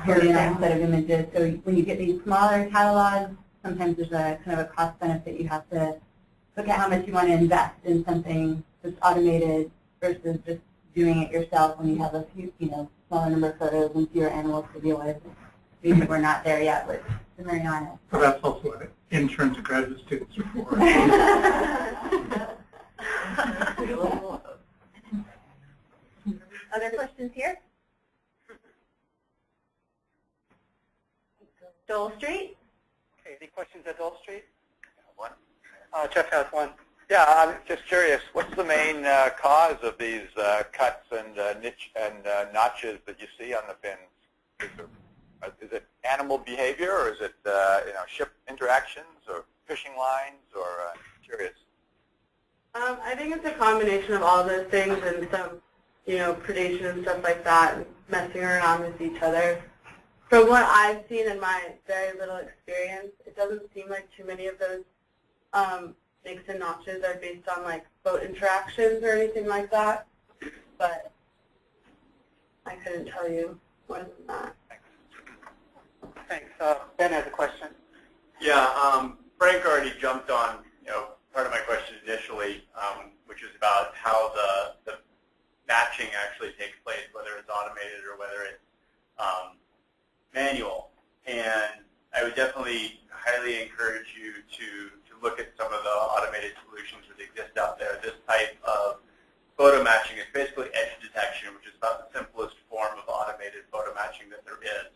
sort in that set of images. So when you get these smaller catalogs, sometimes there's a kind of a cost benefit. You have to look at how much you want to invest in something that's automated versus just doing it yourself when you have a few, smaller number of photos and fewer animals to deal with. Maybe we're not there yet with the Marianas. So that's also what interns and graduate students are for. Other questions here? Dole Street? Okay, any questions at Dole Street? One. Jeff has one. Yeah, I'm just curious, what's the main cause of these cuts and notches that you see on the fins? Is it animal behavior, or is it ship interactions, or fishing lines, or curious? I think it's a combination of all those things and some, predation and stuff like that, and messing around with each other. From what I've seen in my very little experience, it doesn't seem like too many of those nicks and notches are based on like boat interactions or anything like that. But I couldn't tell you more than that. Thanks. Ben has a question. Yeah, Frank already jumped on, part of my question initially, which is about how the matching actually takes place, whether it's automated or whether it's manual. And I would definitely highly encourage you to look at some of the automated solutions that exist out there. This type of photo matching is basically edge detection, which is about the simplest form of automated photo matching that there is.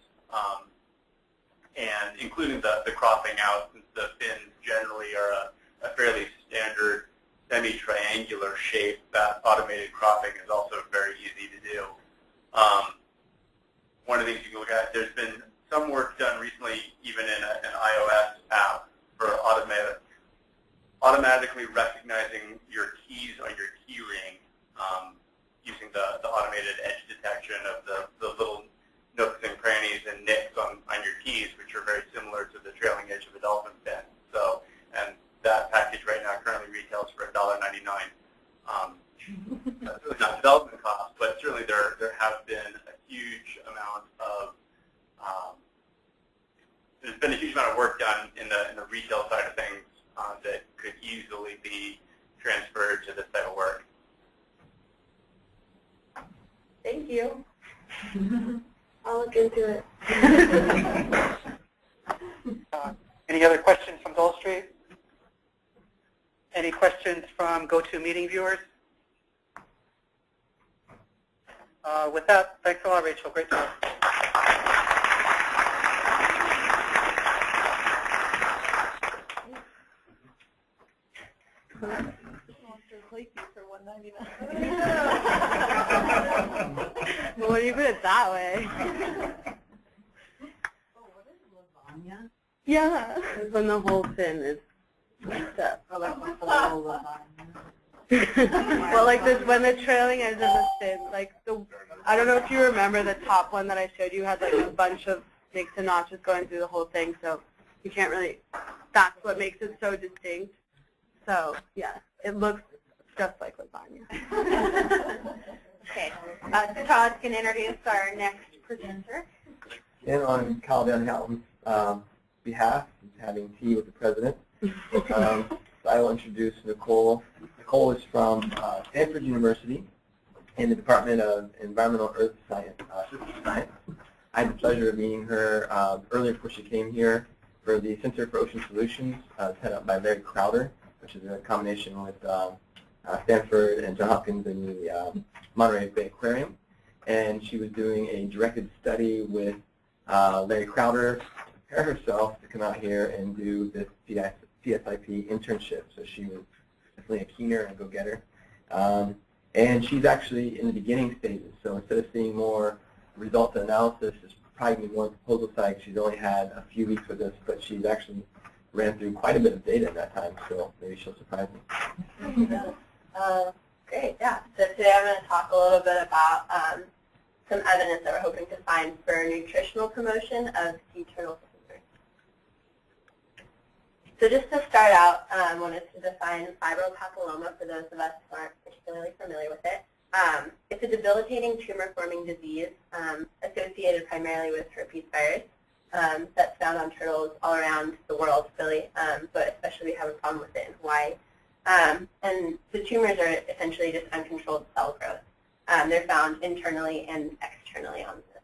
And including the cropping out, since the fins generally are a fairly standard semi-triangular shape, that automated cropping is also very easy to do. One of the things you can look at, there's been some work done recently, even in an iOS app, for automatically recognizing your keys on your key ring using the automated edge detection of the little nooks and crannies and nicks on your keys, which are very similar to the trailing edge of a dolphin fin. So, and that package right now currently retails for $1.99. That's really not development cost, but certainly there have been a huge amount of there's been a huge amount of work done in the retail side of things that could easily be transferred to this type of work. Thank you. I'll look into it. Any other questions from Dole Street? Any questions from GoToMeeting viewers? With that, thanks a lot, Rachel. Great job. For $1.99. Well, what do you put it that way? Oh, what is lasagna? Yeah. It's when the whole fin is messed up. Oh, like the whole lasagna. Well, like this, when the trailing edge of the fin, like I don't know if you remember the top one that I showed you had like a bunch of nicks and notches going through the whole thing, so you can't really, that's what makes it so distinct. So, yeah, it looks just like lasagna. Okay, so Todd's going to introduce our next presenter. And on Kapiolani's behalf, he's having tea with the president. So I will introduce Nicole. Nicole is from Stanford University in the Department of Environmental Earth Science, System Science. I had the pleasure of meeting her earlier before she came here for the Center for Ocean Solutions, set up by Larry Crowder, which is a combination with Stanford and Johns Hopkins in the Monterey Bay Aquarium. And she was doing a directed study with Larry Crowder to prepare herself to come out here and do this PSIP internship. So she was definitely a keener and a go-getter. And she's actually in the beginning stages. So instead of seeing more results analysis, it's probably more proposal side. She's only had a few weeks with us, but she's actually ran through quite a bit of data in that time, so maybe she'll surprise me. Great, yeah. So today I'm going to talk a little bit about some evidence that we're hoping to find for nutritional promotion of sea turtle swimmers. So just to start out, I wanted to define fibropapilloma for those of us who aren't particularly familiar with it. It's a debilitating tumor-forming disease associated primarily with herpes virus. That's found on turtles all around the world, really, but especially we have a problem with it in Hawaii. And the tumors are essentially just uncontrolled cell growth. They're found internally and externally on the turtle.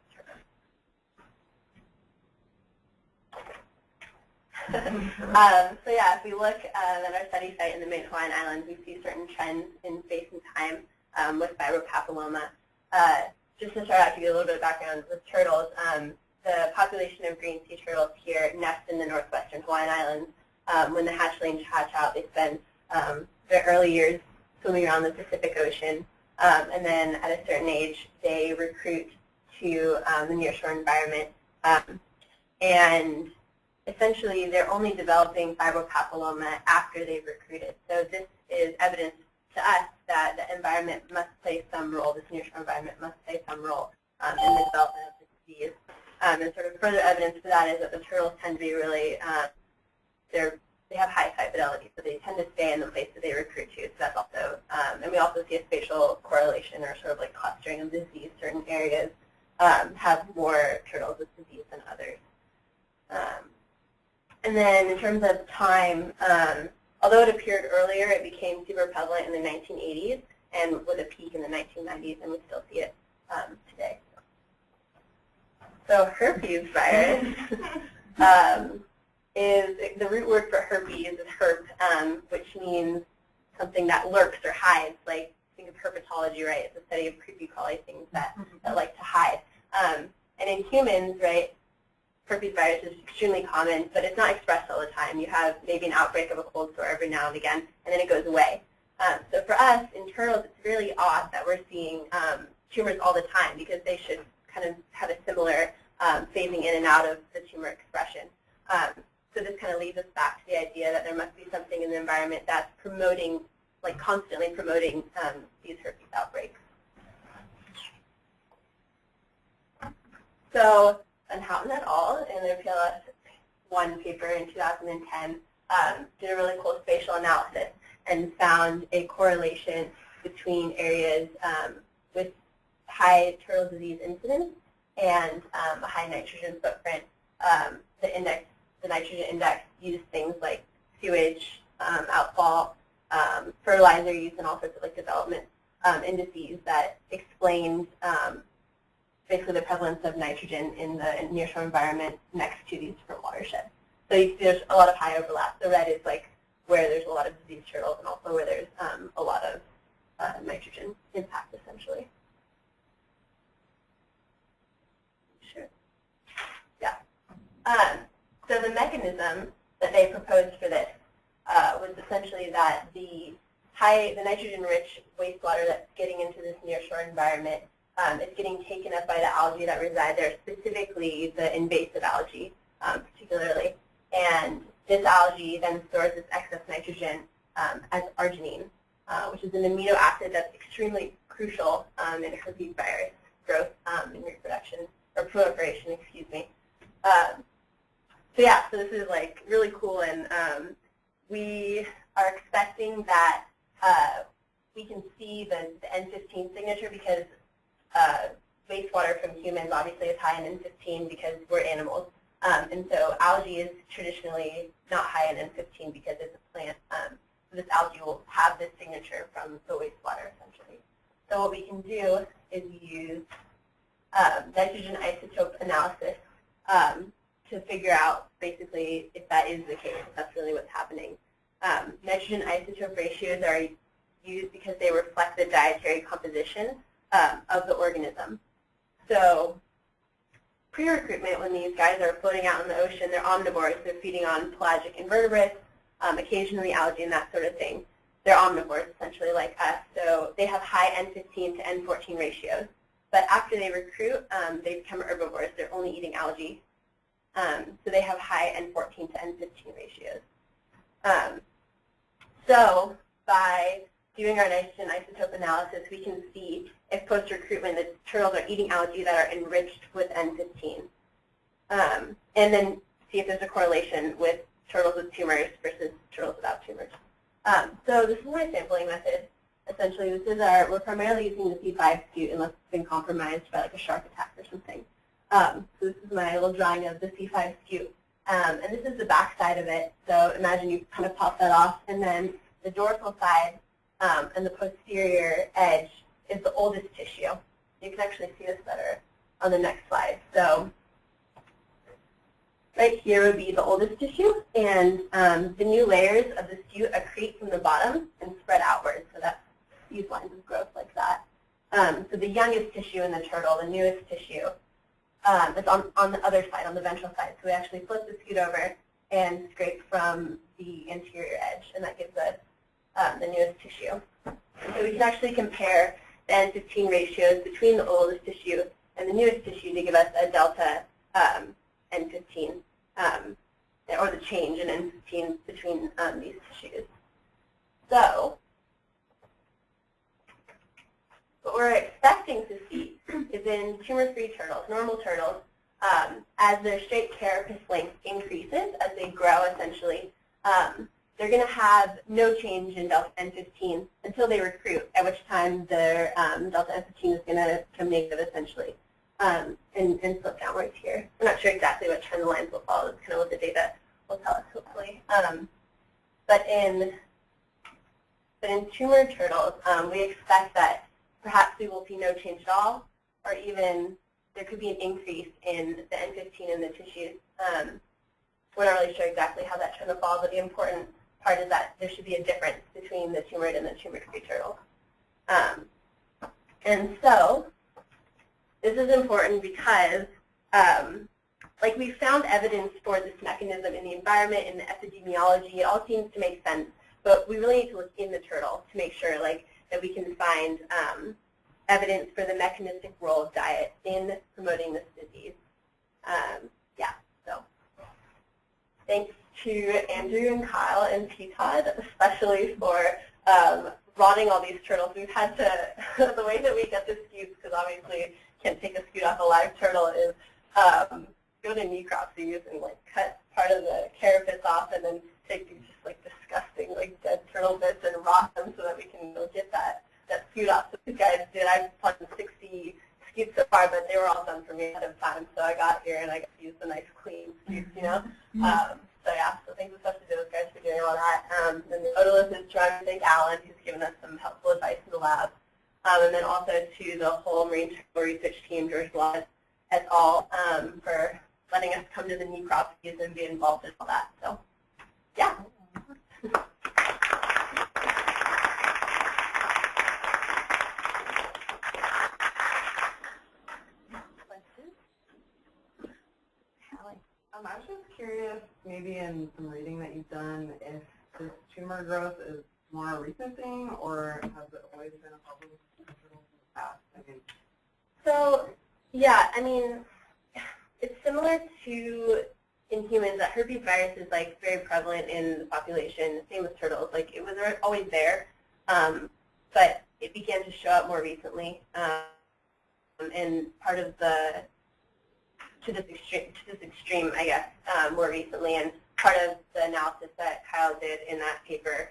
So yeah, if we look at our study site in the Mid-Hawaiian Islands, we see certain trends in space and time with fibropapilloma. Just to start out, to give you a little bit of background with turtles, the population of green sea turtles here nest in the northwestern Hawaiian Islands. When the hatchlings hatch out, they spend their early years swimming around the Pacific Ocean, and then at a certain age, they recruit to the nearshore environment, and essentially they're only developing fibropapilloma after they've recruited. So this is evidence to us that the environment must play some role, this nearshore environment must play some role in the development of the disease. And sort of further evidence for that is that the turtles tend to be really, they have high site fidelity, so they tend to stay in the place that they recruit to. So that's also, and we also see a spatial correlation or sort of like clustering of disease. Certain areas have more turtles with disease than others. And then in terms of time, although it appeared earlier, it became super prevalent in the 1980s and with a peak in the 1990s, and we still see it today. So herpes virus is, the root word for herpes is herp, which means something that lurks or hides. Like, think of herpetology, right? It's a study of creepy crawly things that like to hide. And in humans, right, herpes virus is extremely common, but it's not expressed all the time. You have maybe an outbreak of a cold sore every now and again, and then it goes away. So for us, in turtles, it's really odd that we're seeing tumors all the time, because they should kind of have a similar phasing in and out of the tumor expression. So this kind of leads us back to the idea that there must be something in the environment that's promoting, like constantly promoting these herpes outbreaks. So Van Houten et al. In their PLS1 paper in 2010 did a really cool spatial analysis and found a correlation between areas with high turtle disease incidence and a high nitrogen footprint. The nitrogen index used things like sewage, outfall, fertilizer use, and all sorts of like development indices that explained basically the prevalence of nitrogen in the nearshore environment next to these different watersheds. So you see there's a lot of high overlap. The red is like where there's a lot of disease turtles, and also where there's a lot of nitrogen impact, essentially. Sure. Yeah. So the mechanism that they proposed for this was essentially that the nitrogen-rich wastewater that's getting into this nearshore environment is getting taken up by the algae that reside there, specifically the invasive algae, particularly. And this algae then stores this excess nitrogen as arginine, which is an amino acid that's extremely crucial in herpes virus growth and reproduction, or proliferation, excuse me. So yeah, so this is like really cool, and we are expecting that we can see the N15 signature, because wastewater from humans obviously is high in N15 because we're animals. And so algae is traditionally not high in N15 because it's a plant. So this algae will have this signature from the wastewater, essentially. So what we can do is use nitrogen isotope analysis to figure out basically if that is the case, if that's really what's happening. Nitrogen isotope ratios are used because they reflect the dietary composition of the organism. So pre-recruitment, when these guys are floating out in the ocean, they're omnivores. They're feeding on pelagic invertebrates, occasionally algae and that sort of thing. They're omnivores, essentially like us. So they have high N15 to N14 ratios. But after they recruit, they become herbivores. They're only eating algae. So they have high N14 to N15 ratios. So by doing our nitrogen isotope analysis, we can see if post-recruitment the turtles are eating algae that are enriched with N15. And then see if there's a correlation with turtles with tumors versus turtles without tumors. So this is my sampling method. Essentially, this is we're primarily using the C5 scute unless it's been compromised by like a shark attack or something. So this is my little drawing of the C5 scute. And this is the back side of it. So imagine you kind of pop that off, and then the dorsal side and the posterior edge is the oldest tissue. You can actually see this better on the next slide. So right here would be the oldest tissue, and the new layers of the scute accrete from the bottom and spread outwards. So that's these lines of growth like that. So the youngest tissue in the turtle, the newest tissue, is on the other side, on the ventral side. So we actually flip the scute over and scrape from the anterior edge, and that gives us the newest tissue. And so we can actually compare the N15 ratios between the oldest tissue and the newest tissue to give us a delta N15, or the change in N15 between these tissues. So what we're expecting to see is in tumor-free turtles, normal turtles, as their straight carapace length increases, as they grow essentially, they're going to have no change in delta N15 until they recruit, at which time their delta N15 is going to become negative essentially and slip downwards here. We're not sure exactly what trend lines will follow. That's kind of what the data will tell us, hopefully. But in tumor turtles, we expect that perhaps we will see no change at all, or even there could be an increase in the N15 in the tissues. We're not really sure exactly how that trend will follow, but the important part is that there should be a difference between the tumored and the tumor-free turtles. And so this is important because like we found evidence for this mechanism in the environment, in the epidemiology. It all seems to make sense, but we really need to look in the turtle to make sure that we can find evidence for the mechanistic role of diet in promoting this disease. Yeah, so thanks to Andrew and Kyle and P-Todd, especially for rotting all these turtles. We've had to, the way that we get the scutes, because obviously you can't take a scute off a live turtle, is go to necropsies and cut part of the carapace off and then take these just disgusting dead turtle bits and rot them so that we can get that scute off. So these guys did. I've done 60 scutes so far, but they were all done for me ahead of time. So I got here and I got to use the nice clean scutes, you know. So yeah, so thanks especially to those guys for doing all that. And the otolith is trying to thank Alan, who's given us some helpful advice in the lab. And then also to the whole marine turtle research team, George Laws et al., for letting us come to the necropsies and be involved in all that. So yeah. I was just curious, maybe in some reading that you've done, if this tumor growth is more a recent thing, or has it always been a problem in the past? So, yeah, I mean, it's similar to in humans that herpes virus is very prevalent in the population. Same with turtles. It was always there, but it began to show up more recently, and part of the to this extreme, I guess, more recently. And part of the analysis that Kyle did in that paper,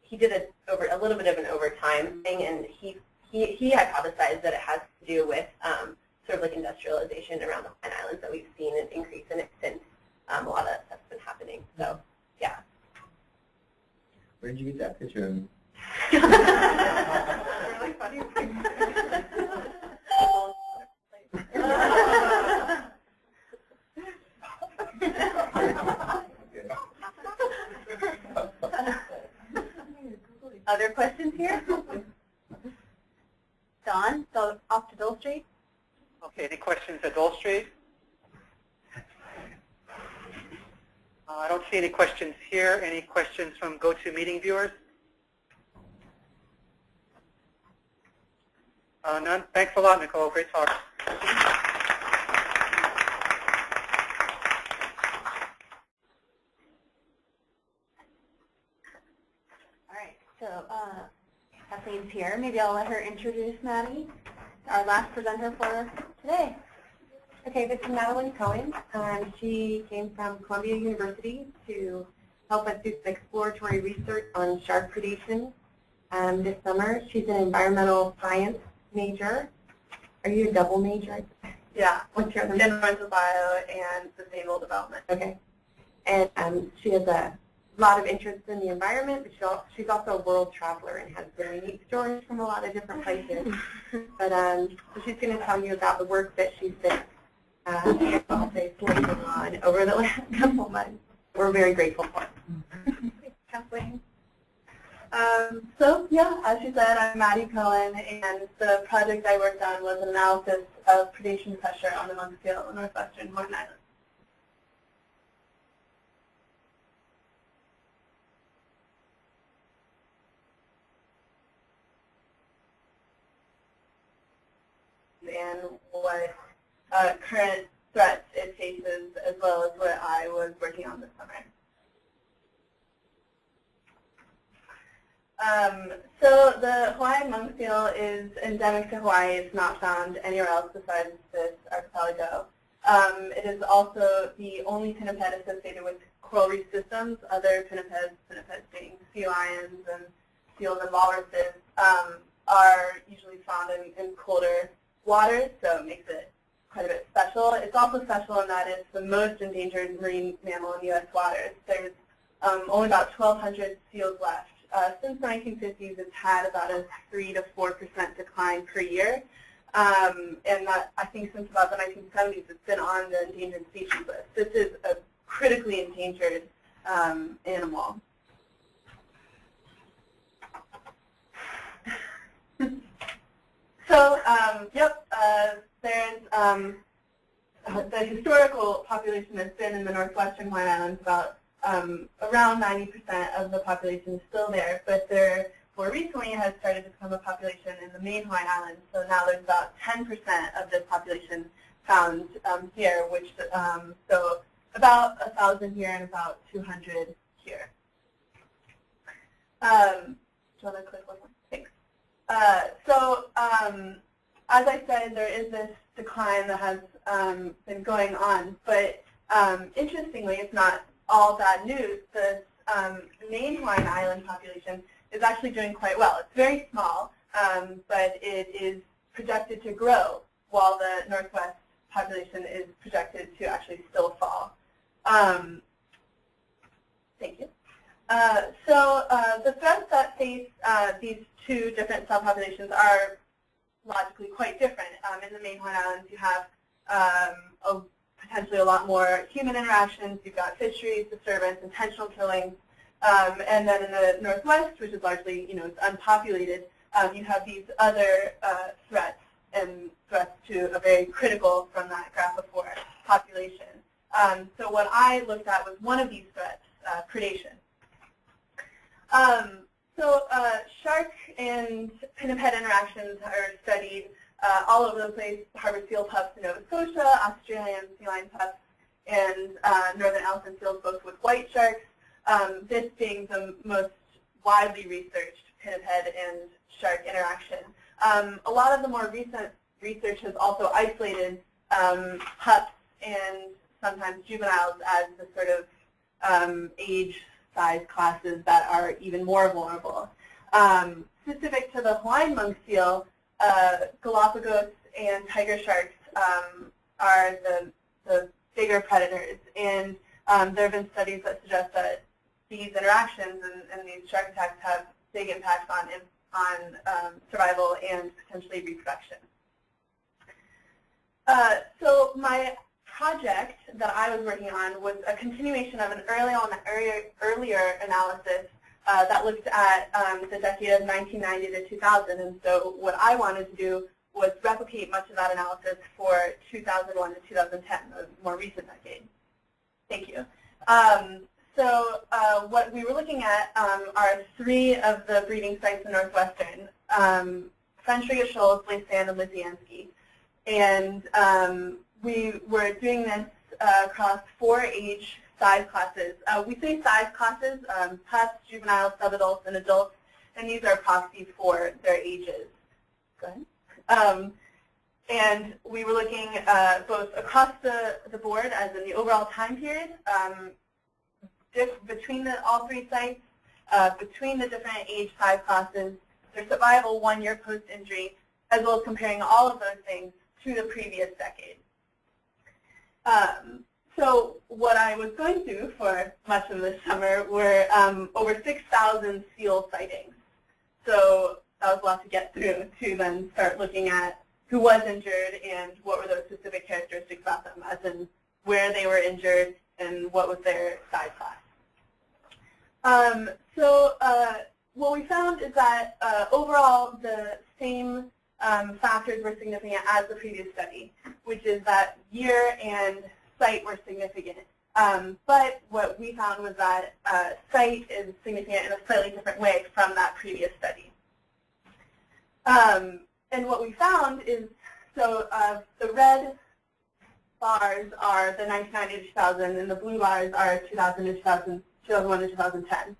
he did a little bit of an overtime thing, and he hypothesized that it has to do with industrialization around the Hawaiian Islands, that we've seen an increase in it since a lot of that stuff's been happening. So, yeah. Where did you get that picture of? Really funny. Other questions here? Don, so off to Dole Street. Okay, any questions at Dole Street? I don't see any questions here. Any questions from GoToMeeting viewers? None? Thanks a lot, Nicole. Great talk. So Kathleen's here. Maybe I'll let her introduce Maddie, our last presenter for today. Okay, this is Madeline Cohen. She came from Columbia University to help us do some exploratory research on shark predation this summer. She's an environmental science major. Are you a double major? Yeah. What's your other? Environmental bio and sustainable development. Okay. And she has a lot of interest in the environment, but she's also a world traveler and has very neat stories from a lot of different places. But so she's going to tell you about the work that she's been working on over the last couple of months. We're very grateful for it. Thanks, Kathleen. So yeah, as she said, I'm Maddie Cohen, and the project I worked on was an analysis of predation pressure on the Montesquieu northwestern Hawaiian Islands. And what current threats it faces, as well as what I was working on this summer. So the Hawaiian monk seal is endemic to Hawaii. It's not found anywhere else besides this archipelago. It is also the only pinniped associated with coral reef systems. Other pinnipeds being sea lions and seals and walruses, are usually found in colder waters, so it makes it quite a bit special. It's also special in that it's the most endangered marine mammal in U.S. waters. There's only about 1,200 seals left. Since the 1950s, it's had about a 3 to 4% decline per year. And that, I think since about the 1970s, it's been on the endangered species list. This is a critically endangered animal. So, there's the historical population has been in the northwestern Hawaiian Islands. About around 90% of the population is still there, but there more recently has started to become a population in the main Hawaiian Islands. So now there's about 10% of this population found here, which so about 1,000 here and about 200 here. Do you want to click one more? Thanks. As I said, there is this decline that has been going on, but interestingly, it's not all bad news. The main Hawaiian Island population is actually doing quite well. It's very small, but it is projected to grow, while the northwest population is projected to actually still fall. Thank you. The threats that face these two different subpopulations are logically quite different. In the main Hawaiian Islands, you have potentially a lot more human interactions. You've got fisheries, disturbance, intentional killing. And then in the northwest, which is largely, it's unpopulated, you have these other threats, and threats to a very critical from that graph before population. So what I looked at was one of these threats, predation. Shark and pinniped interactions are studied all over the place. Harbor seal pups in Nova Scotia, Australian sea lion pups, and northern elephant seals, both with white sharks. This being the most widely researched pinniped and shark interaction. A lot of the more recent research has also isolated pups and sometimes juveniles as the sort of age size classes that are even more vulnerable. Specific to the Hawaiian monk seal, Galapagos and tiger sharks are the bigger predators, and there have been studies that suggest that these interactions and these shark attacks have big impacts on survival and potentially reproduction. So my project that I was working on was a continuation of an earlier analysis that looked at the decade of 1990 to 2000. And so what I wanted to do was replicate much of that analysis for 2001 to 2010, a more recent decade. Thank you. What we were looking at are 3 of the breeding sites in Northwestern, French Riga Shoals, Lake Sand, and Lysianski. And we were doing this across 4 age size classes. We say size classes, pups, juveniles, subadults, and adults, and these are proxies for their ages. Go ahead. And we were looking both across the board, as in the overall time period, between all 3 sites, between the different age size classes, their survival 1 year post-injury, as well as comparing all of those things to the previous decade. So what I was going to do for much of this summer were over 6,000 seal sightings. So that was a lot to get through to then start looking at who was injured and what were those specific characteristics about them, as in where they were injured and what was their size class. What we found is that overall the same factors were significant as the previous study, which is that year and site were significant. But what we found was that site is significant in a slightly different way from that previous study. And what we found is, the red bars are the 1990 to 2000, and the blue bars are 2000 to 2001 to 2010.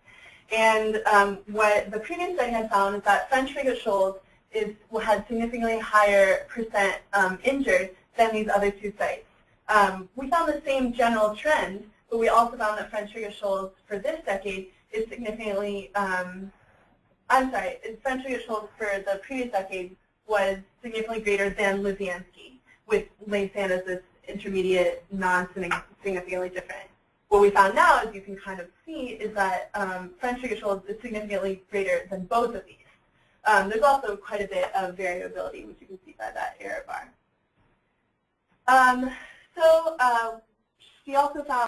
And what the previous study had found is that French frigate shoals had significantly higher percent injured than these other two sites. We found the same general trend, but we also found that French frigate shoals for this decade is significantly, French frigate shoals for the previous decade was significantly greater than Lusiansky, with Laysan as this intermediate, non-significantly different. What we found now, as you can kind of see, is that French frigate shoals is significantly greater than both of these. There's also quite a bit of variability, which you can see by that error bar. She also found